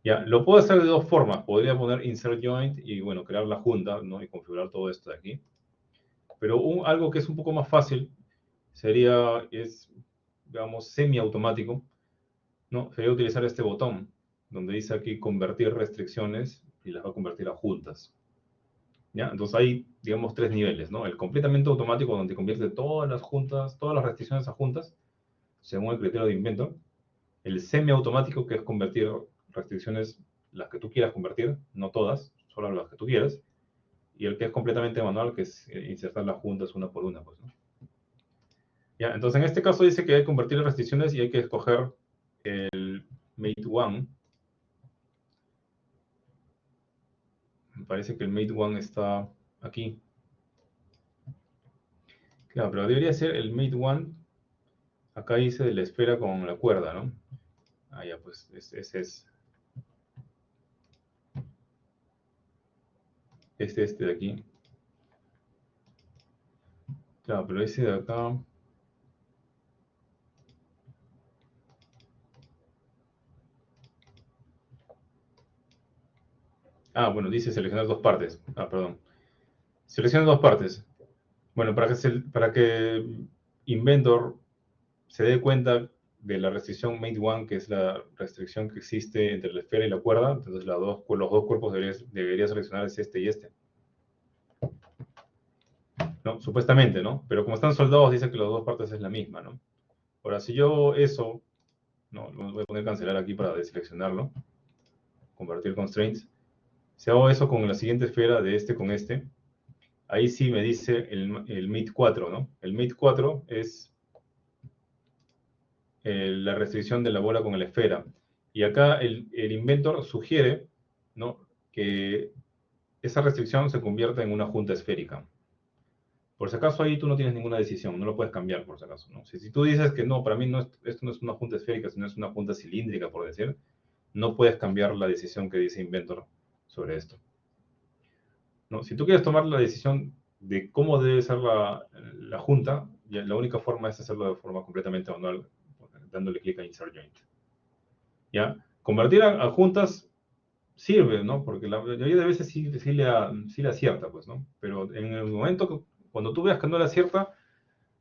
Ya, lo puedo hacer de dos formas. Podría poner insert joint y, bueno, crear la junta, ¿no? Y configurar todo esto de aquí. Pero algo que es un poco más fácil digamos, semiautomático, ¿no? Sería utilizar este botón, donde dice aquí convertir restricciones y las va a convertir a juntas. ¿Ya? Entonces hay, digamos, 3 niveles, ¿no? El completamente automático, donde convierte todas las juntas, todas las restricciones a juntas, según el criterio de invento. El semiautomático, que es convertir restricciones, las que tú quieras convertir, no todas, solo las que tú quieras. Y el que es completamente manual, que es insertar las juntas una por una, pues, ¿no? Ya, entonces en este caso dice que hay que convertir las restricciones y hay que escoger el Mate One. Me parece que el Mate One está aquí. Claro, pero debería ser el Mate One Acá dice la esfera con la cuerda, ¿no? Ah, ya, pues ese es este de aquí. Claro, pero ese de acá... Ah, bueno, dice seleccionar dos partes. Ah, perdón. Selecciona dos partes. Bueno, para que Inventor se dé cuenta de la restricción Mate 1, que es la restricción que existe entre la esfera y la cuerda, entonces los dos cuerpos debería seleccionar es este y este. ¿No? Supuestamente, ¿no? Pero como están soldados, dice que las dos partes es la misma, ¿no? Ahora, si yo eso, no, voy a poner cancelar aquí para deseleccionarlo, convertir constraints. Si hago eso con la siguiente esfera de este con este, ahí sí me dice el Mate 4, ¿no? El Mate 4 es la restricción de la bola con la esfera. Y acá el inventor sugiere, ¿no?, que esa restricción se convierta en una junta esférica. Por si acaso ahí tú no tienes ninguna decisión, no lo puedes cambiar por si acaso, ¿no? Si tú dices que no, para mí no esto no es una junta esférica, sino es una junta cilíndrica, por decir, no puedes cambiar la decisión que dice Inventor sobre esto, ¿no? Si tú quieres tomar la decisión de cómo debe ser la junta, la única forma es hacerlo de forma completamente manual, dándole clic a Insert Joint. ¿Ya? Convertir a juntas sirve, ¿no? Porque la mayoría de veces sí le acierta, pues, ¿no? Pero en el momento cuando tú veas que no le acierta,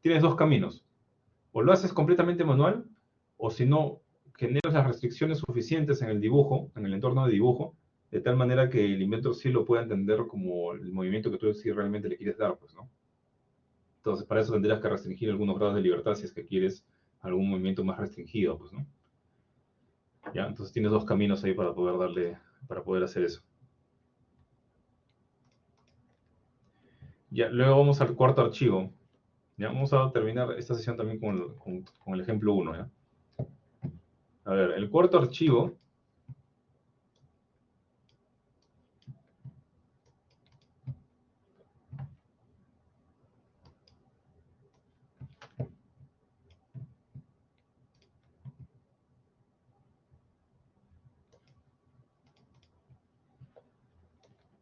tienes dos caminos. O lo haces completamente manual, o si no, generas las restricciones suficientes en el dibujo, en el entorno de dibujo, de tal manera que el inventor sí lo pueda entender como el movimiento que tú sí realmente le quieres dar, pues, ¿no? Entonces, para eso tendrías que restringir algunos grados de libertad si es que quieres algún movimiento más restringido, pues, ¿no? ¿Ya? Entonces tienes dos caminos ahí para poder hacer eso. Ya, luego vamos al cuarto archivo. Ya, vamos a terminar esta sesión también con el ejemplo 1, ¿ya? A ver, el cuarto archivo.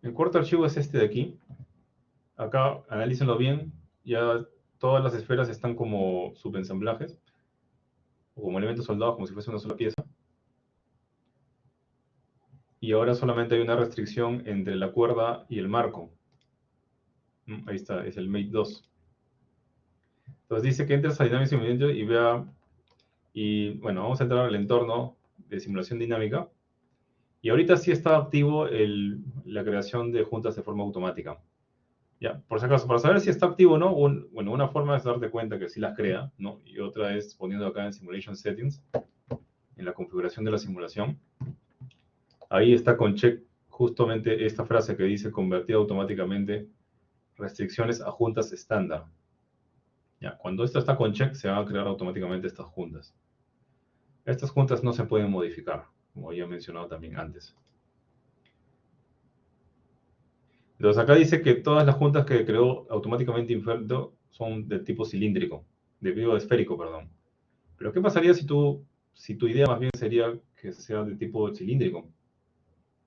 El cuarto archivo es este de aquí. Acá, analícenlo bien. Ya todas las esferas están como subensamblajes, o como elementos soldados, como si fuese una sola pieza. Y ahora solamente hay una restricción entre la cuerda y el marco. Ahí está, es el Mate 2. Entonces dice que entres a Dynamics Simulator y vea, y bueno, vamos a entrar al entorno de simulación dinámica. Y ahorita sí está activo la creación de juntas de forma automática. Ya, por si acaso, para saber si está activo o no, bueno, una forma es darte cuenta que sí las crea, ¿no? Y otra es poniendo acá en Simulation Settings, en la configuración de la simulación. Ahí está con check justamente esta frase que dice convertir automáticamente restricciones a juntas estándar. Ya, cuando esto está con check, se van a crear automáticamente estas juntas. Estas juntas no se pueden modificar, como ya he mencionado también antes. Entonces acá dice que todas las juntas que creó automáticamente Inferno son de tipo cilíndrico, de tipo esférico, perdón. Pero ¿qué pasaría si tu idea más bien sería que sea de tipo cilíndrico?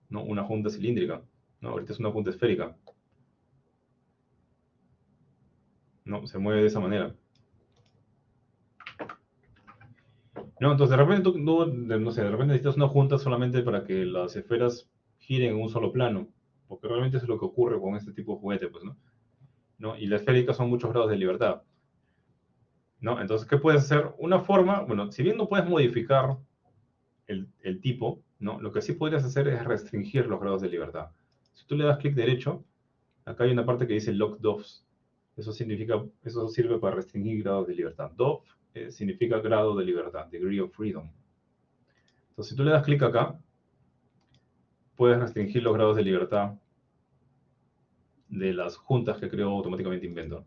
¿No? Una junta cilíndrica. ¿No? Ahorita es una junta esférica. ¿No? Se mueve de esa manera. No, entonces de repente no sé, de repente necesitas una junta solamente para que las esferas giren en un solo plano. Porque realmente es lo que ocurre con este tipo de juguete, pues, ¿no? ¿No? Y la esférica son muchos grados de libertad. ¿No? Entonces, ¿qué puedes hacer? Una forma, bueno, si bien no puedes modificar el tipo, ¿no? Lo que sí podrías hacer es restringir los grados de libertad. Si tú le das clic derecho, acá hay una parte que dice Lock DOFs. Eso sirve para restringir grados de libertad. DOF significa grado de libertad, degree of freedom. Entonces, si tú le das clic acá, puedes restringir los grados de libertad de las juntas que creó automáticamente Inventor,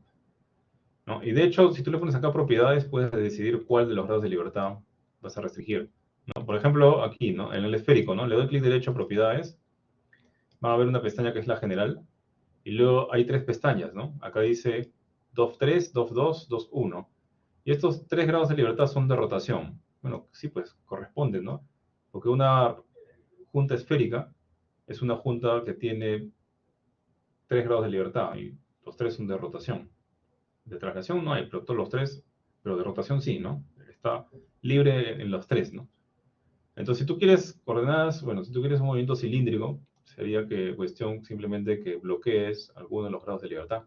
¿no? Y de hecho, si tú le pones acá propiedades, puedes decidir cuál de los grados de libertad vas a restringir, ¿no? Por ejemplo, aquí, ¿no? En el esférico, ¿no? Le doy clic derecho a propiedades, va a haber una pestaña que es la general, y luego hay tres pestañas, ¿no? Acá dice DOF3, DOF2, DOF1. Y estos 3 grados de libertad son de rotación. Bueno, sí, pues corresponde, ¿no? Porque una junta esférica es una junta que tiene 3 grados de libertad y los 3 son de rotación. De traslación no hay, pero todos los 3, pero de rotación sí, ¿no? Está libre en los 3, ¿no? Entonces, si tú quieres coordenadas, bueno, si tú quieres un movimiento cilíndrico, sería que cuestión simplemente que bloquees alguno de los grados de libertad.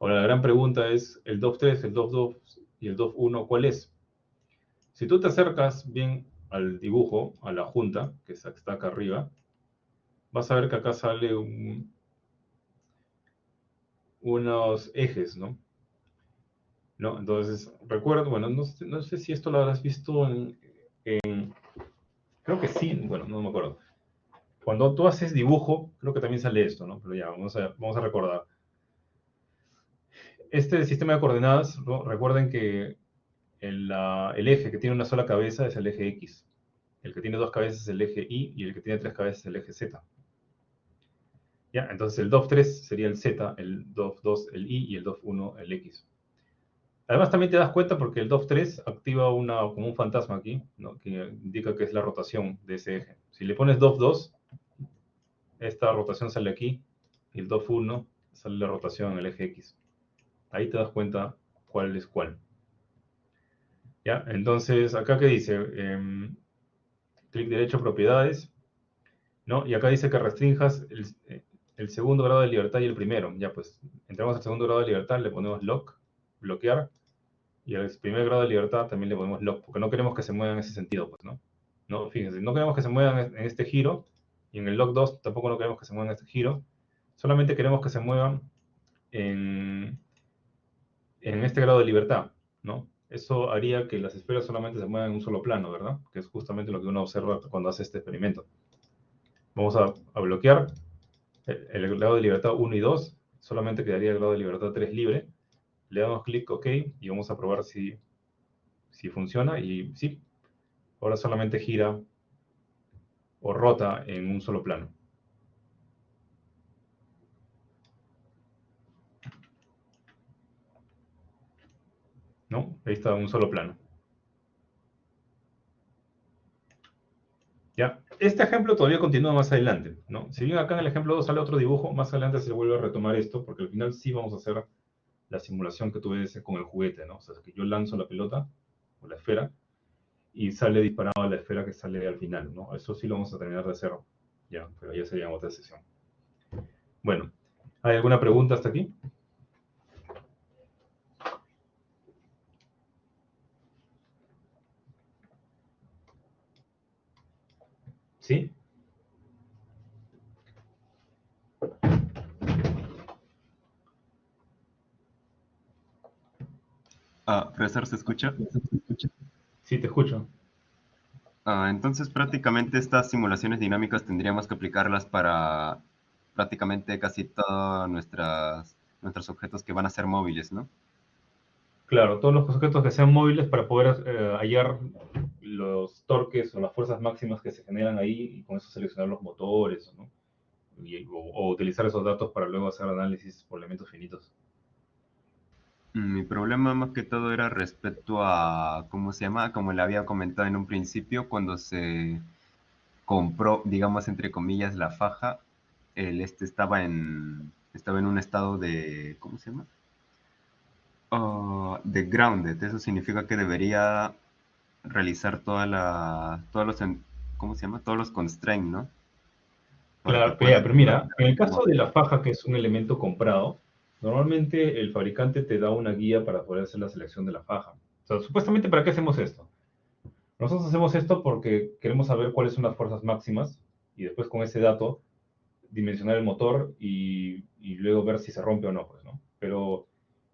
Ahora, la gran pregunta es, el 2-3, el 2-2 y el 2-1, ¿cuál es? Si tú te acercas bien al dibujo, a la junta, que está acá arriba, vas a ver que acá sale unos ejes, ¿no? ¿No? Entonces, recuerdo, bueno, no sé si esto lo habrás visto creo que sí, bueno, no me acuerdo. Cuando tú haces dibujo, creo que también sale esto, ¿no? Pero ya, vamos a recordar. Este sistema de coordenadas, ¿no? Recuerden que el eje que tiene una sola cabeza es el eje X. El que tiene 2 cabezas es el eje Y y el que tiene 3 cabezas es el eje Z. ¿Ya? Entonces el 2-3 sería el Z, el 2-2 el Y y el 2-1 el X. Además también te das cuenta porque el 2-3 activa como un fantasma aquí, ¿no? Que indica que es la rotación de ese eje. Si le pones 2-2, esta rotación sale aquí y el 2-1 sale la rotación en el eje X. Ahí te das cuenta cuál es cuál. ¿Ya? Entonces, acá que dice, clic derecho, propiedades, ¿no? Y acá dice que restrinjas el segundo grado de libertad y el primero. Ya, pues, entramos al segundo grado de libertad, le ponemos lock, bloquear, y al primer grado de libertad también le ponemos lock, porque no queremos que se muevan en ese sentido, pues, ¿no? No, fíjense, no queremos que se muevan en este giro, y en el lock 2 tampoco no queremos que se muevan en este giro, solamente queremos que se muevan en, en este grado de libertad, ¿no? Eso haría que las esferas solamente se muevan en un solo plano, ¿verdad? Que es justamente lo que uno observa cuando hace este experimento. Vamos a bloquear el grado de libertad 1 y 2, solamente quedaría el grado de libertad 3 libre. Le damos clic OK y vamos a probar si funciona. Y sí, ahora solamente gira o rota en un solo plano. ¿No? Ahí está, un solo plano. ¿Ya? Este ejemplo todavía continúa más adelante, ¿no? Si bien acá en el ejemplo 2 sale otro dibujo, más adelante se vuelve a retomar esto, porque al final sí vamos a hacer la simulación que tú ves con el juguete, ¿no? O sea, que yo lanzo la pelota o la esfera y sale disparado a la esfera que sale al final, ¿no? Eso sí lo vamos a terminar de hacer, ya, pero ya sería otra sesión. Bueno, ¿hay alguna pregunta hasta aquí? ¿Sí? Profesor, ¿se escucha? Sí, te escucho. Entonces, prácticamente estas simulaciones dinámicas tendríamos que aplicarlas para prácticamente casi todos nuestros objetos que van a ser móviles, ¿no? Claro, todos los objetos que sean móviles para poder hallar los torques o las fuerzas máximas que se generan ahí y con eso seleccionar los motores, ¿no? O utilizar esos datos para luego hacer análisis por elementos finitos. Mi problema más que todo era respecto a, ¿cómo se llama? Como le había comentado en un principio, cuando se compró, digamos, entre comillas, la faja, estaba en un estado de, ¿cómo se llama? De grounded. Eso significa que debería realizar todos los, ¿cómo se llama? Todos los constraints, ¿no? Para que Claro, pueda... pero mira, en el caso de la faja, que es un elemento comprado, normalmente el fabricante te da una guía para poder hacer la selección de la faja. O sea, supuestamente, ¿para qué hacemos esto? Nosotros hacemos esto porque queremos saber cuáles son las fuerzas máximas y después con ese dato dimensionar el motor y luego ver si se rompe o no, pues, ¿no? Pero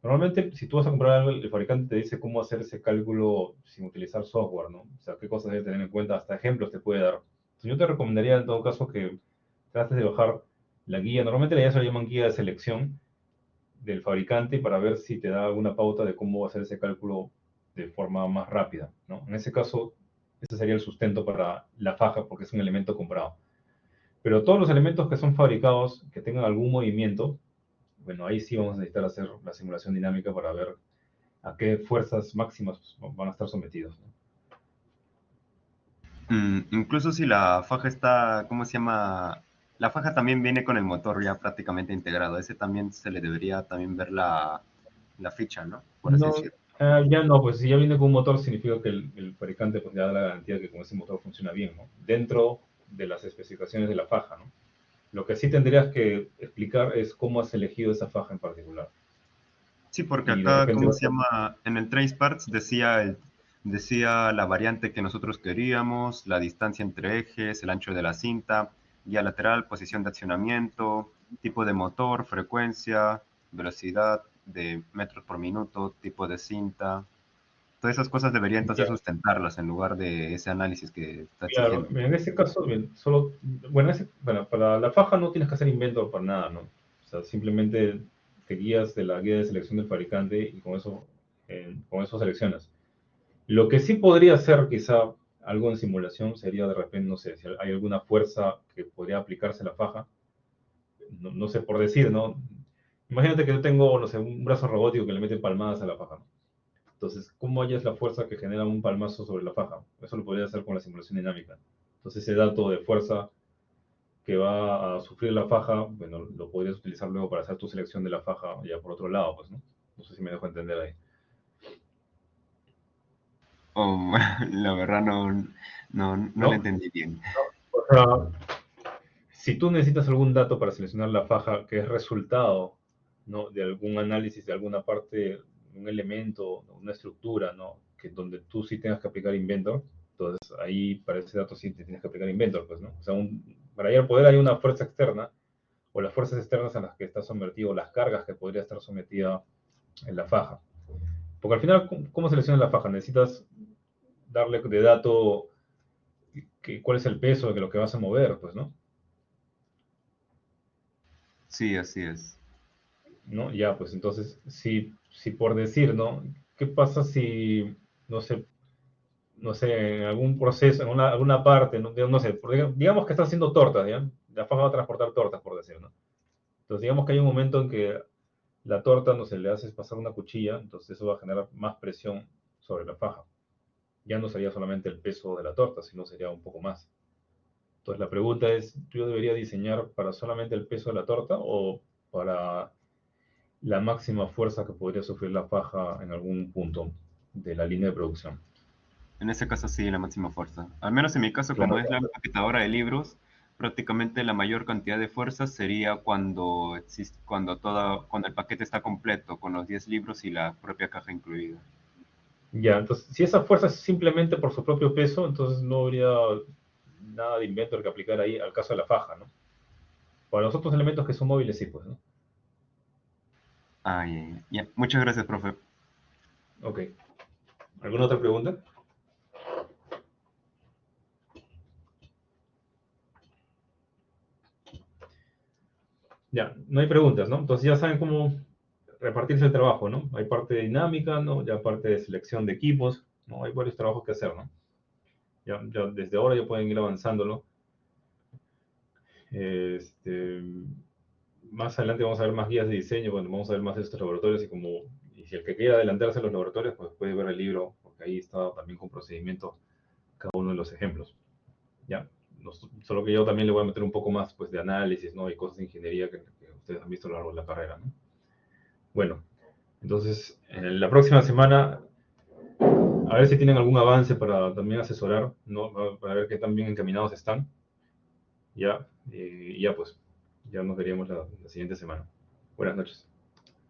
normalmente si tú vas a comprar algo, el fabricante te dice cómo hacer ese cálculo sin utilizar software, ¿no? O sea, qué cosas debes tener en cuenta, hasta ejemplos te puede dar. Entonces, yo te recomendaría en todo caso que trates de bajar la guía. Normalmente la guía se la llaman guía de selección del fabricante para ver si te da alguna pauta de cómo hacer ese cálculo de forma más rápida, ¿no? En ese caso, ese sería el sustento para la faja porque es un elemento comprado. Pero todos los elementos que son fabricados, que tengan algún movimiento, bueno, ahí sí vamos a necesitar hacer la simulación dinámica para ver a qué fuerzas máximas van a estar sometidos, ¿no? Incluso si la faja está, ¿cómo se llama? La faja también viene con el motor ya prácticamente integrado. Ese también se le debería también ver la ficha, ¿no? Por así No, decirlo. ya no, pues si ya viene con un motor significa que el fabricante pues ya da la garantía de que con ese motor funciona bien, ¿no? Dentro de las especificaciones de la faja, ¿no? Lo que sí tendrías que explicar es cómo has elegido esa faja en particular. Sí, porque Y de acá, repente, ¿cómo se llama? En el Trace Parts decía la variante que nosotros queríamos, la distancia entre ejes, el ancho de la cinta, guía lateral, posición de accionamiento, tipo de motor, frecuencia, velocidad de metros por minuto, tipo de cinta. Todas esas cosas debería entonces ya, sustentarlas en lugar de ese análisis que está claro, exigiendo. en ese caso, bien, solo, bueno, bueno, para la faja no tienes que hacer invento para nada, ¿no? O sea, simplemente te guías de la guía de selección del fabricante y con eso seleccionas. Lo que sí podría ser quizá algo en simulación sería de repente, no sé, si hay alguna fuerza que podría aplicarse a la faja, no, no sé por decir, ¿no? Imagínate que yo tengo, no sé, un brazo robótico que le mete palmadas a la faja, ¿no? Entonces, ¿cómo hallas la fuerza que genera un palmazo sobre la faja? Eso lo podría hacer con la simulación dinámica. Entonces, ese dato de fuerza que va a sufrir la faja, bueno, lo podrías utilizar luego para hacer tu selección de la faja ya por otro lado, pues, ¿no? No sé si me dejo entender ahí. Oh, la verdad no lo ¿No? entendí bien. O sea, si tú necesitas algún dato para seleccionar la faja que es resultado, ¿no? De algún análisis de alguna parte, un elemento, una estructura, ¿no? Que donde tú sí tengas que aplicar Inventor, entonces ahí para ese dato sí te tienes que aplicar Inventor, pues, ¿no? O sea, para ir al poder hay una fuerza externa o las fuerzas externas a las que está sometido, las cargas que podría estar sometida en la faja. Porque al final, ¿cómo seleccionas la faja? Necesitas darle de dato cuál es el peso de lo que vas a mover, pues, ¿no? Sí, así es. ¿No? Ya, pues entonces, si por decir, ¿no? ¿Qué pasa si, no sé, no sé, en algún proceso, en alguna parte, no, no sé, digamos que estás haciendo tortas, ¿ya? La faja va a transportar tortas, por decir, ¿no? Entonces, digamos que hay un momento en que la torta, no sé, le haces pasar una cuchilla, entonces eso va a generar más presión sobre la faja. Ya no sería solamente el peso de la torta, sino sería un poco más. Entonces, la pregunta es, ¿yo debería diseñar para solamente el peso de la torta o para la máxima fuerza que podría sufrir la faja en algún punto de la línea de producción? En ese caso sí, la máxima fuerza. Al menos en mi caso, como Claro, es la empaquetadora de libros, prácticamente la mayor cantidad de fuerza sería cuando el paquete está completo, con los 10 libros y la propia caja incluida. ya, entonces, si esa fuerza es simplemente por su propio peso, entonces no habría nada de inventor que aplicar ahí al caso de la faja, ¿no? Para los otros elementos que son móviles, sí, pues, ¿no? Ah, ya, ya. Ya. Muchas gracias, profe. Ok. ¿Alguna otra pregunta? Ya, no hay preguntas, ¿no? Entonces ya saben cómo repartirse el trabajo, ¿no? Hay parte de dinámica, ¿no? Ya parte de selección de equipos, ¿no? Hay varios trabajos que hacer, ¿no? Ya desde ahora ya pueden ir avanzándolo. Este, más adelante vamos a ver más guías de diseño, bueno, vamos a ver más de estos laboratorios y si el que quiera adelantarse a los laboratorios, pues puede ver el libro, porque ahí está también con procedimiento cada uno de los ejemplos. Ya, solo que yo también le voy a meter un poco más pues, de análisis, ¿no? Y cosas de ingeniería que ustedes han visto a lo largo de la carrera, ¿no? Bueno, entonces, en la próxima semana, a ver si tienen algún avance para también asesorar, ¿no? Para ver qué tan bien encaminados están. Ya, y ya pues, ya nos veríamos la siguiente semana. Buenas noches.